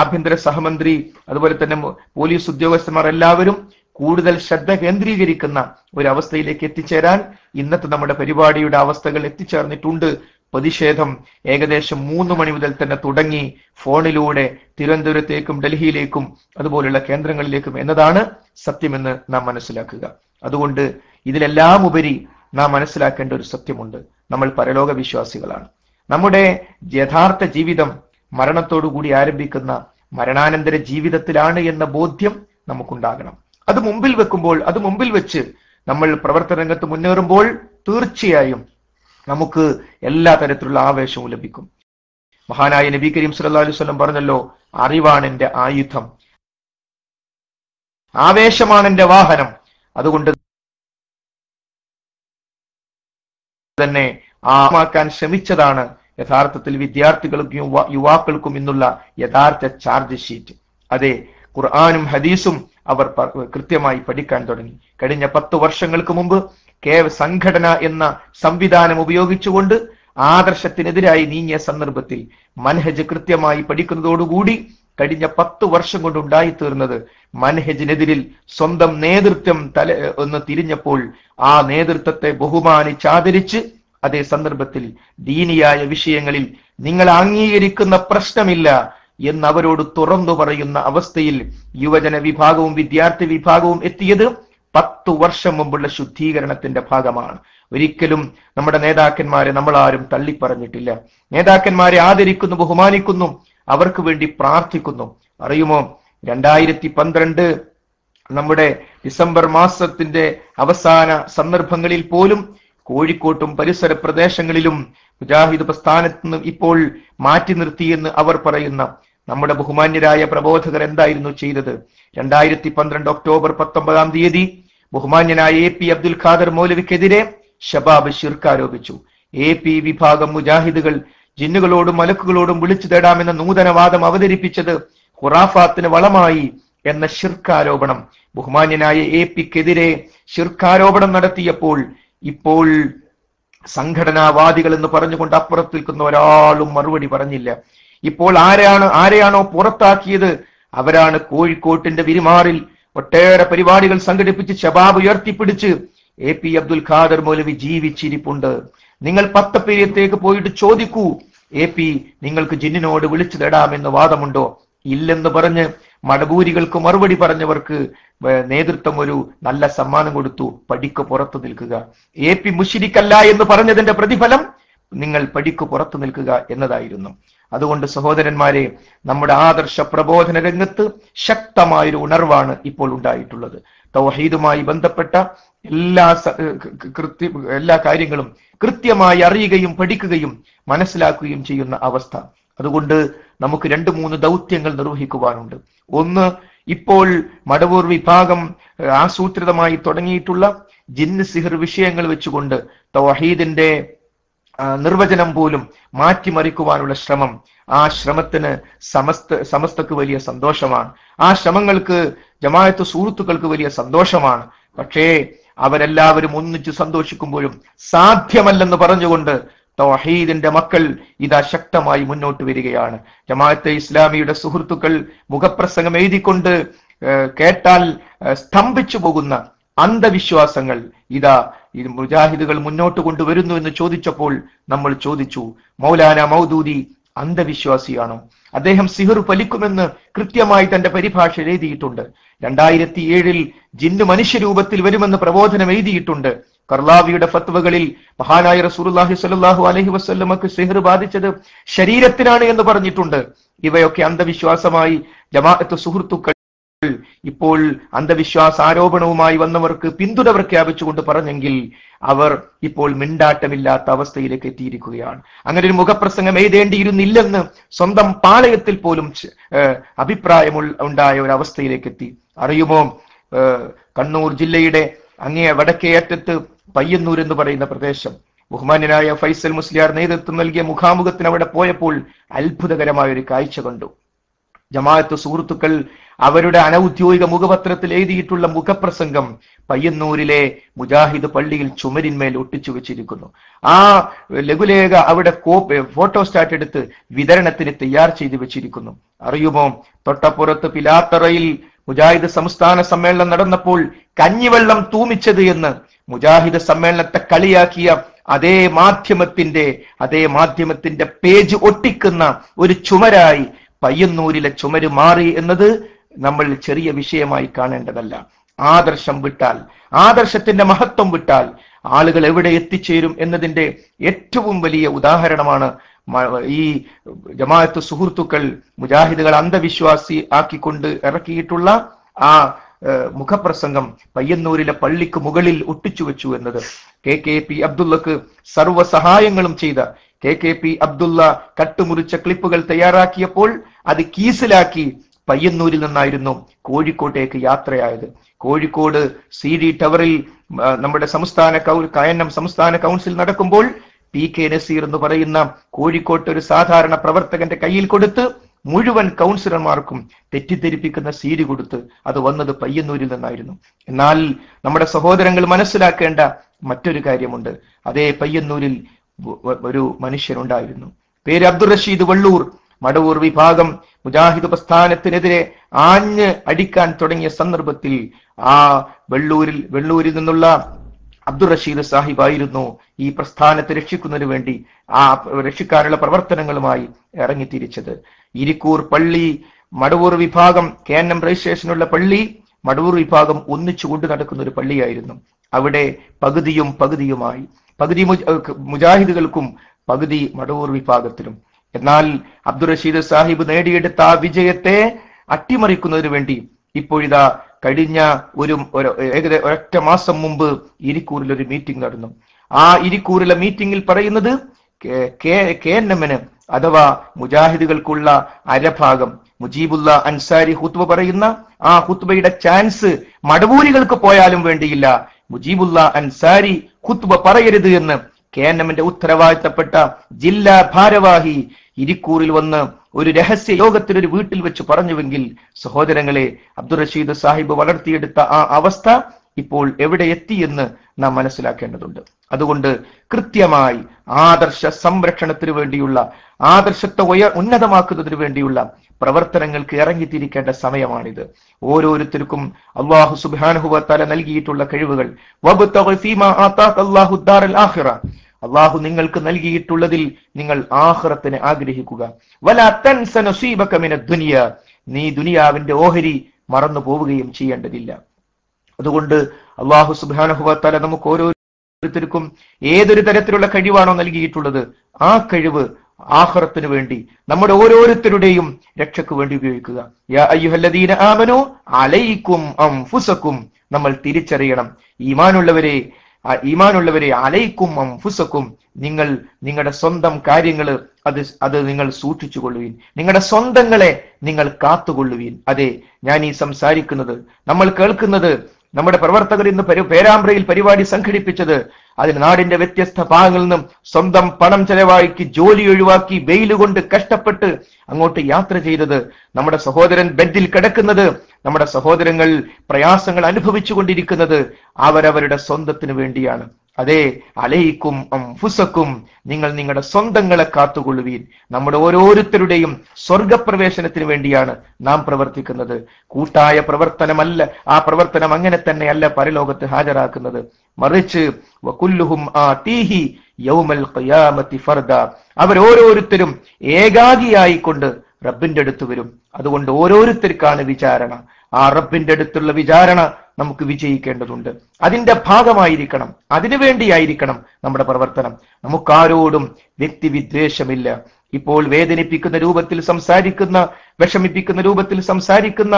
ആഭ്യന്തര സഹമന്ത്രി, അതുപോലെ തന്നെ പോലീസ് ഉദ്യോഗസ്ഥന്മാർ എല്ലാവരും കൂടുതൽ ശ്രദ്ധ കേന്ദ്രീകരിക്കുന്ന ഒരു അവസ്ഥയിലേക്ക് എത്തിച്ചേരാൻ ഇന്നത്തെ നമ്മുടെ പരിപാടിയുടെ അവസ്ഥകൾ എത്തിച്ചേർന്നിട്ടുണ്ട്. പ്രതിഷേധം ഏകദേശം 3 മണി മുതൽ തന്നെ തുടങ്ങി ഫോണിലൂടെ തിരുവനന്തപുരത്തേക്കും ഡൽഹിയിലേക്കും അതുപോലുള്ള കേന്ദ്രങ്ങളിലേക്കും എന്നതാണ് സത്യമെന്ന് നാം മനസ്സിലാക്കുക. അതുകൊണ്ട് ഇതിലെല്ലാം ഉപരി നാം മനസ്സിലാക്കേണ്ട ഒരു സത്യമുണ്ട്. നമ്മൾ പരലോക വിശ്വാസികളാണ്. നമ്മുടെ യഥാർത്ഥ ജീവിതം മരണത്തോടുകൂടി ആരംഭിക്കുന്ന മരണാനന്തര ജീവിതത്തിലാണ് എന്ന ബോധ്യം നമുക്കുണ്ടാകണം. അത് മുമ്പിൽ വെച്ച് നമ്മൾ പ്രവർത്തന രംഗത്ത് മുന്നേറുമ്പോൾ തീർച്ചയായും നമുക്ക് എല്ലാ തരത്തിലുള്ള ആവേശവും ലഭിക്കും. മഹാനായ നബി കരീം സല്ലല്ലാഹു അലൈഹി വസല്ലം പറഞ്ഞല്ലോ, അറിവാണ് എന്റെ ആയുധം, ആവേശമാണ് എന്റെ വാഹനം. അതുകൊണ്ട് തന്നെ ആമാക്കാൻ ശ്രമിച്ചതാണ് യഥാർത്ഥത്തിൽ വിദ്യാർത്ഥികൾക്കും യുവാക്കൾക്കും ഇന്നുള്ള യഥാർത്ഥ ചാർജ് ഷീറ്റ്. അതെ, ഖുർആനും ഹദീസും അവർ കൃത്യമായി പഠിക്കാൻ തുടങ്ങി. കഴിഞ്ഞ 10 വർഷങ്ങൾക്ക് മുമ്പ് സംഘടന എന്ന സംവിധാനം ഉപയോഗിച്ചുകൊണ്ട് ആദർശത്തിനെതിരായി നീങ്ങിയ സന്ദർഭത്തിൽ മൻഹജ് കൃത്യമായി പഠിക്കുന്നതോടുകൂടി കഴിഞ്ഞ 10 വർഷം കൊണ്ട് ഉണ്ടായിത്തീർന്നത് മൻഹജിനെതിരിൽ സ്വന്തം നേതൃത്വം ഒന്ന് തിരിഞ്ഞപ്പോൾ ആ നേതൃത്വത്തെ ബഹുമാനിച്ചാദരിച്ച് അതേ സന്ദർഭത്തിൽ ദീനിയായ വിഷയങ്ങളിൽ നിങ്ങൾ അംഗീകരിക്കുന്ന പ്രശ്നമില്ല എന്ന് അവരോട് തുറന്നു പറയുന്ന അവസ്ഥയിൽ യുവജന വിഭാഗവും വിദ്യാർത്ഥി വിഭാഗവും എത്തിയത് 10 വർഷം മുമ്പുള്ള ശുദ്ധീകരണത്തിന്റെ ഭാഗമാണ്. ഒരിക്കലും നമ്മുടെ നേതാക്കന്മാരെ നമ്മൾ ആരും തള്ളിപ്പറഞ്ഞിട്ടില്ല. നേതാക്കന്മാരെ ആദരിക്കുന്നു, ബഹുമാനിക്കുന്നു, അവർക്ക് വേണ്ടി പ്രാർത്ഥിക്കുന്നു. അറിയുമോ, 2012 നമ്മുടെ ഡിസംബർ മാസത്തിന്റെ അവസാന സന്ദർഭങ്ങളിൽ പോലും കോഴിക്കോട്ടും പരിസര പ്രദേശങ്ങളിലും മുജാഹിദ് പ്രസ്ഥാനത്ത് നിന്ന് ഇപ്പോൾ മാറ്റി നിർത്തിയെന്ന് അവർ പറയുന്ന നമ്മുടെ ബഹുമാന്യരായ പ്രബോധകർ എന്തായിരുന്നു ചെയ്തത്? 2012 ഒക്ടോബർ 19 തീയതി ബഹുമാന്യനായ AP അബ്ദുൽ ഖാദർ മൗലവിക്കെതിരെ ഷബാബ് ഷിർക്ക് ആരോപിച്ചു. AP വിഭാഗം മുജാഹിദുകൾ ജിന്നുകളോടും മലക്കുകളോടും വിളിച്ചു തേടാമെന്ന നൂതനവാദം അവതരിപ്പിച്ചത് ഖുറാഫാത്തിന് വളമായി എന്ന ഷിർക്കാരോപണം ബഹുമാന്യനായ APക്കെതിരെ ഷിർക്കാരോപണം നടത്തിയപ്പോൾ ഇപ്പോൾ സംഘടനാവാദികൾ എന്ന് പറഞ്ഞുകൊണ്ട് അപ്പുറത്ത് നിൽക്കുന്ന ഒരാളും മറുപടി പറഞ്ഞില്ല. ഇപ്പോൾ ആരെയാണോ പുറത്താക്കിയത് അവരാണ് കോഴിക്കോട്ടിന്റെ വിരിമാറിൽ ഒട്ടേറെ പരിപാടികൾ സംഘടിപ്പിച്ച് ശബാബ് ഉയർത്തിപ്പിടിച്ച് AP അബ്ദുൽ ഖാദർ മൗലവി ജീവിച്ചിരിപ്പുണ്ട്. നിങ്ങൾ 10 പേരത്തേക്ക് പോയിട്ട് ചോദിക്കൂ, AP നിങ്ങൾക്ക് ജിന്നിനോട് വിളിച്ചു തേടാമെന്ന് വാദമുണ്ടോ? ഇല്ലെന്ന് പറഞ്ഞ് മടബൂരികൾക്ക് മറുപടി പറഞ്ഞവർക്ക് നേതൃത്വം ഒരു നല്ല സമ്മാനം കൊടുത്തു, പടിക്ക് പുറത്തു നിൽക്കുക. AP മുശ്രിക്കല്ല എന്ന് പറഞ്ഞതിന്റെ പ്രതിഫലം നിങ്ങൾ പടിക്ക് പുറത്തു നിൽക്കുക എന്നതായിരുന്നു. അതുകൊണ്ട് സഹോദരന്മാരെ, നമ്മുടെ ആദർശ പ്രബോധന രംഗത്ത് ശക്തമായൊരു ഉണർവാണ് ഇപ്പോൾ ഉണ്ടായിട്ടുള്ളത്. തൗഹീദുമായി ബന്ധപ്പെട്ട എല്ലാ കാര്യങ്ങളും കൃത്യമായി അറിയുകയും പഠിക്കുകയും മനസ്സിലാക്കുകയും ചെയ്യുന്ന അവസ്ഥ. അതുകൊണ്ട് നമുക്ക് 2-3 ദൗത്യങ്ങൾ നിർവഹിക്കുവാനുണ്ട്. ഒന്ന്, ഇപ്പോൾ മടവൂർ വിഭാഗം ആസൂത്രിതമായി തുടങ്ങിയിട്ടുള്ള ജിന്ന് സിഹർ വിഷയങ്ങൾ വെച്ചുകൊണ്ട് തൗഹീദിന്റെ നിർവചനം പോലും മാറ്റിമറിക്കുവാനുള്ള ശ്രമം. ആ ശ്രമത്തിന് സമസ്തക്ക് വലിയ സന്തോഷമാണ്. ആ ശ്രമങ്ങൾക്ക് ജമാഅത്ത് സുഹൃത്തുക്കൾക്ക് വലിയ സന്തോഷമാണ്. പക്ഷേ അവരെല്ലാവരും ഒന്നിച്ച് സന്തോഷിക്കുമ്പോഴും സാധ്യമല്ലെന്ന് പറഞ്ഞുകൊണ്ട് തൗഹീദിന്റെ മക്കൾ ഇതാ ശക്തമായി മുന്നോട്ട് വരികയാണ്. ജമാഅത്തെ ഇസ്ലാമിയുടെ സുഹൃത്തുക്കൾ മുഖപ്രസംഗം എഴുതിക്കൊണ്ട് കേട്ടാൽ സ്തംഭിച്ചു പോകുന്ന അന്ധവിശ്വാസങ്ങൾ ഇതാ ഇത് മുജാഹിദുകൾ മുന്നോട്ട് കൊണ്ടുവരുന്നു എന്ന് ചോദിച്ചപ്പോൾ നമ്മൾ ചോദിച്ചു, മൗലാന മൗദൂദി അന്ധവിശ്വാസിയാണോ? അദ്ദേഹം സിഹർ ഫലിക്കുമെന്ന് കൃത്യമായി തന്റെ പരിഭാഷയിൽ എഴുതിയിട്ടുണ്ട്. 2007 ജിന്ന് മനുഷ്യരൂപത്തിൽ വരുമെന്ന് പ്രബോധനം എഴുതിയിട്ടുണ്ട്. കർലാവിയുടെ ഫത്വകളിൽ മഹാനായ റസൂലുള്ളാഹി സ്വല്ലല്ലാഹു അലൈഹി വസല്ലമക്ക് സിഹർ ബാധിച്ചത് ശരീരത്തിനാണ് എന്ന് പറഞ്ഞിട്ടുണ്ട്. ഇവയൊക്കെ അന്ധവിശ്വാസമായി ജമാഅത്ത് സുഹൃത്തുക്കൾ ഇപ്പോൾ അന്ധവിശ്വാസ ആരോപണവുമായി വന്നവർക്ക് പിന്തുണ പ്രഖ്യാപിച്ചുകൊണ്ട് പറഞ്ഞെങ്കിൽ അവർ ഇപ്പോൾ മിണ്ടാട്ടമില്ലാത്ത അവസ്ഥയിലേക്ക് എത്തിയിരിക്കുകയാണ്. അങ്ങനെ ഒരു മുഖപ്രസംഗം എഴുതേണ്ടിയിരുന്നില്ലെന്ന് സ്വന്തം പാളയത്തിൽ പോലും അഭിപ്രായം ഉണ്ടായ ഒരു അവസ്ഥയിലേക്ക് എത്തി. അറിയുമോ, കണ്ണൂർ ജില്ലയുടെ അങ്ങേ വടക്കേ അറ്റത്ത് പയ്യന്നൂർ എന്ന് പറയുന്ന പ്രദേശം, ബഹുമാന്യനായ ഫൈസൽ മുസ്ലിയാർ നേതൃത്വം നൽകിയ മുഖാമുഖത്തിന് അവിടെ പോയപ്പോൾ അത്ഭുതകരമായ ഒരു കാഴ്ച കണ്ടു. ജമാഅത്ത് സുഹൃത്തുക്കൾ അവരുടെ അനൌദ്യോഗിക മുഖപത്രത്തിൽ എഴുതിയിട്ടുള്ള മുഖപ്രസംഗം പയ്യന്നൂരിലെ മുജാഹിദ് പള്ളിയിൽ ചുമരിന്മേൽ ഒട്ടിച്ചു വെച്ചിരിക്കുന്നു. ആ ലഘുലേഖ അവിടെ ഫോട്ടോസ്റ്റാറ്റ് എടുത്ത് വിതരണത്തിന് തയ്യാർ ചെയ്തു വെച്ചിരിക്കുന്നു. അറിയുമോ, തൊട്ടപ്പുറത്ത് പിലാത്തറയിൽ മുജാഹിദ് സംസ്ഥാന സമ്മേളനം നടന്നപ്പോൾ കഞ്ഞിവെള്ളം തൂമിച്ചത് എന്ന് മുജാഹിദ് സമ്മേളനത്തെ കളിയാക്കിയ അതേ മാധ്യമത്തിന്റെ പേജ് ഒട്ടിക്കുന്ന ഒരു ചുമരായി പയ്യന്നൂരിലെ ചുമര് മാറി എന്നത് നമ്മൾ ചെറിയ വിഷയമായി കാണേണ്ടതല്ല. ആദർശം വിട്ടാൽ, ആദർശത്തിന്റെ മഹത്വം വിട്ടാൽ ആളുകൾ എവിടെ എത്തിച്ചേരും എന്നതിന്റെ ഏറ്റവും വലിയ ഉദാഹരണമാണ് ഈ ജമാഅത്ത് സുഹൃത്തുക്കൾ മുജാഹിദുകൾ അന്ധവിശ്വാസി ആക്കിക്കൊണ്ട് ഇറക്കിയിട്ടുള്ള ആ മുഖപ്രസംഗം പയ്യന്നൂരിലെ പള്ളിക്ക് മുകളിൽ ഒട്ടിച്ചു വെച്ചു എന്നത്. KKP അബ്ദുള്ളക്ക് സർവ്വ സഹായങ്ങളും ചെയ്ത KKP അബ്ദുള്ള കട്ടുമുറിച്ച ക്ലിപ്പുകൾ തയ്യാറാക്കിയപ്പോൾ അത് കീസിലാക്കി പയ്യന്നൂരിൽ നിന്നായിരുന്നു കോഴിക്കോട്ടേക്ക് യാത്രയായത്. കോഴിക്കോട് CD ടവറിൽ നമ്മുടെ സംസ്ഥാന കൗൺസിൽ നടക്കുമ്പോൾ PK നസീർ എന്ന് പറയുന്ന കോഴിക്കോട്ട് ഒരു സാധാരണ പ്രവർത്തകന്റെ കയ്യിൽ കൊടുത്ത് മുഴുവൻ കൗൺസിലർമാർക്കും തെറ്റിദ്ധരിപ്പിക്കുന്ന CD കൊടുത്ത് അത് വന്നത് പയ്യന്നൂരിൽ നിന്നായിരുന്നു. എന്നാൽ നമ്മുടെ സഹോദരങ്ങൾ മനസ്സിലാക്കേണ്ട മറ്റൊരു കാര്യമുണ്ട്. അതേ പയ്യന്നൂരിൽ ഒരു മനുഷ്യനുണ്ടായിരുന്നു, പേര് അബ്ദുൾ റഷീദ് വള്ളൂർ. മടവൂർ വിഭാഗം മുജാഹിദ് പ്രസ്ഥാനത്തിനെതിരെ ആഞ്ഞ് അടിക്കാൻ തുടങ്ങിയ സന്ദർഭത്തിൽ ആ വെള്ളൂരിൽ നിന്നുള്ള അബ്ദുൾ റഷീദ് സാഹിബായിരുന്നു ഈ പ്രസ്ഥാനത്തെ രക്ഷിക്കുന്നതിന് വേണ്ടി രക്ഷിക്കാനുള്ള പ്രവർത്തനങ്ങളുമായി ഇറങ്ങിത്തിരിച്ചത്. ഇരിക്കൂർ പള്ളി, മടവൂർ വിഭാഗം KNM രജിസ്ട്രേഷനുള്ള പള്ളി, മടവൂർ വിഭാഗം ഒന്നിച്ചു കൊണ്ടു നടക്കുന്ന ഒരു പള്ളിയായിരുന്നു. അവിടെ പകുതിയുമായി പകുതി മുജാഹിദുകൾക്കും പകുതി മടവൂർ വിഭാഗത്തിലും. എന്നാൽ അബ്ദുൾ റഷീദ് സാഹിബ് നേടിയെടുത്ത ആ വിജയത്തെ അട്ടിമറിക്കുന്നതിന് വേണ്ടി ഇപ്പോഴിതാ കഴിഞ്ഞ ഒരൊറ്റ മാസം മുമ്പ് ഇരിക്കൂറിൽ ഒരു മീറ്റിംഗ് നടന്നു. ആ ഇരിക്കൂറിലെ മീറ്റിംഗിൽ പറയുന്നത് KNM-ന് അഥവാ മുജാഹിദുകൾക്കുള്ള അരഭാഗം മുജീബുല്ല അൻസാരി ഹുത്ബ പറയുന്ന ആ ഹുത്ബയുടെ ചാൻസ് മടവൂരികൾക്ക് പോയാലും വേണ്ടിയില്ല, മുജീബുല്ല അൻസാരി ഹുത്ബ പറയരുത് എന്ന് KNM-ന്റെ ഉത്തരവാദിത്തപ്പെട്ട ജില്ലാ ഭാരവാഹി ഇരിക്കൂറിൽ വന്ന് ഒരു രഹസ്യ യോഗത്തിൽ ഒരു വീട്ടിൽ വെച്ച് പറഞ്ഞുവെങ്കിൽ സഹോദരങ്ങളെ, അബ്ദുൾ റഷീദ് സാഹിബ് വളർത്തിയെടുത്ത ആ അവസ്ഥ ഇപ്പോൾ എവിടെ എത്തിയെന്ന് നാം മനസ്സിലാക്കേണ്ടതുണ്ട്. അതുകൊണ്ട് കൃത്യമായി ആദർശ സംരക്ഷണത്തിന് വേണ്ടിയുള്ള, ആദർശത്തെ ഉന്നതമാക്കുന്നതിന് വേണ്ടിയുള്ള പ്രവർത്തനങ്ങൾക്ക് ഇറങ്ങിത്തിരിക്കേണ്ട സമയമാണിത്. ഓരോരുത്തർക്കും അല്ലാഹു സുബ്ഹാനഹു വ തആല നൽകിയിട്ടുള്ള കഴിവുകൾ, വബ്തഗി ഫീമാ ആതാക അല്ലാഹു ദാറൽ ആഖിറ, അല്ലാഹു നിങ്ങൾക്ക് നൽകിയിട്ടുള്ളതിൽ നിങ്ങൾ ആഖിറത്തിനെ ആഗ്രഹിക്കുക. വലാ തൻസ നസീബക മിനദ് ദുനിയ, നീ ദുനിയാവിന്റെ ഓഹരി മറന്നു പോവുകയും ചെയ്യേണ്ടതില്ല. അതുകൊണ്ട് അല്ലാഹു സുബ്ഹാനഹു വ തആല നമുക്ക് ഓരോരുത്തർക്കും ഏതൊരു തരത്തിലുള്ള കഴിവാണോ നൽകിയിട്ടുള്ളത് ആ കഴിവ് ആഖിറത്തിന് വേണ്ടി, നമ്മുടെ ഓരോരുത്തരുടെയും രക്ഷയ്ക്ക് വേണ്ടി ഉപയോഗിക്കുക. യാ അയ്യുഹല്ലദീന ആമനൂ അലൈക്കും അൻഫുസകും, നമ്മൾ തിരിച്ചറിയണം, ഈമാനുള്ളവരെ അലൈക്കും അൻഫുസകും, നിങ്ങൾ നിങ്ങളുടെ സ്വന്തം കാര്യങ്ങൾ അത് നിങ്ങൾ സൂക്ഷിച്ചുകൊള്ളുവീൻ, നിങ്ങളുടെ സ്വന്തങ്ങളെ നിങ്ങൾ കാത്തുകൊള്ളുവീൻ. അതെ, ഞാൻ ഈ സംസാരിക്കുന്നത്, നമ്മൾ കേൾക്കുന്നത്, നമ്മുടെ പ്രവർത്തകർ ഇന്ന് പേരാമ്പ്രയിൽ പരിപാടി സംഘടിപ്പിച്ചത്, അതിന് നാടിന്റെ വ്യത്യസ്ത ഭാഗങ്ങളിൽ നിന്നും സ്വന്തം പണം ചെലവാക്കി ജോലി ഒഴിവാക്കി വെയിലുകൊണ്ട് കഷ്ടപ്പെട്ട് അങ്ങോട്ട് യാത്ര ചെയ്തത്, നമ്മുടെ സഹോദരൻ ബെഡിൽ കിടക്കുന്നത്, നമ്മുടെ സഹോദരങ്ങൾ പ്രയാസങ്ങൾ അനുഭവിച്ചു കൊണ്ടിരിക്കുന്നത് അവരവരുടെ സ്വന്തത്തിന് വേണ്ടിയാണ്. അതെ, അലൈക്കും അൻഫുസകും, നിങ്ങൾ നിങ്ങളുടെ സ്വന്തങ്ങളെ കാത്തുകൊള്ളുവീൻ. നമ്മുടെ ഓരോരുത്തരുടെയും സ്വർഗപ്രവേശനത്തിന് വേണ്ടിയാണ് നാം പ്രവർത്തിക്കുന്നത്. കൂട്ടായ പ്രവർത്തനമല്ല, ആ പ്രവർത്തനം അങ്ങനെ തന്നെയല്ല പരലോകത്ത് ഹാജരാക്കുന്നത്. മറിച്ച് വകുല്ലുഹും ആതീഹി യൗമൽ ഖിയാമത്തി ഫർദ, അവരോരോരുത്തരും ഏകാഗിയായിക്കൊണ്ട് റബ്ബിന്റെ അടുത്ത് വരും. അതുകൊണ്ട് ഓരോരുത്തർക്കാണ് വിചാരണ. ആ റബ്ബിന്റെ അടുത്തുള്ള വിചാരണ നമുക്ക് വിജയിക്കേണ്ടതുണ്ട്. അതിന്റെ ഭാഗമായിരിക്കണം, അതിനുവേണ്ടിയായിരിക്കണം നമ്മുടെ പ്രവർത്തനം. നമുക്കാരോടും വ്യക്തിവിദ്വേഷമില്ല. ഇപ്പോൾ വേദനിപ്പിക്കുന്ന രൂപത്തിൽ സംസാരിക്കുന്ന, വിഷമിപ്പിക്കുന്ന രൂപത്തിൽ സംസാരിക്കുന്ന,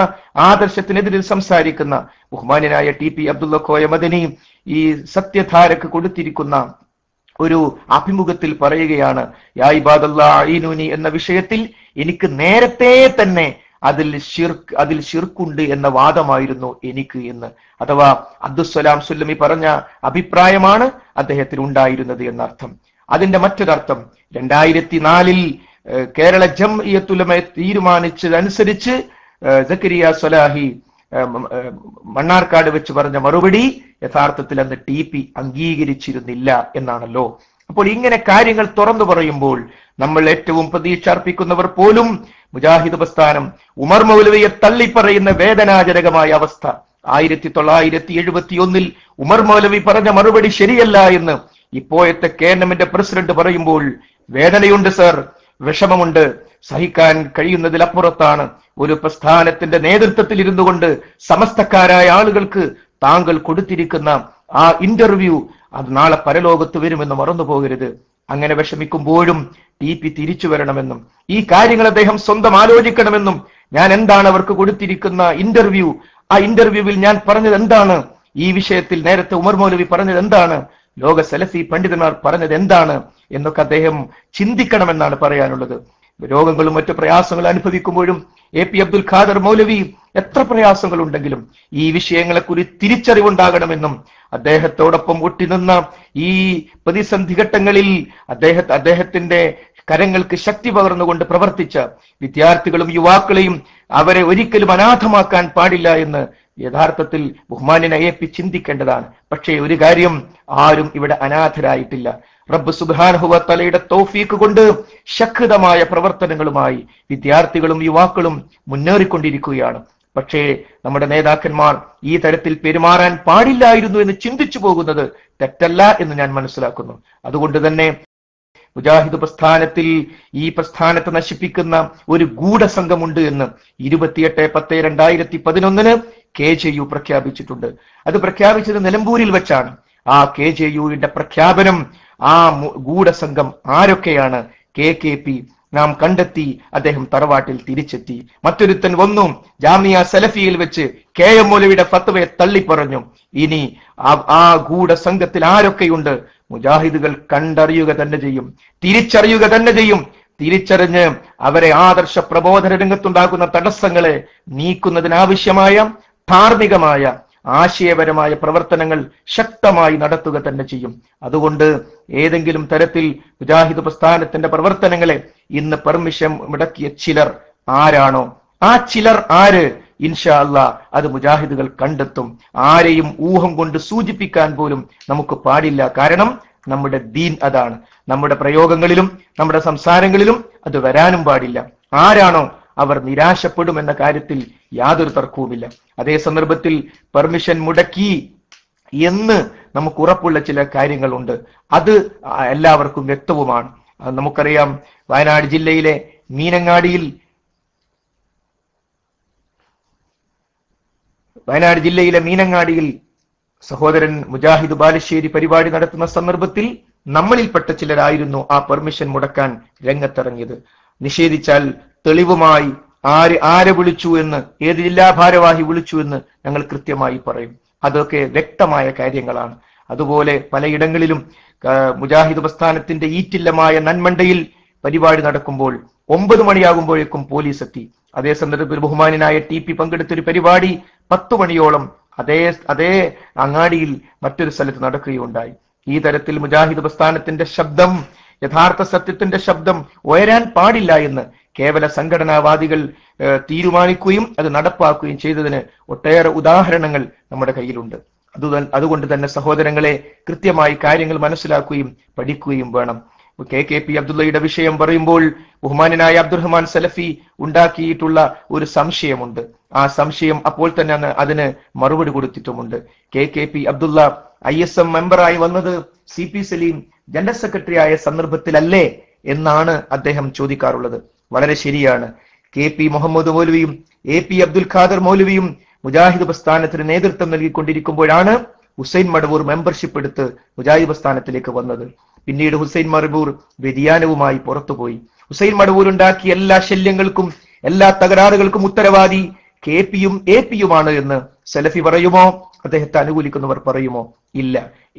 ആദർശത്തിനെതിരിൽ സംസാരിക്കുന്ന ബഹുമാന്യനായ ടി.പി. അബ്ദുള്ള കോയ മദനി ഈ സത്യധാരക്ക് കൊടുത്തിരിക്കുന്ന ഒരു അഭിമുഖത്തിൽ പറയുകയാണ്, യാ ഇബാദല്ലാഹ് അഈനൂനി എന്ന വിഷയത്തിൽ എനിക്ക് നേരത്തെ തന്നെ അതിൽ ശിർക്കുണ്ട് എന്ന വാദമായിരുന്നു എനിക്ക് എന്ന്. അഥവാ അബ്ദുസ്സലാം സുല്ലമി പറഞ്ഞ അഭിപ്രായമാണ് അദ്ദേഹത്തിന് ഉണ്ടായിരുന്നത് എന്നർത്ഥം. അതിന്റെ മറ്റൊരർത്ഥം 2004 കേരള ജംഇയ്യത്തുൽ ഉലമ തീരുമാനിച്ചതനുസരിച്ച് സക്കരിയ സ്വലാഹി മണ്ണാർക്കാട് വെച്ച് പറഞ്ഞ മറുപടി യഥാർത്ഥത്തിൽ അന്ന് ടി.പി. അംഗീകരിച്ചിരുന്നില്ല എന്നാണല്ലോ. അപ്പോൾ ഇങ്ങനെ കാര്യങ്ങൾ തുറന്നു പറയുമ്പോൾ നമ്മൾ ഏറ്റവും പ്രതീക്ഷ അർപ്പിക്കുന്നവർ പോലും മുജാഹിദ് പ്രസ്ഥാനം ഉമർ മൗലവിയെ തള്ളിപ്പറയുന്ന വേദനാജനകമായ അവസ്ഥ. 1971 ഉമർ മൗലവി പറഞ്ഞ മറുപടി ശരിയല്ല എന്ന് ഇപ്പോഴത്തെ KNMന്റെ പ്രസിഡന്റ് പറയുമ്പോൾ വേദനയുണ്ട് സർ, വിഷമമുണ്ട്, സഹിക്കാൻ കഴിയുന്നതിലപ്പുറത്താണ്. ഒരു പ്രസ്ഥാനത്തിന്റെ നേതൃത്വത്തിൽ ഇരുന്നു കൊണ്ട് സമസ്തക്കാരായ ആളുകൾക്ക് താങ്കൾ കൊടുത്തിരിക്കുന്ന ആ ഇന്റർവ്യൂ അത് നാളെ പരലോകത്ത് വരുമെന്ന് മറന്നു പോകരുത്. അങ്ങനെ വിഷമിക്കുമ്പോഴും ടി.പി. തിരിച്ചു വരണമെന്നും ഈ കാര്യങ്ങൾ അദ്ദേഹം സ്വന്തം ആലോചിക്കണമെന്നും, ഞാൻ എന്താണ് അവർക്ക് കൊടുത്തിരിക്കുന്ന ഇന്റർവ്യൂ, ആ ഇന്റർവ്യൂവിൽ ഞാൻ പറഞ്ഞത് എന്താണ്, ഈ വിഷയത്തിൽ നേരത്തെ ഉമർ മൗലവി പറഞ്ഞത് എന്താണ്, ലോക സലഫി പണ്ഡിതന്മാർ പറഞ്ഞത് എന്താണ് എന്നൊക്കെ അദ്ദേഹം ചിന്തിക്കണമെന്നാണ് പറയാനുള്ളത്. രോഗങ്ങളും മറ്റു പ്രയാസങ്ങളും അനുഭവിക്കുമ്പോഴും A.P. അബ്ദുൽ ഖാദർ മൗലവി എത്ര പ്രയാസങ്ങൾ ഉണ്ടെങ്കിലും ഈ വിഷയങ്ങളെക്കുറിച്ച് തിരിച്ചറിവുണ്ടാകണമെന്നും അദ്ദേഹത്തോടൊപ്പം ഒട്ടിനിന്ന ഈ പ്രതിസന്ധി ഘട്ടങ്ങളിൽ അദ്ദേഹത്തിന്റെ കരങ്ങൾക്ക് ശക്തി പകർന്നുകൊണ്ട് പ്രവർത്തിച്ച വിദ്യാർത്ഥികളും യുവാക്കളെയും അവരെ ഒരിക്കലും അനാഥമാക്കാൻ പാടില്ല എന്ന് യഥാർത്ഥത്തിൽ ബഹുമാന്യനായ A.P. ചിന്തിക്കേണ്ടതാണ്. പക്ഷേ ഒരു കാര്യം, ആരും ഇവിടെ അനാഥരായിട്ടില്ല. റബ്ബ് സുബ്ഹാനഹു വ തആലയുടെ തൗഫീഖ് കൊണ്ട് ശക്തമായ പ്രവർത്തനങ്ങളുമായി വിദ്യാർത്ഥികളും യുവാക്കളും മുന്നേറിക്കൊണ്ടിരിക്കുകയാണ്. പക്ഷേ നമ്മുടെ നേതാക്കന്മാർ ഈ തരത്തിൽ പെരുമാറാൻ പാടില്ലായിരുന്നു എന്ന് ചിന്തിച്ചു പോകുന്നത് തെറ്റല്ല എന്ന് ഞാൻ മനസ്സിലാക്കുന്നു. അതുകൊണ്ട് തന്നെ മുജാഹിദ് പ്രസ്ഥാനത്തിൽ ഈ പ്രസ്ഥാനത്തെ നശിപ്പിക്കുന്ന ഒരു ഗൂഢസംഘമുണ്ട് എന്ന് 28/10/2011 KJU പ്രഖ്യാപിച്ചിട്ടുണ്ട്. അത് പ്രഖ്യാപിച്ചത് നിലമ്പൂരിൽ വെച്ചാണ്. ആ KJUവിന്റെ പ്രഖ്യാപനം, ആ ഗൂഢസംഘം ആരൊക്കെയാണ്, KKP നാം കണ്ടെത്തി. അദ്ദേഹം തറവാട്ടിൽ തിരിച്ചെത്തി. മറ്റൊരുത്തൻ വന്നു ജാമിയ സലഫിയിൽ വെച്ച് KM മൗലവിയുടെ ഫത്വയെ തള്ളിപ്പറഞ്ഞു. ഇനി ആ ഗൂഢസംഘത്തിൽ ആരൊക്കെയുണ്ട്, മുജാഹിദുകൾ കണ്ടറിയുക തന്നെ ചെയ്യും, തിരിച്ചറിയുക തന്നെ ചെയ്യും. തിരിച്ചറിഞ്ഞ് അവരെ ആദർശ പ്രബോധന രംഗത്തുണ്ടാകുന്ന തടസ്സങ്ങളെ നീക്കുന്നതിനാവശ്യമായ ധാർമ്മികമായ ആശയപരമായ പ്രവർത്തനങ്ങൾ ശക്തമായി നടത്തുക തന്നെ ചെയ്യും. അതുകൊണ്ട് ഏതെങ്കിലും തരത്തിൽ മുജാഹിദ് പ്രസ്ഥാനത്തിന്റെ പ്രവർത്തനങ്ങളെ ഇന്ന് പെർമിഷൻ മുടക്കിയ ചിലർ ആരാണോ, ആ ചിലർ ആര്, ഇൻഷാ അല്ലാഹ് അത് മുജാഹിദുകൾ കണ്ടെത്തും. ആരെയും ഊഹം കൊണ്ട് സൂചിപ്പിക്കാൻ പോലും നമുക്ക് പാടില്ല. കാരണം നമ്മുടെ ദീൻ അതാണ്. നമ്മുടെ പ്രയോഗങ്ങളിലും നമ്മുടെ സംസാരങ്ങളിലും അത് വരാനും പാടില്ല. ആരാണോ അവർ നിരാശപ്പെടുമെന്ന കാര്യത്തിൽ യാതൊരു തർക്കവുമില്ല. അതേ സന്ദർഭത്തിൽ പെർമിഷൻ മുടക്കി എന്ന് നമുക്ക് ഉറപ്പുള്ള ചില കാര്യങ്ങളുണ്ട്. അത് എല്ലാവർക്കും വ്യക്തവുമാണ്. നമുക്കറിയാം, വയനാട് ജില്ലയിലെ മീനങ്ങാടിയിൽ സഹോദരൻ മുജാഹിദ് ബാലുശ്ശേരി പരിപാടി നടത്തുന്ന സന്ദർഭത്തിൽ നമ്മളിൽപ്പെട്ട ചിലരായിരുന്നു ആ പെർമിഷൻ മുടക്കാൻ രംഗത്തിറങ്ങിയത്. നിഷേധിച്ചാൽ തെളിവുമായി ആരെ വിളിച്ചു എന്ന്, ഏത് ജില്ലാ ഭാരവാഹി വിളിച്ചു എന്ന് ഞങ്ങൾ കൃത്യമായി പറയും. അതൊക്കെ വ്യക്തമായ കാര്യങ്ങളാണ്. അതുപോലെ പലയിടങ്ങളിലും മുജാഹിദ് പ്രസ്ഥാനത്തിന്റെ ഈറ്റില്ലമായ നന്മണ്ടയിൽ പരിപാടി നടക്കുമ്പോൾ 9 മണിയാകുമ്പോഴേക്കും പോലീസ് എത്തി. അതേ സന്ദർഭത്തിൽ ബഹുമാന്യനായ ടി.പി. പങ്കെടുത്തൊരു പരിപാടി 10 മണിയോളം അതേ അങ്ങാടിയിൽ മറ്റൊരു സ്ഥലത്ത് നടക്കുകയുണ്ടായി. ഈ തരത്തിൽ മുജാഹിദ് പ്രസ്ഥാനത്തിന്റെ ശബ്ദം, യഥാർത്ഥ സത്യത്തിന്റെ ശബ്ദം ഉയരാൻ പാടില്ല എന്ന് കേവല സംഘടനാവാദികൾ തീരുമാനിക്കുകയും അത് നടപ്പാക്കുകയും ചെയ്തതിന് ഒട്ടേറെ ഉദാഹരണങ്ങൾ നമ്മുടെ കയ്യിലുണ്ട്. അതുകൊണ്ട് തന്നെ സഹോദരങ്ങളെ, കൃത്യമായി കാര്യങ്ങൾ മനസ്സിലാക്കുകയും പഠിക്കുകയും വേണം. KKP അബ്ദുള്ളയുടെ വിഷയം പറയുമ്പോൾ ബഹുമാന്യനായ അബ്ദുറഹ്മാൻ സലഫി ഉണ്ടാക്കിയിട്ടുള്ള ഒരു സംശയമുണ്ട്. ആ സംശയം അപ്പോൾ തന്നെ അതിന് മറുപടി കൊടുത്തിട്ടുമുണ്ട്. KKP അബ്ദുള്ള ISM മെമ്പറായി വന്നത് CP സലീം ജനറൽ സെക്രട്ടറി ആയ സന്ദർഭത്തിലല്ലേ എന്നാണ് അദ്ദേഹം ചോദിക്കാറുള്ളത്. വളരെ ശരിയാണ്. KP മുഹമ്മദ് മൗലവിയും AP അബ്ദുൽ ഖാദർ മൗലവിയും മുജാഹിദ് പ്രസ്ഥാനത്തിന് നേതൃത്വം നൽകിക്കൊണ്ടിരിക്കുമ്പോഴാണ് ഹുസൈൻ മടവൂർ മെമ്പർഷിപ്പ് എടുത്ത് മുജാഹിദ് പ്രസ്ഥാനത്തിലേക്ക് വന്നത്. പിന്നീട് ഹുസൈൻ മടവൂർ വ്യതിയാനവുമായി പുറത്തുപോയി. ഹുസൈൻ മടവൂർ ഉണ്ടാക്കിയ എല്ലാ ശല്യങ്ങൾക്കും എല്ലാ തകരാറുകൾക്കും ഉത്തരവാദി KPയും APയുമാണ് എന്ന് സലഫി പറയുമോ? അദ്ദേഹത്തെ അനുകൂലിക്കുന്നവർ പറയുമോ? ഇല്ല.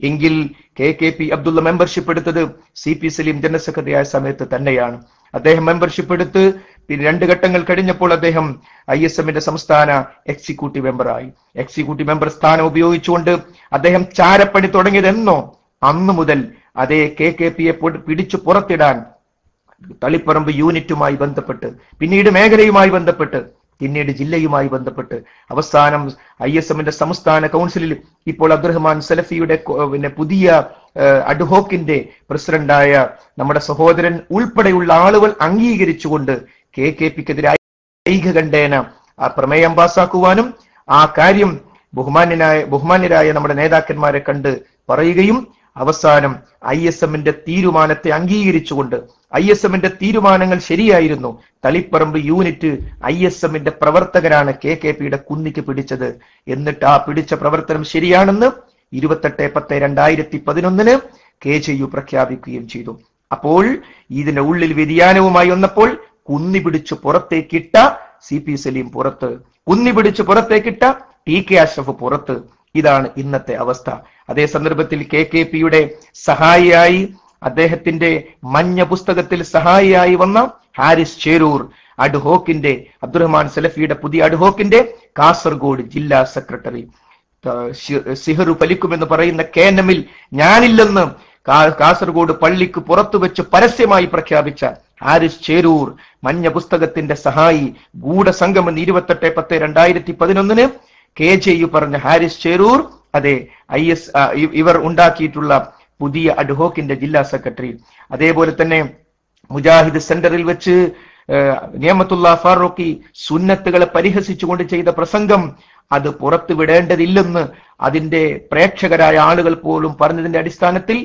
എങ്കിൽ KP അബ്ദുള്ള മെമ്പർഷിപ്പ് എടുത്തത് CP സലീം ജനറൽ സെക്രട്ടറി ആയ സമയത്ത് തന്നെയാണ്. അദ്ദേഹം മെമ്പർഷിപ്പ് എടുത്ത് പിന്നെ 2 ഘട്ടങ്ങൾ കഴിഞ്ഞപ്പോൾ അദ്ദേഹം ISMന്റെ സംസ്ഥാന എക്സിക്യൂട്ടീവ് മെമ്പറായി. എക്സിക്യൂട്ടീവ് മെമ്പർ സ്ഥാനം ഉപയോഗിച്ചുകൊണ്ട് അദ്ദേഹം ചാരപ്പണി തുടങ്ങിയതെന്നോ അന്നു മുതൽ അതേ KPയെ പിടിച്ചു പുറത്തിടാൻ തളിപ്പറമ്പ് യൂണിറ്റുമായി ബന്ധപ്പെട്ട്, പിന്നീട് മേഖലയുമായി ബന്ധപ്പെട്ട്, പിന്നീട് ജില്ലയുമായി ബന്ധപ്പെട്ട്, അവസാനം ISMന്റെ സംസ്ഥാന കൗൺസിലിൽ ഇപ്പോൾ അബ്ദുറഹ്മാൻ സലഫിയുടെ പിന്നെ പുതിയ അഡ്ഹോക്കിന്റെ പ്രസിഡന്റായ നമ്മുടെ സഹോദരൻ ഉൾപ്പെടെയുള്ള ആളുകൾ അംഗീകരിച്ചുകൊണ്ട് KPക്കെതിരായി ഐകകണ്ഠേന ആ പ്രമേയം പാസാക്കുവാനും ആ കാര്യം ബഹുമാന്യരായ നമ്മുടെ നേതാക്കന്മാരെ കണ്ട് പറയുകയും അവസാനം ISMന്റെ തീരുമാനത്തെ അംഗീകരിച്ചുകൊണ്ട് ISMന്റെ തീരുമാനങ്ങൾ ശരിയായിരുന്നു, തളിപ്പറമ്പ് യൂണിറ്റ് ISMന്റെ പ്രവർത്തകരാണ് KPയുടെ കുന്നിക്ക് പിടിച്ചത്, എന്നിട്ട് ആ പിടിച്ച പ്രവർത്തനം ശരിയാണെന്ന് 28/10/2011 KJU പ്രഖ്യാപിക്കുകയും ചെയ്തു. അപ്പോൾ ഇതിന്റെ ഉള്ളിൽ വ്യതിയാനവുമായി വന്നപ്പോൾ കുന്നി പിടിച്ചു പുറത്തേക്കിട്ട CP സലീം പുറത്ത്, കുന്നി പിടിച്ചു പുറത്തേക്കിട്ട TK അഷ്റഫ് പുറത്ത്. ഇതാണ് ഇന്നത്തെ അവസ്ഥ. അതേ സന്ദർഭത്തിൽ KPയുടെ സഹായിയായി, അദ്ദേഹത്തിന്റെ മഞ്ഞ പുസ്തകത്തിൽ സഹായിയായി വന്ന ഹാരിസ് ചേരൂർ അഡ്ഹോക്കിന്റെ, അബ്ദുറഹ്മാൻ സലഫിയുടെ പുതിയ അഡ്ഹോക്കിന്റെ കാസർഗോഡ് ജില്ലാ സെക്രട്ടറി, സിഹറു പലിക്കുമെന്ന് പറയുന്ന KNMൽ ഞാനില്ലെന്ന് കാസർഗോഡ് പള്ളിക്ക് പുറത്തു വെച്ച് പരസ്യമായി പ്രഖ്യാപിച്ച ഹാരിസ് ചേരൂർ മഞ്ഞ പുസ്തകത്തിന്റെ സഹായി, ഗൂഢസംഘമെന്ന് 28/10/2011 KJU പറഞ്ഞ ഹാരിസ് ചേരൂർ അതെ ഇവർ ഉണ്ടാക്കിയിട്ടുള്ള പുതിയ അഡ്ഹോക്കിന്റെ ജില്ലാ സെക്രട്ടറി. അതേപോലെ തന്നെ മുജാഹിദ് സെന്ററിൽ വെച്ച് നിയമത്തുള്ള ഫാറൂഖി സുന്നത്തുകളെ പരിഹസിച്ചുകൊണ്ട് ചെയ്ത പ്രസംഗം അത് പുറത്തു വിടേണ്ടതില്ലെന്ന് അതിന്റെ പ്രേക്ഷകരായ ആളുകൾ പോലും പറഞ്ഞതിന്റെ അടിസ്ഥാനത്തിൽ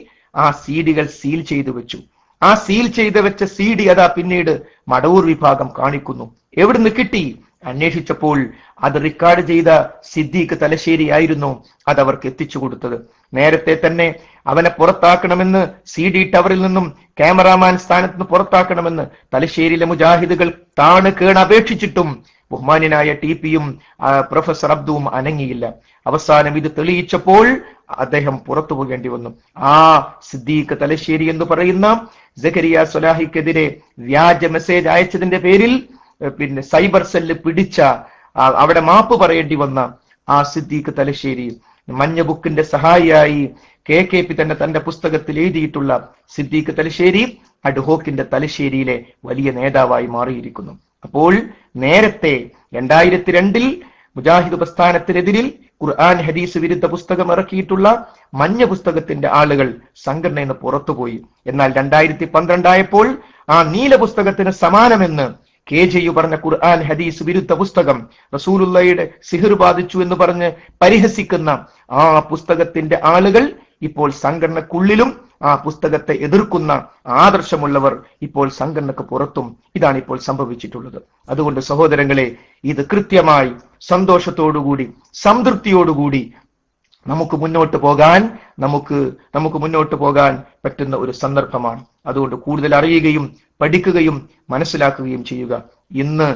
ആ CD-കൾ സീൽ ചെയ്തു വെച്ചു. ആ സീൽ ചെയ്ത് വെച്ച CD അതാ പിന്നീട് മടവൂർ വിഭാഗം കാണിക്കുന്നു. എവിടുന്ന് കിട്ടി? അന്വേഷിച്ചപ്പോൾ അത് റെക്കോർഡ് ചെയ്ത സിദ്ദീഖ് തലശ്ശേരി ആയിരുന്നു അത് അവർക്ക് എത്തിച്ചു കൊടുത്തത്. നേരത്തെ തന്നെ അവനെ പുറത്താക്കണമെന്ന് CD ടവറിൽ നിന്നും ക്യാമറാമാൻ സ്ഥാനത്ത് നിന്ന് പുറത്താക്കണമെന്ന് തലശ്ശേരിയിലെ മുജാഹിദുകൾ താണ് കേണ് അപേക്ഷിച്ചിട്ടും ബഹുമാന്യനായ TPയും പ്രൊഫസർ അബ്ദുവും അനങ്ങിയില്ല. അവസാനം ഇത് തെളിയിച്ചപ്പോൾ അദ്ദേഹം പുറത്തു പോകേണ്ടി വന്നു. ആ സിദ്ദീഖ് തലശ്ശേരി എന്ന് പറയുന്ന സക്കരിയ സ്വലാഹിക്കെതിരെ വ്യാജ മെസ്സേജ് അയച്ചതിന്റെ പേരിൽ പിന്നെ സൈബർ സെല്ല് പിടിച്ച, അവിടെ മാപ്പ് പറയേണ്ടി വന്ന ആ സിദ്ദീഖ് തലശ്ശേരി, മഞ്ഞ ബുക്കിന്റെ സഹായിയായി KP തന്നെ തന്റെ പുസ്തകത്തിൽ എഴുതിയിട്ടുള്ള സിദ്ദീഖ് തലശ്ശേരി അഡ്ഹോക്കിന്റെ തലശ്ശേരിയിലെ വലിയ നേതാവായി മാറിയിരിക്കുന്നു. അപ്പോൾ നേരത്തെ 2002 മുജാഹിദ് പ്രസ്ഥാനത്തിനെതിരിൽ ഖുർആൻ ഹദീസ് വിരുദ്ധ പുസ്തകം ഇറക്കിയിട്ടുള്ള മഞ്ഞ പുസ്തകത്തിന്റെ ആളുകൾ സംഘടനയിൽ നിന്ന് പുറത്തുപോയി. എന്നാൽ 2012 ആയപ്പോൾ ആ നീല പുസ്തകത്തിന് സമാനമെന്ന് KJU പറഞ്ഞ ഖുർആൻ ഹദീസ് വിരുദ്ധ പുസ്തകം, റസൂലുള്ളാഹിയുടെ സിഹർ ബാധിച്ചു എന്ന് പറഞ്ഞ് പരിഹസിക്കുന്ന ആ പുസ്തകത്തിന്റെ ആളുകൾ ഇപ്പോൾ സംഘടനക്കുള്ളിലും ആ പുസ്തകത്തെ എതിർക്കുന്ന ആദർശമുള്ളവർ ഇപ്പോൾ സംഘടനക്ക് പുറത്തും. ഇതാണ് ഇപ്പോൾ സംഭവിച്ചിട്ടുള്ളത്. അതുകൊണ്ട് സഹോദരങ്ങളെ, ഇത് കൃത്യമായി സന്തോഷത്തോടുകൂടി സംതൃപ്തിയോടുകൂടി നമുക്ക് മുന്നോട്ട് പോകാൻ പറ്റുന്ന ഒരു സന്ദർഭമാണ്. അതുകൊണ്ട് കൂടുതൽ അറിയുകയും പഠിക്കുകയും മനസ്സിലാക്കുകയും ചെയ്യുക. ഇന്ന്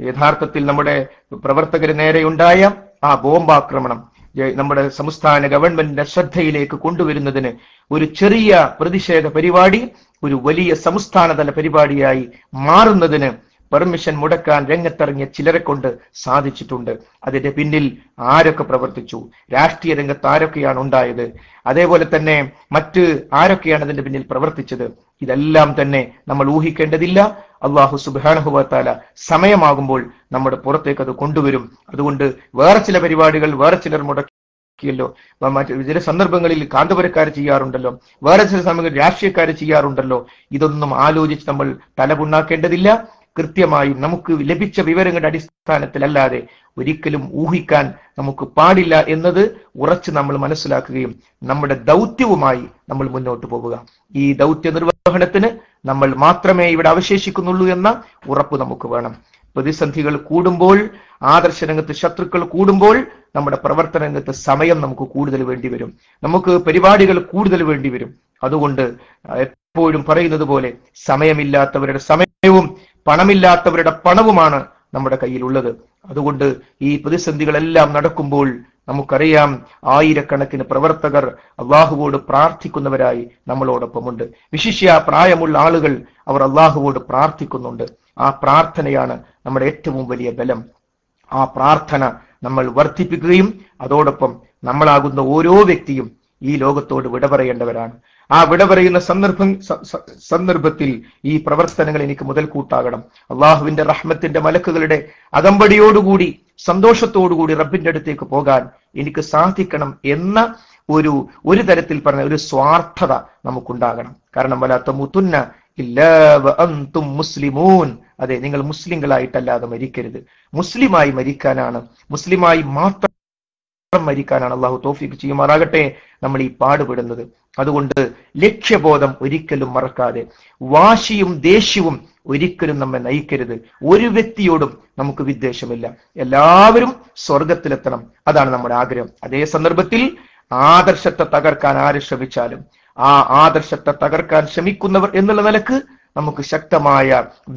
യഥാർത്ഥത്തിൽ നമ്മുടെ പ്രവർത്തകര് നേരെയുണ്ടായ ആ ബോംബാക്രമണം നമ്മുടെ സംസ്ഥാന ഗവൺമെന്റിന്റെ ശ്രദ്ധയിലേക്ക് കൊണ്ടുവരുന്നതിന് ഒരു ചെറിയ പ്രതിഷേധ പരിപാടി ഒരു വലിയ സംസ്ഥാനതല പരിപാടിയായി മാറുന്നതിന് പെർമിഷൻ മുടക്കാൻ രംഗത്തിറങ്ങിയ ചിലരെ കൊണ്ട് സാധിച്ചിട്ടുണ്ട്. അതിന്റെ പിന്നിൽ ആരൊക്കെ പ്രവർത്തിച്ചു, രാഷ്ട്രീയ രംഗത്ത് ആരൊക്കെയാണ് ഉണ്ടായത്, അതേപോലെ തന്നെ മറ്റ് ആരൊക്കെയാണ് അതിന്റെ പിന്നിൽ പ്രവർത്തിച്ചത്, ഇതെല്ലാം തന്നെ നമ്മൾ ഊഹിക്കേണ്ടതില്ല. അല്ലാഹു സുബ്ഹാനഹു വ തആല സമയമാകുമ്പോൾ നമ്മുടെ പുറത്തേക്ക് അത് കൊണ്ടുവരും. അതുകൊണ്ട് വേറെ ചില പരിപാടികൾ വേറെ ചിലർ മുടക്കിയല്ലോ, മറ്റു ചില സന്ദർഭങ്ങളിൽ കാന്തപുരക്കാർ ചെയ്യാറുണ്ടല്ലോ, വേറെ ചില സമയങ്ങളിൽ രാഷ്ട്രീയക്കാർ ചെയ്യാറുണ്ടല്ലോ, ഇതൊന്നും ആലോചിച്ച് നമ്മൾ തലപുണ്ണാക്കേണ്ടതില്ല. കൃത്യമായും നമുക്ക് ലഭിച്ച വിവരങ്ങളുടെ അടിസ്ഥാനത്തിലല്ലാതെ ഒരിക്കലും ഊഹിക്കാൻ നമുക്ക് പാടില്ല എന്നത് ഉറച്ച് നമ്മൾ മനസ്സിലാക്കുകയും നമ്മുടെ ദൗത്യവുമായി നമ്മൾ മുന്നോട്ട് പോവുക. ഈ ദൗത്യ നിർവഹണത്തിന് നമ്മൾ മാത്രമേ ഇവിടെ അവശേഷിക്കുന്നുള്ളൂ എന്ന ഉറപ്പ് നമുക്ക് വേണം. പ്രതിസന്ധികൾ കൂടുമ്പോൾ, ആദർശരംഗത്ത് ശത്രുക്കൾ കൂടുമ്പോൾ നമ്മുടെ പ്രവർത്തന രംഗത്ത് സമയം നമുക്ക് കൂടുതൽ വേണ്ടി വരും, നമുക്ക് പരിപാടികൾ കൂടുതൽ വേണ്ടി വരും. അതുകൊണ്ട് എപ്പോഴും പറയുന്നത് പോലെ സമയമില്ലാത്തവരുടെ സമയവും പണമില്ലാത്തവരുടെ പണവുമാണ് നമ്മുടെ കയ്യിലുള്ളത്. അതുകൊണ്ട് ഈ പ്രതിസന്ധികളെല്ലാം നടക്കുമ്പോൾ നമുക്കറിയാം, ആയിരക്കണക്കിന് പ്രവർത്തകർ അള്ളാഹുവോട് പ്രാർത്ഥിക്കുന്നവരായി നമ്മളോടൊപ്പമുണ്ട്. വിശിഷ്യ പ്രായമുള്ള ആളുകൾ അവർ അള്ളാഹുവോട് പ്രാർത്ഥിക്കുന്നുണ്ട്. ആ പ്രാർത്ഥനയാണ് നമ്മുടെ ഏറ്റവും വലിയ ബലം. ആ പ്രാർത്ഥന നമ്മൾ വർദ്ധിപ്പിക്കുകയും അതോടൊപ്പം നമ്മളാകുന്ന ഓരോ വ്യക്തിയും ഈ ലോകത്തോട് വിട പറയേണ്ടവരാണ്. ആ വിട പറയുന്ന സന്ദർഭത്തിൽ ഈ പ്രവർത്തനങ്ങൾ എനിക്ക് മുതൽക്കൂട്ടാകണം. അള്ളാഹുവിന്റെ റഹ്മത്തിന്റെ മലക്കുകളുടെ അകമ്പടിയോടുകൂടി സന്തോഷത്തോടുകൂടി റബ്ബിന്റെ അടുത്തേക്ക് പോകാൻ എനിക്ക് സാധിക്കണം എന്ന ഒരു തരത്തിൽ പറഞ്ഞ ഒരു സ്വാർത്ഥത നമുക്കുണ്ടാകണം. കാരണം വലാ തമൂതുന്ന ഇല്ലാ വഅൻതും മുസ്ലിമൂൻ, അതെ, നിങ്ങൾ മുസ്ലിങ്ങളായിട്ടല്ലാതെ മരിക്കരുത്. മുസ്ലിമായി മരിക്കാനാണ്, മുസ്ലിമായി മാത്രം മരിക്കാനാണ് അള്ളാഹു തൗഫീഖ് ചെയ്യുമാറാകട്ടെ നമ്മൾ ഈ പാടുപെടുന്നത്. അതുകൊണ്ട് ലക്ഷ്യബോധം ഒരിക്കലും മറക്കാതെ, വാശിയും ദേഷ്യവും ഒരിക്കലും നമ്മെ നയിക്കരുത്. ഒരു വ്യക്തിയോടും നമുക്ക് വിദ്വേഷമില്ല, എല്ലാവരും സ്വർഗത്തിലെത്തണം, അതാണ് നമ്മുടെ ആഗ്രഹം. അതേ സന്ദർഭത്തിൽ ആദർശത്തെ തകർക്കാൻ ആര് ശ്രമിച്ചാലും, ആ ആദർശത്തെ തകർക്കാൻ ശ്രമിക്കുന്നവർ എന്നുള്ള നിലക്ക് നമുക്ക് ശക്തമായ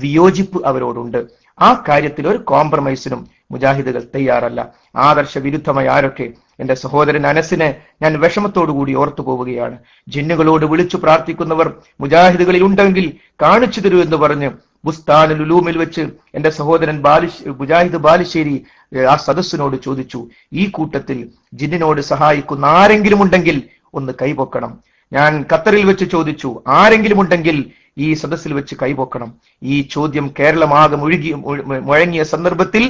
വിയോജിപ്പ് അവരോടുണ്ട്. ആ കാര്യത്തിൽ ഒരു കോംപ്രമൈസിനും മുജാഹിദുകൾ തയ്യാറല്ല. ആദർശ വിരുദ്ധമായ ആരൊക്കെ, എന്റെ സഹോദരൻ അനസിനെ ഞാൻ വിഷമത്തോടുകൂടി ഓർത്തു പോവുകയാണ്. ജിന്നുകളോട് വിളിച്ചു പ്രാർത്ഥിക്കുന്നവർ മുജാഹിദുകളിൽ ഉണ്ടെങ്കിൽ കാണിച്ചു തരൂ എന്ന് പറഞ്ഞ് ബുസ്താനുൽ ഉലൂമിൽ വെച്ച് എന്റെ സഹോദരൻ മുജാഹിദ് ബാലുശ്ശേരി ആ സദസ്സിനോട് ചോദിച്ചു, ഈ കൂട്ടത്തിൽ ജിന്നിനോട് സഹായിക്കുന്ന ആരെങ്കിലും ഉണ്ടെങ്കിൽ ഒന്ന് കൈപൊക്കണം. ഞാൻ ഖത്തറിൽ വെച്ച് ചോദിച്ചു, ആരെങ്കിലും ഉണ്ടെങ്കിൽ ഈ സദസ്സിൽ വെച്ച് കൈപൊക്കണം. ഈ ചോദ്യം കേരളമാകെ മുഴങ്ങിയ സന്ദർഭത്തിൽ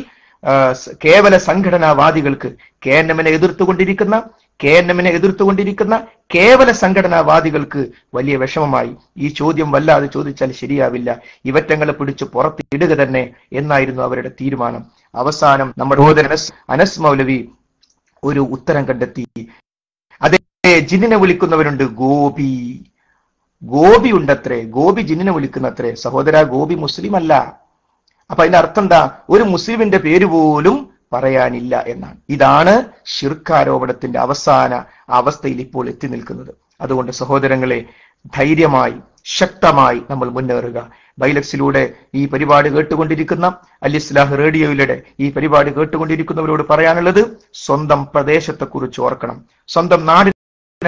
കേവല സംഘടനാവാദികൾക്ക്, KNM-നെ എതിർത്തുകൊണ്ടിരിക്കുന്ന കേവല സംഘടനാവാദികൾക്ക് വലിയ വിഷമമായി. ഈ ചോദ്യം വല്ലാതെ ചോദിച്ചാൽ ശരിയാവില്ല, ഇവറ്റങ്ങളെ പിടിച്ച് പുറത്തിടുക തന്നെ എന്നായിരുന്നു അവരുടെ തീരുമാനം. അവസാനം നമ്മുടെ സഹോദരൻ അനസ് മൗലവി ഒരു ഉത്തരം കണ്ടെത്തി. അതേ, ജിന്നിനെ വിളിക്കുന്നവരുണ്ട്, ഗോപി ഉണ്ടത്രേ, ഗോപി ജിന്നിനെ വിളിക്കുന്നത്രേ. സഹോദര, ഗോപി മുസ്ലിം അല്ല. അപ്പൊ അതിന്റെ അർത്ഥം എന്താ? ഒരു മുസ്ലിമിന്റെ പേര് പോലും പറയാനില്ല എന്നാണ്. ഇതാണ് ശിർക്കാരോപണത്തിന്റെ അവസാന അവസ്ഥയിൽ ഇപ്പോൾ എത്തി നിൽക്കുന്നത്. അതുകൊണ്ട് സഹോദരങ്ങളെ, ധൈര്യമായി ശക്തമായി നമ്മൾ മുന്നേറുക. ബൈലക്സിലൂടെ ഈ പരിപാടി കേട്ടുകൊണ്ടിരിക്കുന്ന, അൽ ഇസ്ലാഹ് റേഡിയോയിലൂടെ ഈ പരിപാടി കേട്ടുകൊണ്ടിരിക്കുന്നവരോട് പറയാനുള്ളത്, സ്വന്തം പ്രദേശത്തെക്കുറിച്ച് ഓർക്കണം, സ്വന്തം നാടിനെ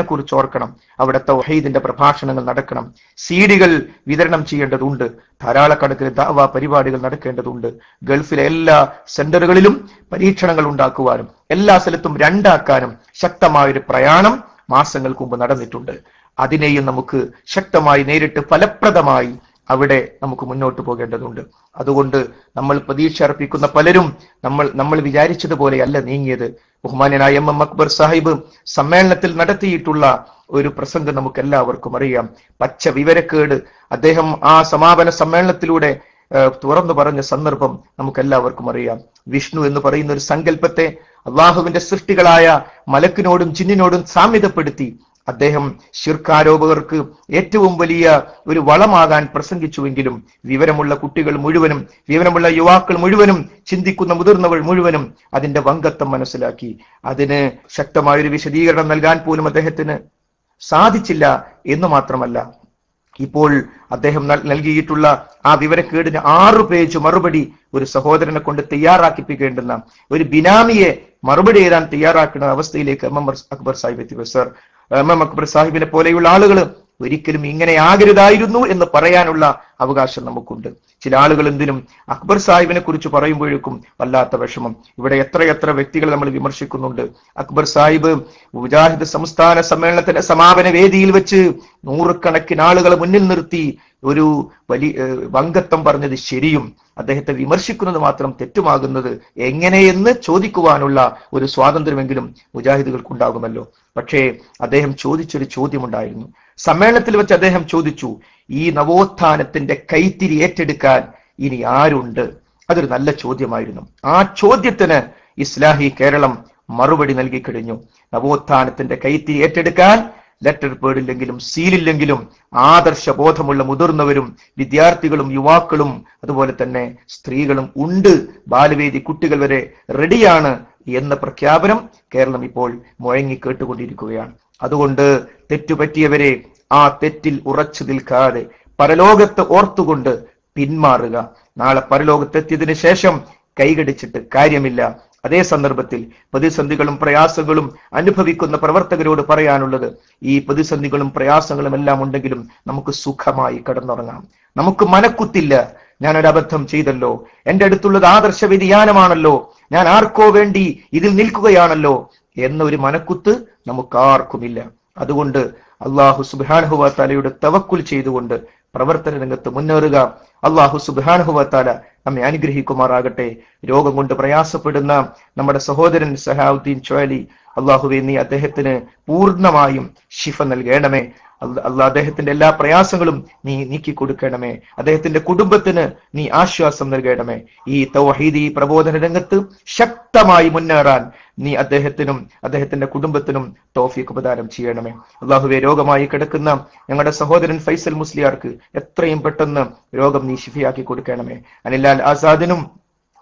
കുറിച്ച് ഓർക്കണം. അവിടെ തൗഹീദിന്റെ പ്രഭാഷണങ്ങൾ നടക്കണം, സീഡികൾ വിതരണം ചെയ്യേണ്ടതുണ്ട്, ധാരാളക്കണക്കിന് ദഅവ പരിപാടികൾ നടക്കേണ്ടതുണ്ട്. ഗൾഫിലെ എല്ലാ സെന്ററുകളിലും പരീക്ഷണങ്ങൾ ഉണ്ടാക്കുവാനും എല്ലാ സ്ഥലത്തും രണ്ടാക്കാനും ശക്തമായൊരു പ്രയാണം മാസങ്ങൾക്ക് മുമ്പ് നടന്നിട്ടുണ്ട്. അതിനെയും നമുക്ക് ശക്തമായി നേരിട്ട് ഫലപ്രദമായി അവിടെ നമുക്ക് മുന്നോട്ട് പോകേണ്ടതുണ്ട്. അതുകൊണ്ട് നമ്മൾ പ്രതീക്ഷ അർപ്പിക്കുന്ന പലരും നമ്മൾ വിചാരിച്ചതുപോലെയല്ല നീങ്ങിയത്. ബഹുമാന്യനായ MM അക്ബർ സാഹിബ് സമ്മേളനത്തിൽ നടത്തിയിട്ടുള്ള ഒരു പ്രസംഗം നമുക്ക് എല്ലാവർക്കും അറിയാം. പച്ച വിവരക്കേട് അദ്ദേഹം ആ സമാപന സമ്മേളനത്തിലൂടെ തുറന്നു പറഞ്ഞ സന്ദർഭം നമുക്ക് എല്ലാവർക്കും അറിയാം. വിഷ്ണു എന്ന് പറയുന്ന ഒരു സങ്കല്പത്തെ അള്ളാഹുവിന്റെ സൃഷ്ടികളായ മലക്കിനോടും ജിന്നിനോടും സാമ്യതപ്പെടുത്തി അദ്ദേഹം ശിർക്കാരോപകർക്ക് ഏറ്റവും വലിയ ഒരു വളമാകാൻ പ്രസംഗിച്ചുവെങ്കിലും വിവരമുള്ള കുട്ടികൾ മുഴുവനും, വിവരമുള്ള യുവാക്കൾ മുഴുവനും, ചിന്തിക്കുന്ന മുതിർന്നവർ മുഴുവനും അതിന്റെ വങ്കത്വം മനസ്സിലാക്കി. അതിന് ശക്തമായൊരു വിശദീകരണം നൽകാൻ പോലും അദ്ദേഹത്തിന് സാധിച്ചില്ല എന്ന് മാത്രമല്ല, ഇപ്പോൾ അദ്ദേഹം നൽകിയിട്ടുള്ള ആ വിവരക്കേടിന് 6 പേജ് മറുപടി ഒരു സഹോദരനെ കൊണ്ട് തയ്യാറാക്കിപ്പിക്കേണ്ടുന്ന, ഒരു ബിനാമിയെ മറുപടി എഴുതാൻ തയ്യാറാക്കുന്ന അവസ്ഥയിലേക്ക് MM അക്ബർ സാഹിബ് എത്തി. സർ, MM അക്ബർ സാഹിബിനെ പോലെയുള്ള ആളുകൾ ഒരിക്കലും ഇങ്ങനെ ആകരുതായിരുന്നു എന്ന് പറയാനുള്ള അവകാശം നമുക്കുണ്ട്. ചില ആളുകൾ എന്തിനും അക്ബർ സാഹിബിനെ കുറിച്ച് പറയുമ്പോഴേക്കും വല്ലാത്ത വിഷമം. ഇവിടെ എത്രയെത്ര വ്യക്തികൾ നമ്മൾ വിമർശിക്കുന്നുണ്ട്. അക്ബർ സാഹിബ് മുജാഹിദ് സംസ്ഥാന സമ്മേളനത്തിന്റെ സമാപന വേദിയിൽ വെച്ച് 100 കണക്കിന് ആളുകളെ മുന്നിൽ നിർത്തി ഒരു വലിയ വങ്കത്വം പറഞ്ഞത് ശരിയും അദ്ദേഹത്തെ വിമർശിക്കുന്നത് മാത്രം തെറ്റുമാകുന്നത് എങ്ങനെയെന്ന് ചോദിക്കുവാനുള്ള ഒരു സ്വാതന്ത്ര്യമെങ്കിലും മുജാഹിദുകൾക്കുണ്ടാകുമല്ലോ. പക്ഷേ അദ്ദേഹം ചോദിച്ചൊരു ചോദ്യമുണ്ടായിരുന്നു. സമ്മേളനത്തിൽ വെച്ച് അദ്ദേഹം ചോദിച്ചു, ഈ നവോത്ഥാനത്തിന്റെ കൈത്തിരി ഏറ്റെടുക്കാൻ ഇനി ആരുണ്ട്? അതൊരു നല്ല ചോദ്യമായിരുന്നു. ആ ചോദ്യത്തിന് ഇസ്ലാഹി കേരളം മറുപടി നൽകി കഴിഞ്ഞു. നവോത്ഥാനത്തിന്റെ കൈത്തിരി ഏറ്റെടുക്കാൻ ലെറ്റർ പേഡില്ലെങ്കിലും സീലില്ലെങ്കിലും ആദർശബോധമുള്ള മുതിർന്നവരും വിദ്യാർത്ഥികളും യുവാക്കളും അതുപോലെ തന്നെ സ്ത്രീകളും ഉണ്ട്. ബാലവേദി കുട്ടികൾ വരെ റെഡിയാണ് എന്ന പ്രഖ്യാപനം കേരളം ഇപ്പോൾ മുഴങ്ങി കേട്ടുകൊണ്ടിരിക്കുകയാണ്. അതുകൊണ്ട് തെറ്റുപറ്റിയവരെ ആ തെറ്റിൽ ഉറച്ചു നിൽക്കാതെ പരലോകത്ത് ഓർത്തുകൊണ്ട് പിന്മാറുക. നാളെ പരലോകത്തെത്തിയതിനു ശേഷം കൈകടിച്ചിട്ട് കാര്യമില്ല. അതേ സന്ദർഭത്തിൽ പ്രതിസന്ധികളും പ്രയാസങ്ങളും അനുഭവിക്കുന്ന പ്രവർത്തകരോട് പറയാനുള്ളത്, ഈ പ്രതിസന്ധികളും പ്രയാസങ്ങളും എല്ലാം ഉണ്ടെങ്കിലും നമുക്ക് സുഖമായി കിടന്നുറങ്ങാം. നമുക്ക് മനക്കുത്തില്ല, ഞാനൊരു അബദ്ധം ചെയ്തല്ലോ, എന്റെ അടുത്തുള്ളത് ആദർശ വ്യതിയാനമാണല്ലോ, ഞാൻ ആർക്കോ വേണ്ടി ഇതിൽ നിൽക്കുകയാണല്ലോ എന്നൊരു മനക്കുത്ത് നമുക്കാർക്കുമില്ല. അതുകൊണ്ട് അള്ളാഹു സുബ്ഹാനഹു വ തആലയുടെ തവക്കുൽ ചെയ്തുകൊണ്ട് പ്രവർത്തന രംഗത്ത് മുന്നേറുക. അള്ളാഹു സുബ്ഹാനഹു വ തആല നമ്മെ അനുഗ്രഹിക്കുമാറാകട്ടെ. രോഗം കൊണ്ട് പ്രയാസപ്പെടുന്ന നമ്മുടെ സഹോദരൻ സഹാവുദ്ദീൻ ചോലി, അള്ളാഹുവേ നീ അദ്ദേഹത്തിന് പൂർണ്ണമായും ശിഫ നൽകണമേ. അദ്ദേഹത്തിന്റെ എല്ലാ പ്രയാസങ്ങളും നീ നീക്കി കൊടുക്കണമേ. അദ്ദേഹത്തിന്റെ കുടുംബത്തിന് നീ ആശ്വാസം നൽകണമേ. ഈ തൗഹീദി പ്രബോധന രംഗത്ത് ശക്തമായി മുന്നേറാൻ നീ അദ്ദേഹത്തിനും അദ്ദേഹത്തിന്റെ കുടുംബത്തിനും തൗഫീഖ് പ്രദാനം ചെയ്യണമേ. അള്ളാഹുവേ, രോഗമായി കിടക്കുന്ന ഞങ്ങളുടെ സഹോദരൻ ഫൈസൽ മുസ്ലിയാർക്ക് എത്രയും പെട്ടെന്ന് രോഗം നീ ശിഫയാക്കി കൊടുക്കണമേ. അനിലാൽ ആസാദിനും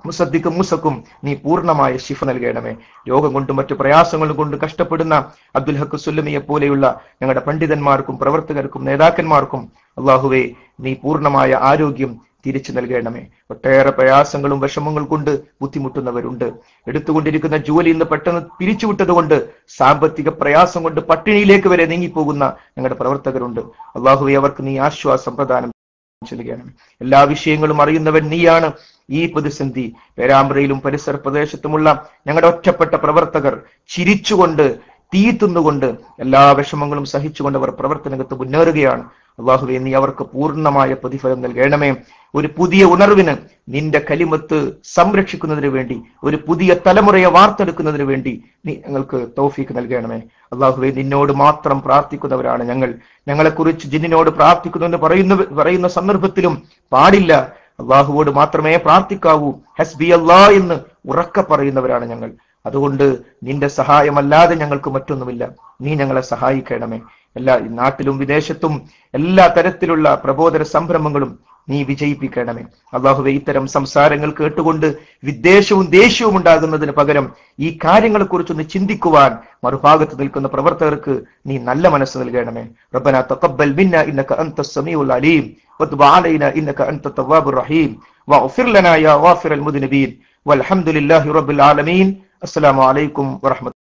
മുസദ്ദിഖും മുസക്കും നീ പൂർണ്ണമായ ശിഫ നൽകണമേ. രോഗം കൊണ്ടും മറ്റു പ്രയാസങ്ങളും കൊണ്ട് കഷ്ടപ്പെടുന്ന അബ്ദുൽ ഹക്ക് സുല്ലമിയെ പോലെയുള്ള ഞങ്ങളുടെ പണ്ഡിതന്മാർക്കും പ്രവർത്തകർക്കും നേതാക്കന്മാർക്കും അള്ളാഹുവേ നീ പൂർണ്ണമായ ആരോഗ്യം തിരിച്ചു നൽകണമേ. ഒട്ടേറെ പ്രയാസങ്ങളും വിഷമങ്ങൾ കൊണ്ട് ബുദ്ധിമുട്ടുന്നവരുണ്ട്. എടുത്തുകൊണ്ടിരിക്കുന്ന ജോലി ഇന്ന് പെട്ടെന്ന് പിരിച്ചുവിട്ടത് കൊണ്ട് സാമ്പത്തിക പ്രയാസം കൊണ്ട് പട്ടിണിയിലേക്ക് വരെ നീങ്ങിപ്പോകുന്ന ഞങ്ങളുടെ പ്രവർത്തകരുണ്ട്. അള്ളാഹുവേ, അവർക്ക് നീ ആശ്വാസം പ്രദാനം ചെയ്യുകയാണ്. എല്ലാ വിഷയങ്ങളും അറിയുന്നവൻ നീയാണ്. ഈ പ്രതിസന്ധി പേരാമ്പ്രയിലും പരിസര പ്രദേശത്തുമുള്ള ഞങ്ങളുടെ ഒറ്റപ്പെട്ട പ്രവർത്തകർ ചിരിച്ചുകൊണ്ട് തീത്തുന്നുകൊണ്ട് എല്ലാ വിഷമങ്ങളും സഹിച്ചുകൊണ്ട് അവർ പ്രവർത്തനരംഗത്ത് മുന്നേറുകയാണ്. അള്ളാഹുവേ, നീ അവർക്ക് പൂർണ്ണമായ പ്രതിഫലം നൽകണമേ. ഒരു പുതിയ ഉണർവിന് നിന്റെ കലിമത്ത് സംരക്ഷിക്കുന്നതിന് വേണ്ടി, ഒരു പുതിയ തലമുറയെ വാർത്തെടുക്കുന്നതിന് വേണ്ടി നീ ഞങ്ങൾക്ക് തൗഫീഖ് നൽകണമേ. അള്ളാഹുവേ, നിന്നോട് മാത്രം പ്രാർത്ഥിക്കുന്നവരാണ് ഞങ്ങൾ. ഞങ്ങളെക്കുറിച്ച് ജിന്നിനോട് പ്രാർത്ഥിക്കുന്നു എന്ന് പറയുന്ന സന്ദർഭത്തിലും പാടില്ല. അള്ളാഹുവോട് മാത്രമേ പ്രാർത്ഥിക്കാവൂ. ഹസ്ബി അല്ലാഹ് എന്ന് ഉറക്കെ പറയുന്നവരാണ് ഞങ്ങൾ. അതുകൊണ്ട് നിന്റെ സഹായമല്ലാതെ ഞങ്ങൾക്ക് മറ്റൊന്നുമില്ല. നീ ഞങ്ങളെ സഹായിക്കണമേ. എല്ലാ നാട്ടിലും വിദേശത്തും എല്ലാ തരത്തിലുള്ള പ്രബോധന സംരംഭങ്ങളും നീ വിജയിപ്പിക്കണമേ. അള്ളാഹുവേ, ഇത്തരം സംസാരങ്ങൾ കേട്ടുകൊണ്ട് വിദ്വേഷവും ദേഷ്യവും ഉണ്ടാകുന്നതിന് പകരം ഈ കാര്യങ്ങളെ കുറിച്ചൊന്ന് ചിന്തിക്കുവാൻ മറുഭാഗത്ത് നിൽക്കുന്ന പ്രവർത്തകർക്ക് നീ നല്ല മനസ്സ് നൽകണമേ. റബ്ബനാ തഖബ്ബൽ മിന്നാ ഇന്നക അൻതസ് സമീഉൽ അലീം വതുബ് അലൈനാ ഇന്നക അൻതത് തവ്വാബുർ റഹീം വഗ്ഫിർ ലനാ യാ ഗാഫിറൽ മുദ്നിബീൻ വൽഹംദുലില്ലാഹി റബ്ബിൽ ആലമീൻ. അസ്സലാമു അലൈക്കും വറഹ്മത്തുള്ളാഹി.